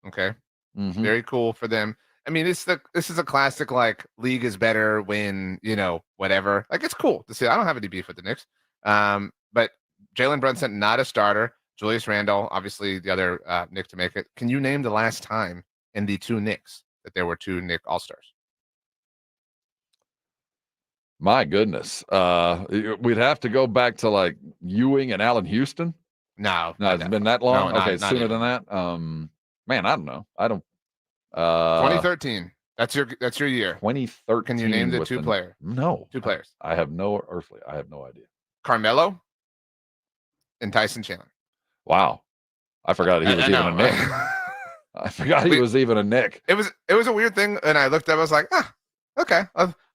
Okay. Mm-hmm. Very cool for them. I mean, this is a classic, like, league is better when, whatever. Like, it's cool to see. I don't have any beef with the Knicks. But Jalen Brunson, not a starter. Julius Randle, obviously the other Knick to make it. Can you name the last time in the 2 Knicks that there were 2 Knick All-Stars? My goodness. We'd have to go back to like Ewing and Allen Houston. No, it's been that long. No, okay, not sooner even. than that. Man, I don't know. 2013. That's your year. 2013. Can you name the 2 players? No. 2 players. I have no idea. Carmelo and Tyson Chandler. Wow. I forgot he was even a Knick. I forgot he was even a Knick. It was a weird thing, and I looked up, I was like, okay.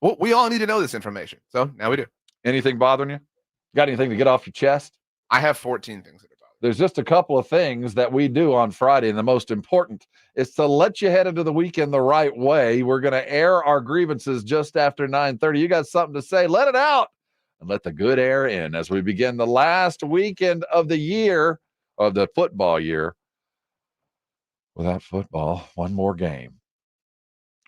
Well, we all need to know this information. So now we do. Anything bothering you? Got anything to get off your chest? I have 14 things that are bothering. There's just a couple of things that we do on Friday, and the most important is to let you head into the weekend the right way. We're going to air our grievances just after 9:30. You got something to say, let it out, and let the good air in as we begin the last weekend of the year, of the football year. Without football, one more game.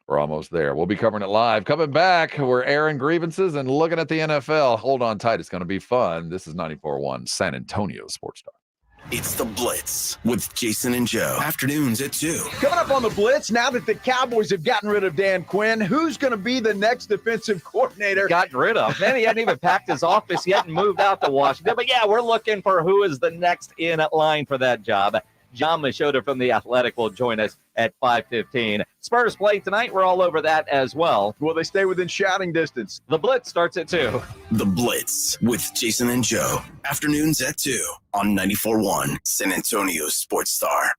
We're almost there. We'll be covering it live. Coming back, we're airing grievances and looking at the NFL. Hold on tight. It's going to be fun. This is 94.1 San Antonio Sports Star. It's the Blitz with Jason and Joe. Afternoons at 2. Coming up on the Blitz, now that the Cowboys have gotten rid of Dan Quinn, who's going to be the next defensive coordinator? Gotten rid of. Man, he hadn't even packed his office yet and moved out to Washington. But yeah, we're looking for who is the next in line for that job. John Machota from The Athletic will join us at 5:15. Spurs play tonight. We're all over that as well. Will they stay within shouting distance? The Blitz starts at 2. The Blitz with Jason and Joe. Afternoons at 2 on 94.1 San Antonio Sports Star.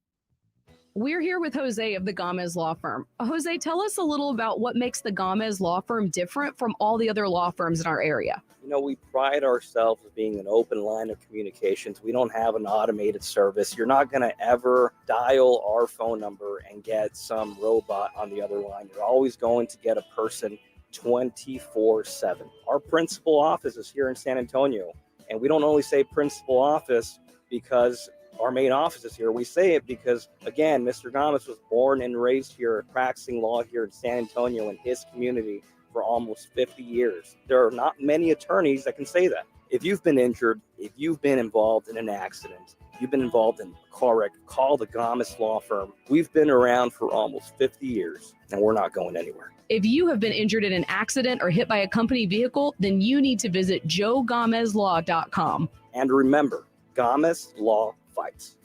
We're here with Jose of the Gomez Law Firm. Jose, tell us a little about what makes the Gomez Law Firm different from all the other law firms in our area. We pride ourselves as being an open line of communications. We don't have an automated service. You're not going to ever dial our phone number and get some robot on the other line. You're always going to get a person 24/7. Our principal office is here in San Antonio. And we don't only say principal office because our main office is here. We say it because, again, Mr. Gomez was born and raised here, practicing law here in San Antonio in his community for almost 50 years. There are not many attorneys that can say that. If you've been injured, if you've been involved in an accident, you've been involved in a car wreck, call the Gomez Law Firm. We've been around for almost 50 years, and we're not going anywhere. If you have been injured in an accident or hit by a company vehicle, then you need to visit joegomezlaw.com. And remember, Gomez Law fights.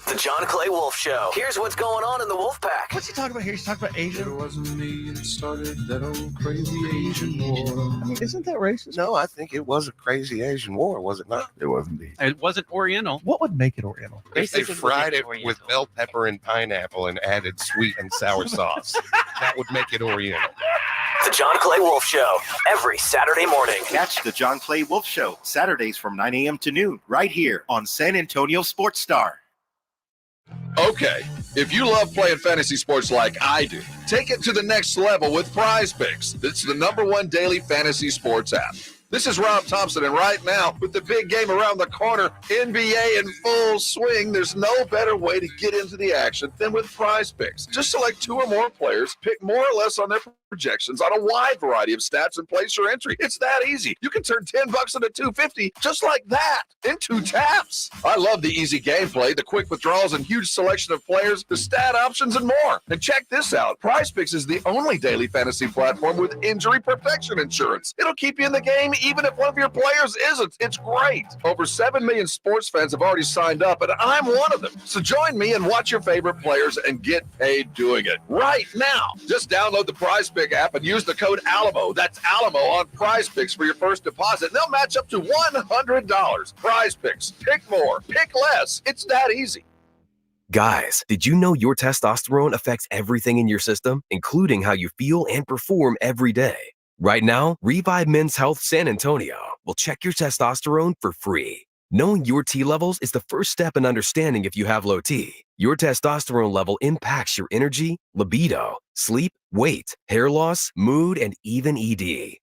The John Clay Wolf Show. Here's what's going on in the Wolf Pack. What's he talking about here? He's talking about Asian. It wasn't me that started that old crazy Asian war. I mean, isn't that racist? No, I think it was a crazy Asian war, was it not? It wasn't me. It wasn't Oriental. What would make it Oriental? If they fried it with bell pepper and pineapple and added sweet and sour sauce, that would make it Oriental. The John Clay Wolf Show, every Saturday morning. Catch the John Clay Wolf Show, Saturdays from 9 a.m. to noon, right here on San Antonio Sports Star. Okay, if you love playing fantasy sports like I do, take it to the next level with Prize Picks. It's the #1 daily fantasy sports app. This is Rob Thompson, and right now, with the big game around the corner, NBA in full swing, there's no better way to get into the action than with Prize Picks. Just select 2 or more players, pick more or less on their projections on a wide variety of stats, and place your entry. It's that easy. You can turn $10 into $250 just like that in 2 taps. I love the easy gameplay, the quick withdrawals, and huge selection of players, the stat options, and more. And check this out. Prize Picks is the only daily fantasy platform with injury protection insurance. It'll keep you in the game even if one of your players isn't. It's great. Over 7 million sports fans have already signed up, and I'm one of them. So join me and watch your favorite players and get paid doing it right now. Just download the Prize Pick app and use the code ALAMO. That's ALAMO on Prize Picks for your first deposit. They'll match up to $100. Prize Picks. Pick more. Pick less. It's that easy. Guys, did you know your testosterone affects everything in your system, including how you feel and perform every day? Right now, Revive Men's Health San Antonio will check your testosterone for free. Knowing your T levels is the first step in understanding if you have low T. Your testosterone level impacts your energy, libido, sleep, weight, hair loss, mood, and even ED.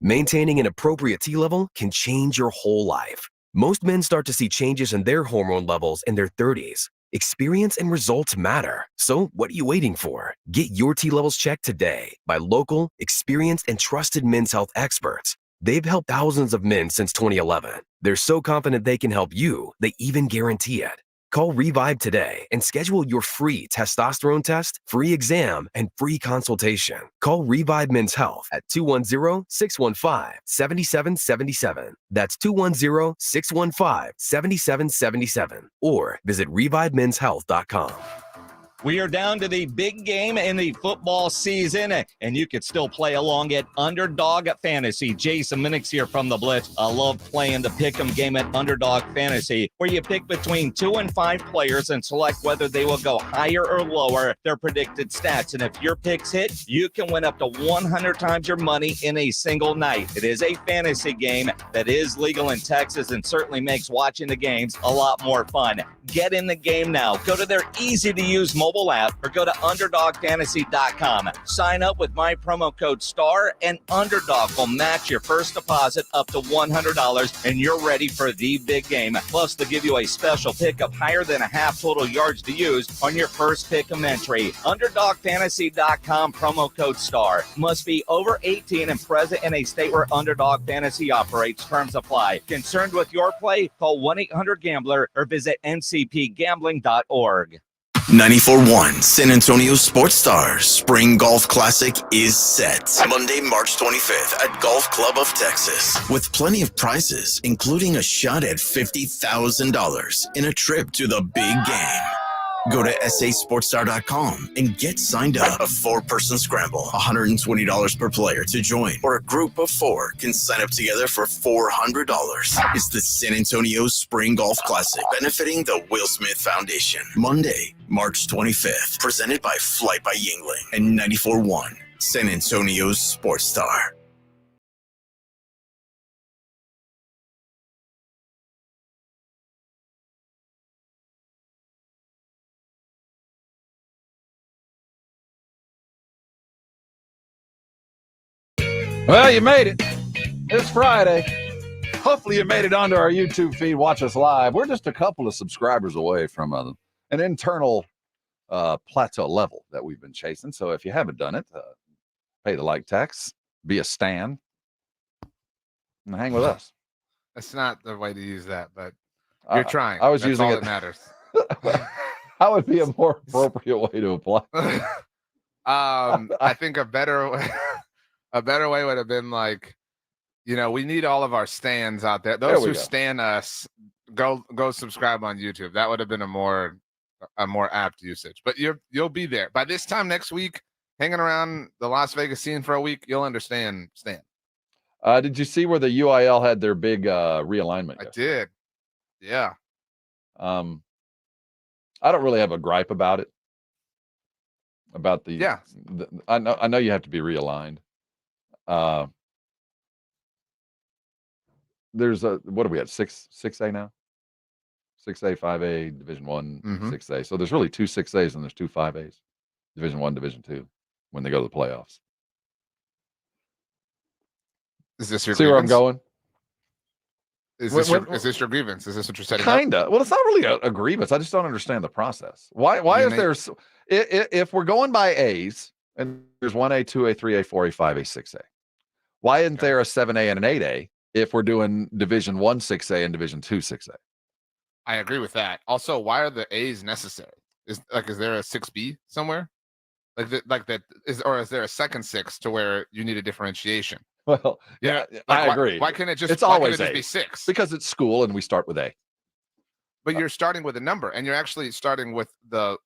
Maintaining an appropriate T level can change your whole life. Most men start to see changes in their hormone levels in their 30s. Experience and results matter. So what are you waiting for? Get your T levels checked today by local, experienced, and trusted men's health experts. They've helped thousands of men since 2011. They're so confident they can help you, they even guarantee it. Call Revive today and schedule your free testosterone test, free exam, and free consultation. Call Revive Men's Health at 210-615-7777. That's 210-615-7777. Or visit revivemenshealth.com. We are down to the big game in the football season, and you could still play along at Underdog Fantasy. Jason Minix here from the Blitz. I love playing the pick'em game at Underdog Fantasy, where you pick between 2 and 5 players and select whether they will go higher or lower their predicted stats. And if your picks hit, you can win up to 100 times your money in a single night. It is a fantasy game that is legal in Texas and certainly makes watching the games a lot more fun. Get in the game now. Go to their easy-to-use mobile app or go to UnderdogFantasy.com. Sign up with my promo code STAR and Underdog will match your first deposit up to $100 and you're ready for the big game. Plus, they'll give you a special pickup higher than a half total yards to use on your first pick'em entry. UnderdogFantasy.com, promo code STAR. Must be over 18 and present in a state where Underdog Fantasy operates. Terms apply. Concerned with your play? Call 1-800-GAMBLER or visit ncpgambling.org. 94.1 San Antonio Sports Stars Spring Golf Classic is set. Monday, March 25th at Golf Club of Texas. With plenty of prizes, including a shot at $50,000 in a trip to the big game. Go to sasportstar.com and get signed up. A 4-person scramble, $120 per player to join, or a group of 4 can sign up together for $400. It's the San Antonio Spring Golf Classic, benefiting the Will Smith Foundation. Monday, March 25th, presented by Flight by Yingling and 94.1 San Antonio Sports Star. Well, you made it. It's Friday. Hopefully you made it onto our YouTube feed. Watch us live. We're just a couple of subscribers away from an internal plateau level that we've been chasing. So if you haven't done it, pay the like tax, be a stan, and hang with us. That's not the way to use that, but you're trying. I was That's using all it. that matters. How would be a more appropriate way to apply? I think a better way would have been like, we need all of our stans out there. Those who stan us, go subscribe on YouTube. That would have been a more apt usage. But you'll be there by this time next week, hanging around the Las Vegas scene for a week. You'll understand Stan. Did you see where the UIL had their big realignment? I did. Yeah. I don't really have a gripe about it. About the I know you have to be realigned. There's what are we at? 6A now? 6A, 5A, Division 1, 6A. So there's really 2 6As and there's 2 5As. Division 1, Division 2 when they go to the playoffs. Is this your See where I'm going? Is this your grievance? Is this what you're setting Kinda. up? Well, it's not really a grievance. I just don't understand the process. Why is there if we're going by A's and there's 1A, 2A, 3A, 4A, 5A, 6A, why isn't there a 7A and an 8A if we're doing Division 1 6A and Division 2 6A? I agree with that. Also, why are the A's necessary? Is there a 6B somewhere? Is there a second 6 to where you need a differentiation? Well, yeah, I agree. Why can't it just? It's always be 6? Because it's school and we start with A. But you're starting with a number, and you're actually starting with the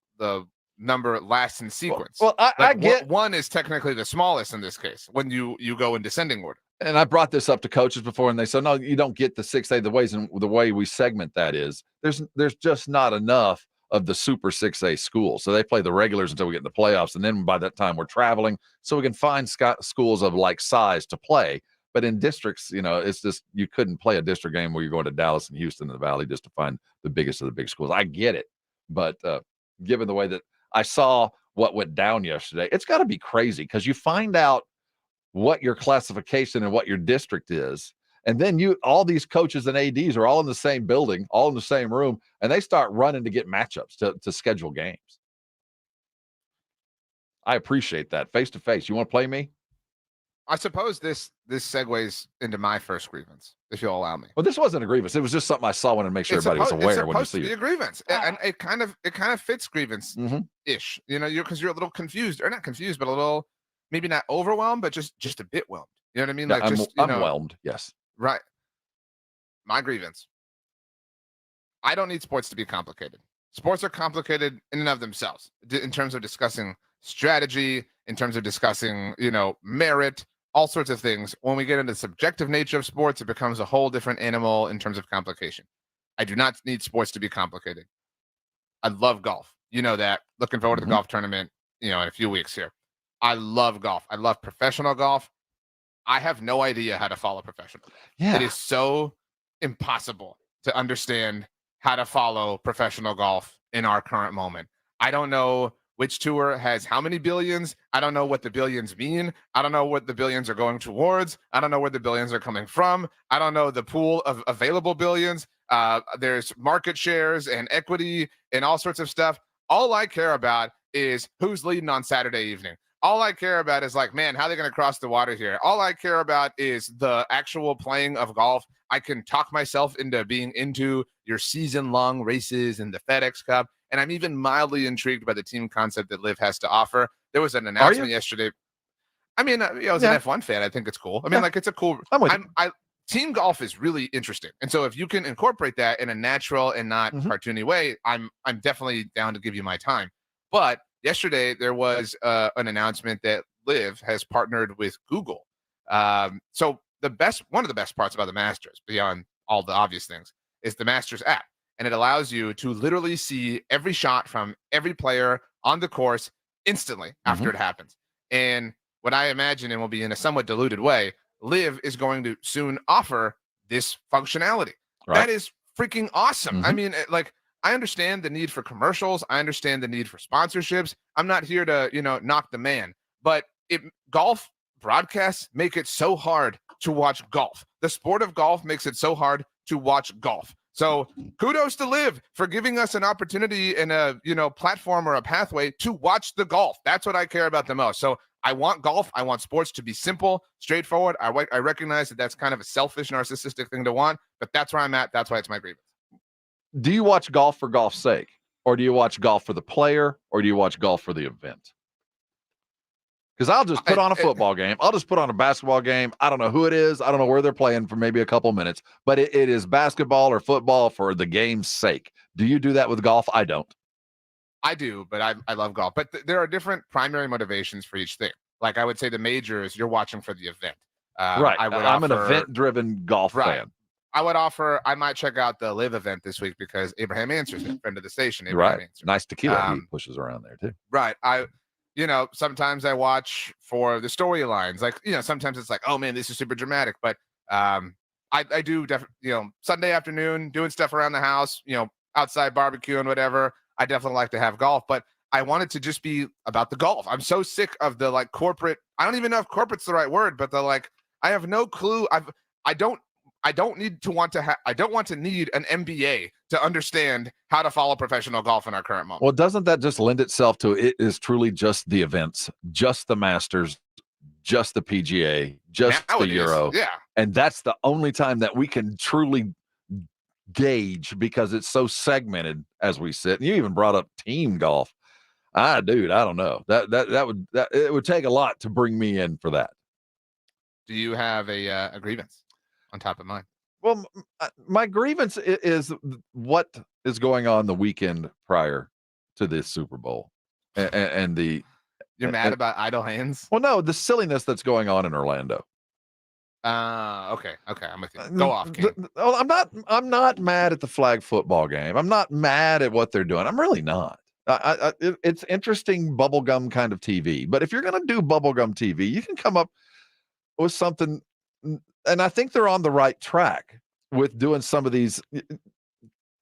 number last in sequence. Well, I get 1 is technically the smallest in this case when you go in descending order. And I brought this up to coaches before, and they said, "No, you don't get the 6A. The way we segment that is there's just not enough of the super 6A schools. So they play the regulars until we get in the playoffs, and then by that time we're traveling, so we can find schools of like size to play. But in districts, it's just you couldn't play a district game where you're going to Dallas and Houston in the Valley just to find the biggest of the big schools. I get it, but given the way that I saw what went down yesterday, it's got to be crazy because you find out what your classification and what your district is. And then all these coaches and ADs are all in the same building, all in the same room, and they start running to get matchups to schedule games. I appreciate that. Face to face. You want to play me? I suppose this segues into my first grievance, if you'll allow me. Well, this wasn't a grievance. It was just something I saw. Wanted to make sure everybody was aware when you see it. It's supposed to be a grievance, and it kind of fits grievance ish. Because you're a little confused, or not confused, but a little maybe not overwhelmed, but just a bit whelmed. You know what I mean? Yeah, I'm whelmed. Yes. Right. My grievance. I don't need sports to be complicated. Sports are complicated in and of themselves in terms of discussing strategy, in terms of discussing, merit, all sorts of things. When we get into the subjective nature of sports, it becomes a whole different animal in terms of complication. I do not need sports to be complicated. I love golf. You know that. Looking forward to the golf tournament, in a few weeks here. I love golf. I love professional golf. I have no idea how to follow professional. Yeah. It is so impossible to understand how to follow professional golf in our current moment. I don't know which tour has how many billions. I don't know what the billions mean. I don't know what the billions are going towards. I don't know where the billions are coming from. I don't know the pool of available billions. There's market shares and equity and all sorts of stuff. All I care about is who's leading on Saturday evening. All I care about is man, how are they going to cross the water here? All I care about is the actual playing of golf. I can talk myself into being into your season-long races and the FedEx Cup, and I'm even mildly intrigued by the team concept that LIV has to offer. There was an announcement yesterday. I mean, as an F1 fan, I think it's cool. I mean, it's a cool. Team golf is really interesting, and so if you can incorporate that in a natural and not cartoony way, I'm definitely down to give you my time. But yesterday, there was an announcement that LIV has partnered with Google. So one of the best parts about the Masters, beyond all the obvious things, is the Masters app. And it allows you to literally see every shot from every player on the course instantly after it happens. And what I imagine, and will be in a somewhat diluted way, LIV is going to soon offer this functionality. Right. That is freaking awesome. I mean, I understand the need for commercials. I understand the need for sponsorships. I'm not here to, knock the man, but golf broadcasts make it so hard to watch golf. The sport of golf makes it so hard to watch golf. So kudos to LIV for giving us an opportunity and a, platform or a pathway to watch the golf. That's what I care about the most. So I want golf. I want sports to be simple, straightforward. I recognize that that's kind of a selfish, narcissistic thing to want, but that's where I'm at. That's why it's my grievance. Do you watch golf for golf's sake, or do you watch golf for the player, or do you watch golf for the event? Because I'll just put on a football game. I'll just put on a basketball game. I don't know who it is. I don't know where they're playing for maybe a couple minutes, but it is basketball or football for the game's sake. Do you do that with golf? I don't. I do, but I love golf. But there are different primary motivations for each thing. Like I would say the majors, you're watching for the event. Right. I'm an event-driven golf fan. I might check out the LIV event this week because Abraham Answers, a friend of the station. Abraham Answers. Nice tequila. He pushes around there too. Right. Sometimes I watch for the storylines. Sometimes it's like, oh man, this is super dramatic. But I do definitely, Sunday afternoon doing stuff around the house, outside barbecue and whatever. I definitely like to have golf, but I want it to just be about the golf. I'm so sick of the corporate. I don't even know if corporate's the right word, but I have no clue. I don't need to need an MBA to understand how to follow professional golf in our current moment. Well, doesn't that just lend itself to it is truly just the events, just the Masters, just the PGA, just the Euro. Yeah. And that's the only time that we can truly gauge because it's so segmented as we sit. And you even brought up team golf. Dude, I don't know. It would take a lot to bring me in for that. Do you have a grievance on top of mine? Well, my grievance is what is going on the weekend prior to this Super Bowl, and you're mad about idle hands. Well, no, the silliness that's going on in Orlando. Okay, I'm with you. Go off, King. I'm not mad at the flag football game. I'm not mad at what they're doing. I'm really not. It's interesting bubblegum kind of TV. But if you're going to do bubblegum TV, you can come up with something. And I think they're on the right track with doing some of these.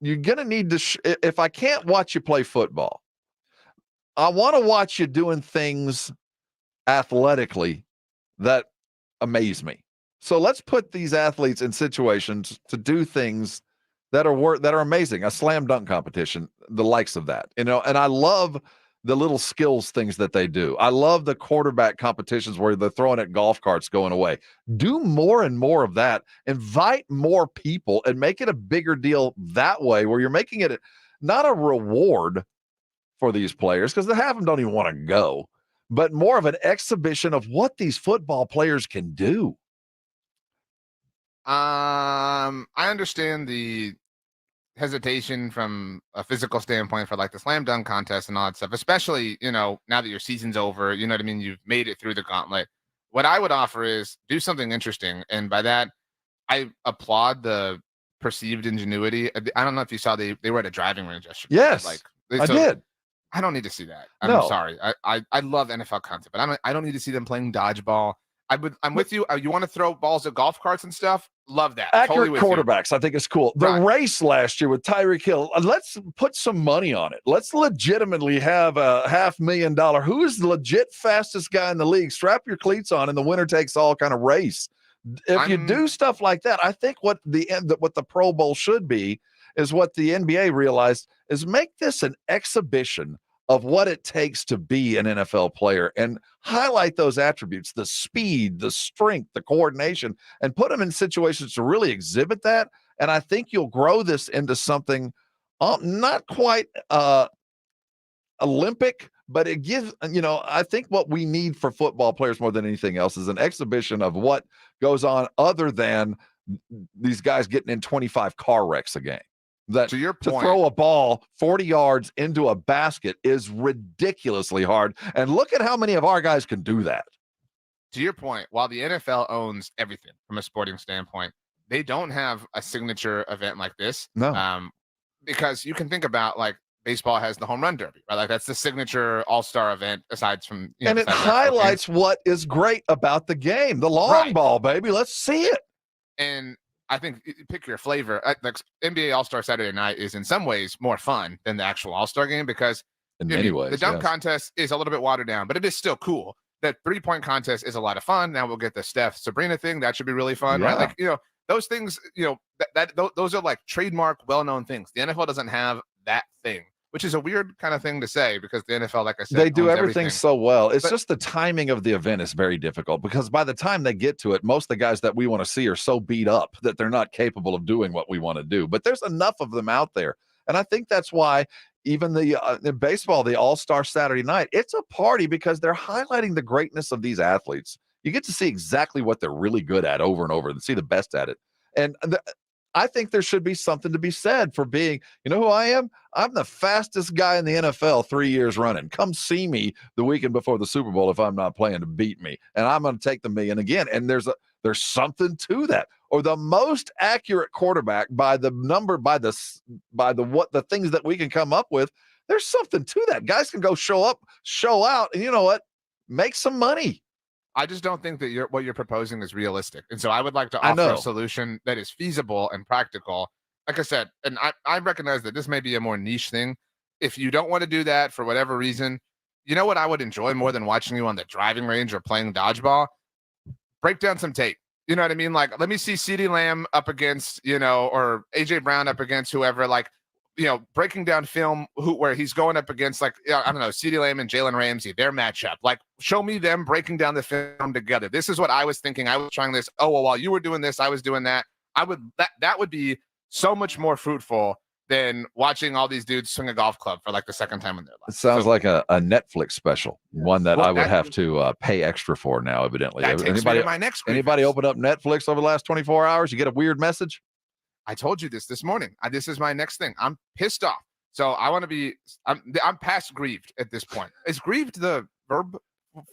You're going to need to, if I can't watch you play football, I want to watch you doing things athletically that amaze me. So let's put these athletes in situations to do things that are amazing. A slam dunk competition, the likes of that, and I love the little skills things that they do. I love the quarterback competitions where they're throwing at golf carts going away. Do more and more of that. Invite more people and make it a bigger deal that way, where you're making it not a reward for these players, because the half of them don't even want to go, but more of an exhibition of what these football players can do. I understand the hesitation from a physical standpoint for like the slam dunk contest and all that stuff, especially, now that your season's over, you know what I mean? You've made it through the gauntlet. What I would offer is do something interesting. And by that, I applaud the perceived ingenuity. I don't know if you saw they were at a driving range yesterday. Yes, I did. I don't need to see that. No. I'm sorry. I love NFL content, but I don't need to see them playing dodgeball. I'm with you. You want to throw balls at golf carts and stuff? Love that. Accurate totally quarterbacks, I think it's cool. The race last year with Tyreek Hill, let's put some money on it. Let's legitimately have a $500,000. Who is the legit fastest guy in the league? Strap your cleats on, and the winner takes all kind of race. If you do stuff like that, I think what the Pro Bowl should be is what the NBA realized is make this an exhibition of what it takes to be an NFL player and highlight those attributes, the speed, the strength, the coordination, and put them in situations to really exhibit that. And I think you'll grow this into something not quite Olympic, but it gives, I think what we need for football players more than anything else is an exhibition of what goes on other than these guys getting in 25 car wrecks a game. That to your point, to throw a ball 40 yards into a basket is ridiculously hard. And look at how many of our guys can do that. To your point, while the NFL owns everything from a sporting standpoint, they don't have a signature event like this. No. Because you can think about like baseball has the home run derby, right? Like that's the signature all-star event aside from, and it highlights what is great about the game. The long ball, baby. Let's see it. And I think pick your flavor. Like NBA All-Star Saturday Night is in some ways more fun than the actual All-Star game because in many ways, the dunk contest is a little bit watered down, but it is still cool. That 3-point contest is a lot of fun. Now we'll get the Steph Sabrina thing. That should be really fun, right? Like, those things, those are like trademark, well-known things. The NFL doesn't have that thing, which is a weird kind of thing to say because the NFL, like I said, they do owns everything so well. It's just the timing of the event is very difficult because by the time they get to it, most of the guys that we want to see are so beat up that they're not capable of doing what we want to do. But there's enough of them out there. And I think that's why even in baseball, the All-Star Saturday Night, it's a party because they're highlighting the greatness of these athletes. You get to see exactly what they're really good at over and over and see the best at it. And I think there should be something to be said for being, who I am? I'm the fastest guy in the NFL 3 years running. Come see me the weekend before the Super Bowl if I'm not playing to beat me. And I'm going to take the million again. And there's something to that. Or the most accurate quarterback by the things that we can come up with. There's something to that. Guys can go show up, show out, and you know what? Make some money. I just don't think that what you're proposing is realistic. And so I would like to offer a solution that is feasible and practical. Like I said, and I recognize that this may be a more niche thing. If you don't want to do that for whatever reason, you know what I would enjoy more than watching you on the driving range or playing dodgeball? Break down some tape. You know what I mean? Like, let me see CeeDee Lamb up against, or AJ Brown up against whoever, like, breaking down film where he's going up against, like, I don't know, CeeDee Lamb and Jalen Ramsey, their matchup. Like, show me them breaking down the film together. This is what I was thinking. I was trying this. Oh, well, while you were doing this, I was doing that. That would be so much more fruitful than watching all these dudes swing a golf club for like the second time in their life. It sounds like a Netflix special, one that I would have to pay extra for now, evidently. That takes me to my next anybody open up Netflix over the last 24 hours? You get a weird message? I told you this morning. This is my next thing. I'm pissed off. So I want to be, I'm past grieved at this point. Is grieved the verb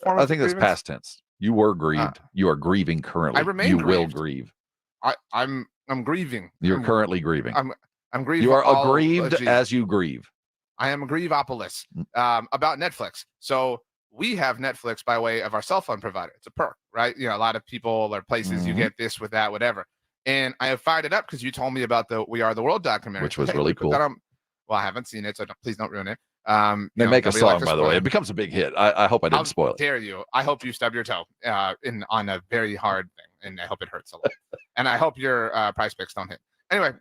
form? I think that's past tense. You were grieved. You are grieving currently. I remain You grieved. will grieve. I'm grieving. You're currently grieving. I'm grieved. You are aggrieved as you grieve. I am a grievopolis about Netflix. So we have Netflix by way of our cell phone provider. It's a perk, right? A lot of people or places you get this with that, whatever. And I have fired it up because you told me about the We Are the World documentary, which was really cool. Well, I haven't seen it, so please don't ruin it. They make a song, by the way. It becomes a big hit. I hope I didn't spoil it. Dare you? I hope you stub your toe on a very hard thing, and I hope it hurts a lot. And I hope your price picks don't hit. Anyway,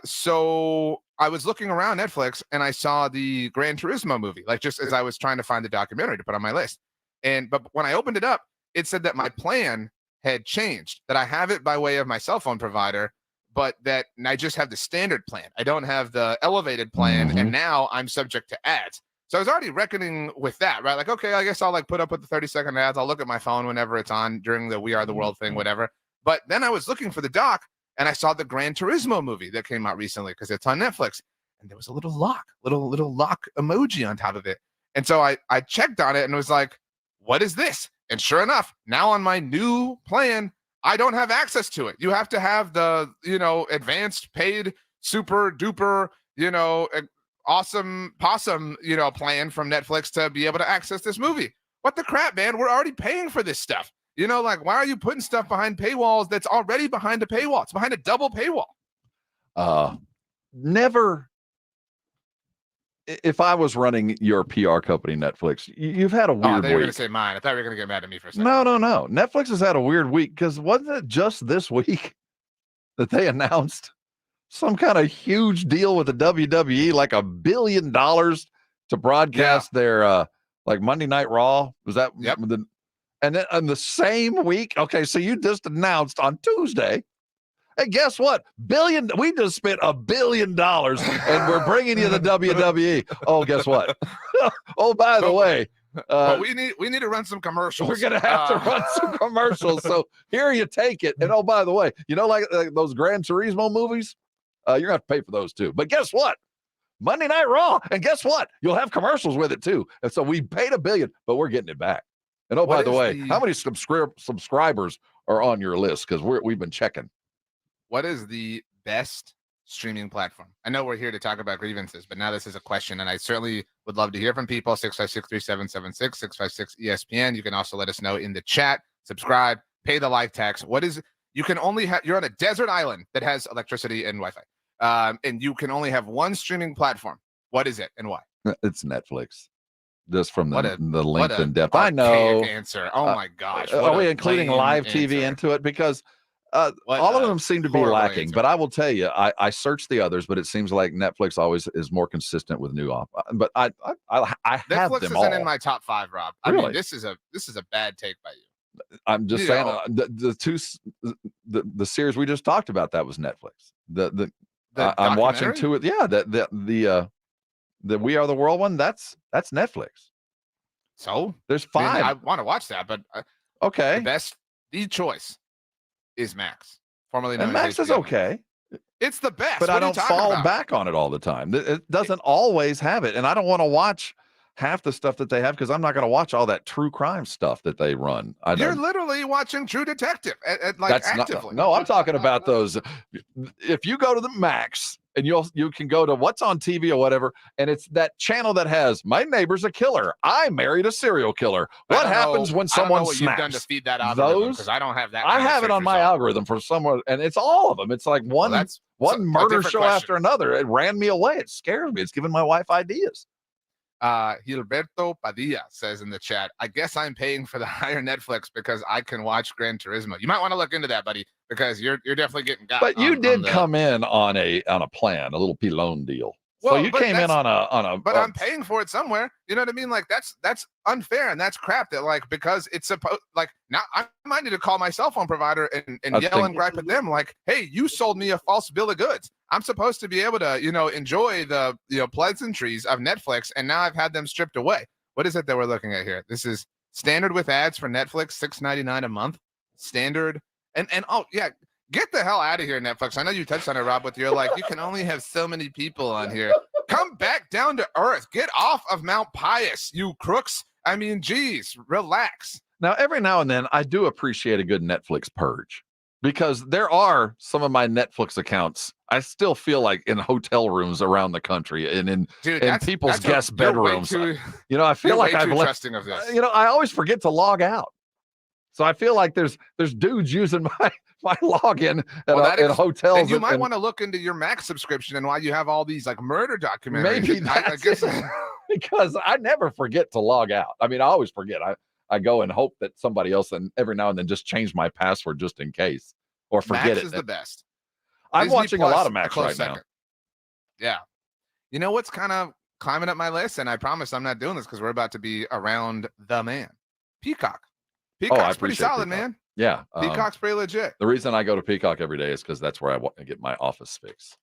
so I was looking around Netflix and I saw the Gran Turismo movie, like just as I was trying to find the documentary to put on my list. But when I opened it up, it said that my plan had changed, that I have it by way of my cell phone provider, but that I just have the standard plan. I don't have the elevated plan, and now I'm subject to ads. So I was already reckoning with that, right? Like, okay, I guess I'll like put up with the 30-second ads. I'll look at my phone whenever it's on during the We Are the World thing, whatever. But then I was looking for the doc, and I saw the Gran Turismo movie that came out recently because it's on Netflix, and there was a little lock emoji on top of it. And so I checked on it and was like, what is this? And sure enough, now on my new plan, I don't have access to it. You have to have the, advanced paid super duper, awesome possum, plan from Netflix to be able to access this movie. What the crap, man? We're already paying for this stuff. Like, why are you putting stuff behind paywalls that's already behind a paywall? It's behind a double paywall. Never. If I was running your PR company, Netflix, you've had a weird week. I thought you were going to say mine. I thought you were going to get mad at me for a second. No. Netflix has had a weird week because wasn't it just this week that they announced some kind of huge deal with the WWE, like $1 billion to broadcast their like Monday Night Raw? Was that? Yep. And then on the same week, okay, so you just announced on Tuesday, and guess what? We just spent $1 billion, and we're bringing you the WWE. Oh, guess what? Oh, by the way, but we need to run some commercials. We're gonna have to run some commercials. So here you take it. And oh, by the way, like those Gran Turismo movies, you're gonna have to pay for those too. But guess what? Monday Night Raw, and guess what? You'll have commercials with it too. And so we paid $1 billion, but we're getting it back. And oh, by the way, how many subscribers are on your list? Because we've been checking. What is the best streaming platform? I know we're here to talk about grievances, but now this is a question, and I certainly would love to hear from people. 656-3776, 656 ESPN. You can also let us know in the chat. Subscribe, pay the like tax. You can only have, you're on a desert island that has electricity and Wi-Fi, and you can only have one streaming platform. What is it and why? It's Netflix. Just from the length and depth. I know. Answer. Oh my gosh. Are we including live TV into it? Because all of them seem to be lacking. Answer. But I will tell you, I searched the others, but it seems like Netflix always is more consistent with new But I have Netflix them all. isn't in my top 5, Rob. I mean, this is a bad take by you. I'm just saying the series we just talked about, that was Netflix. I'm watching two. Yeah, the We Are the World one, that's Netflix. So there's 5. I want to watch that, but okay. The choice is Max, formerly known and Max as is okay. It's the best, but I don't fall back on it all the time. It doesn't always have it, and I don't want to watch half the stuff that they have because I'm not going to watch all that true crime stuff that they run. You're literally watching True Detective, like actively. No, I'm talking about those. If you go to the Max. And you can go to what's on TV or whatever, and it's that channel that has My Neighbor's a Killer. I Married a Serial Killer. What happens when someone smacks? You've done to feed that algorithm because I don't have that. I have it on my algorithm for someone, and it's all of them. It's like one murder show after another. It ran me away. It scares me. It's giving my wife ideas. Gilberto Padilla says in the chat, I guess I'm paying for the higher Netflix because I can watch Gran Turismo. You might want to look into that, buddy, because you're definitely getting got. But you did come in on a plan, a little P-loan deal. Well, so you came in on a. But I'm paying for it somewhere. You know what I mean? Like that's unfair and that's crap. That like because it's supposed like now I might need to call my cell phone provider and yell and gripe at them like, hey, you sold me a false bill of goods. I'm supposed to be able to enjoy the pleasantries of Netflix, and now I've had them stripped away. What is it that we're looking at here? This is standard with ads for Netflix, $6.99 a month. Standard and oh yeah. Get the hell out of here, Netflix. I know you touched on it, Rob, with your like, you can only have so many people on here. Come back down to earth. Get off of Mount Pius, you crooks. I mean, geez, relax. Now, every now and then, I do appreciate a good Netflix purge because there are some of my Netflix accounts. I still feel like in hotel rooms around the country and in people's guest bedrooms. I feel like I've left. Trusting of this. I always forget to log out. So I feel like there's dudes using my login at hotels. And you might want to look into your Max subscription and why you have all these like murder documentaries. Maybe that's I guess because I never forget to log out. I mean, I always forget. I go and hope that somebody else and every now and then just change my password just in case or forget Max it. Is the best. I'm Disney watching Plus, a lot of Max right second. Now. Yeah. You know what's kind of climbing up my list, and I promise I'm not doing this because we're about to be around the man. Peacock. Peacock's pretty solid, man. Yeah. Peacock's pretty legit. The reason I go to Peacock every day is because that's where I get my Office fix.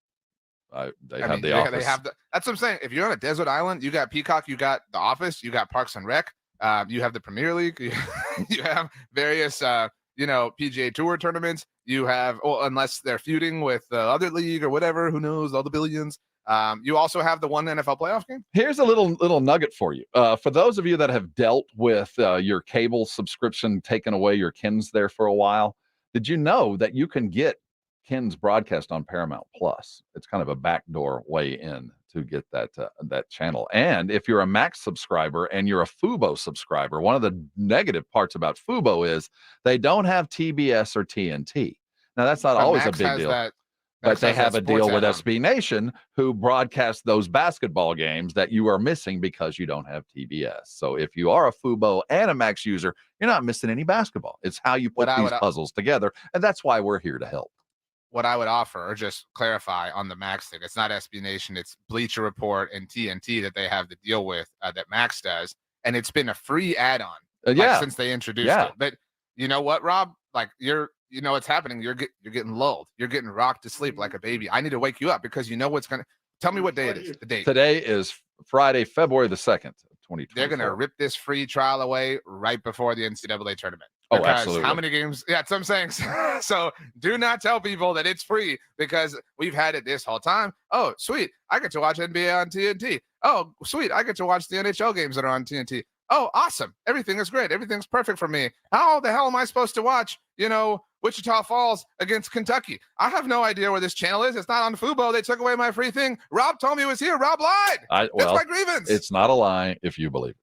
They have the Office. That's what I'm saying. If you're on a desert island, you got Peacock, you got the Office, you got Parks and Rec, you have the Premier League, you have various, PGA Tour tournaments. You have, unless they're feuding with the other league or whatever, who knows, all the billions. You also have the one NFL playoff game. Here's a little nugget for you. For those of you that have dealt with your cable subscription, taken away your Kins there for a while, did you know that you can get Kins broadcast on Paramount Plus? It's kind of a backdoor way in to get that channel. And if you're a Max subscriber and you're a Fubo subscriber, one of the negative parts about Fubo is they don't have TBS or TNT. Now, that's not always a big deal. But they have a deal with SB Nation who broadcast those basketball games that you are missing because you don't have TBS. So if you are a Fubo and a Max user, you're not missing any basketball. It's how you put these puzzles together. And that's why we're here to help. What I would offer, or just clarify on the Max thing, it's not SB Nation, it's Bleacher Report and TNT that they have the deal with that Max does. And it's been a free add-on since they introduced it. But you know what, Rob? Like you know what's happening. You're getting lulled. You're getting rocked to sleep like a baby. I need to wake you up because you know what's going to tell me what day it is. The date. Today is Friday, February the 2nd, 2020. They're going to rip this free trial away right before the NCAA tournament. Oh, absolutely. How many games? Yeah, that's what I'm saying. So do not tell people that it's free because we've had it this whole time. Oh, sweet. I get to watch NBA on TNT. Oh, sweet. I get to watch the NHL games that are on TNT. Oh, awesome. Everything is great. Everything's perfect for me. How the hell am I supposed to watch, Wichita Falls against Kentucky? I have no idea where this channel is. It's not on Fubo. They took away my free thing. Rob told me it was here. Rob lied. That's my grievance. It's not a lie if you believe it.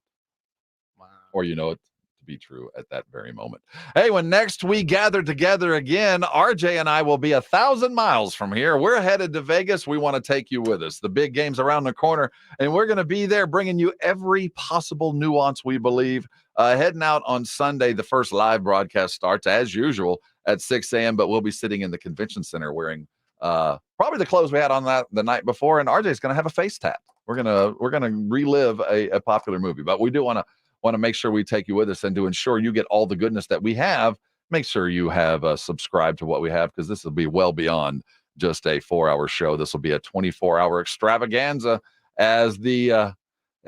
Wow. Or you know it to be true at that very moment. Hey, when next we gather together again, RJ and I will be 1,000 miles from here. We're headed to Vegas. We want to take you with us. The big game's around the corner, and we're going to be there bringing you every possible nuance we believe. Heading out on Sunday, the first live broadcast starts as usual at 6 a.m., but we'll be sitting in the convention center wearing probably the clothes we had on the night before, and RJ's going to have a face tat. We're gonna relive a popular movie, but we do want to make sure we take you with us, and to ensure you get all the goodness that we have, make sure you have subscribed to what we have, because this will be well beyond just a 4-hour show. This will be a 24-hour extravaganza as the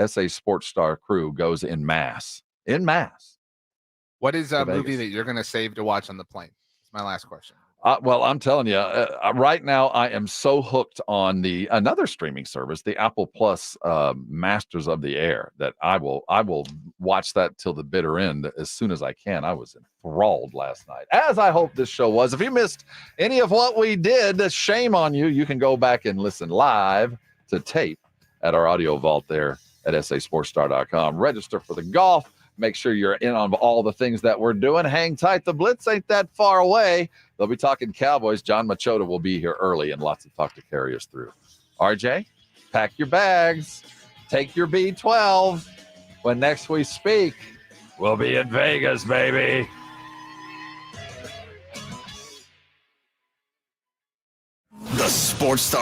SA Sports Star crew goes in mass. What is a movie that you're going to save to watch on the plane? That's my last question. Well, I'm telling you, right now I am so hooked on another streaming service, the Apple Plus Masters of the Air, that I will watch that till the bitter end as soon as I can. I was enthralled last night, as I hope this show was. If you missed any of what we did, shame on you. You can go back and listen live to tape at our audio vault there at sasportstar.com. Register for the golf. Make sure you're in on all the things that we're doing. Hang tight. The Blitz ain't that far away. They'll be talking Cowboys. John Machota will be here early and lots of talk to carry us through. RJ, pack your bags. take your B12. When next we speak, we'll be in Vegas, baby. The Sports Star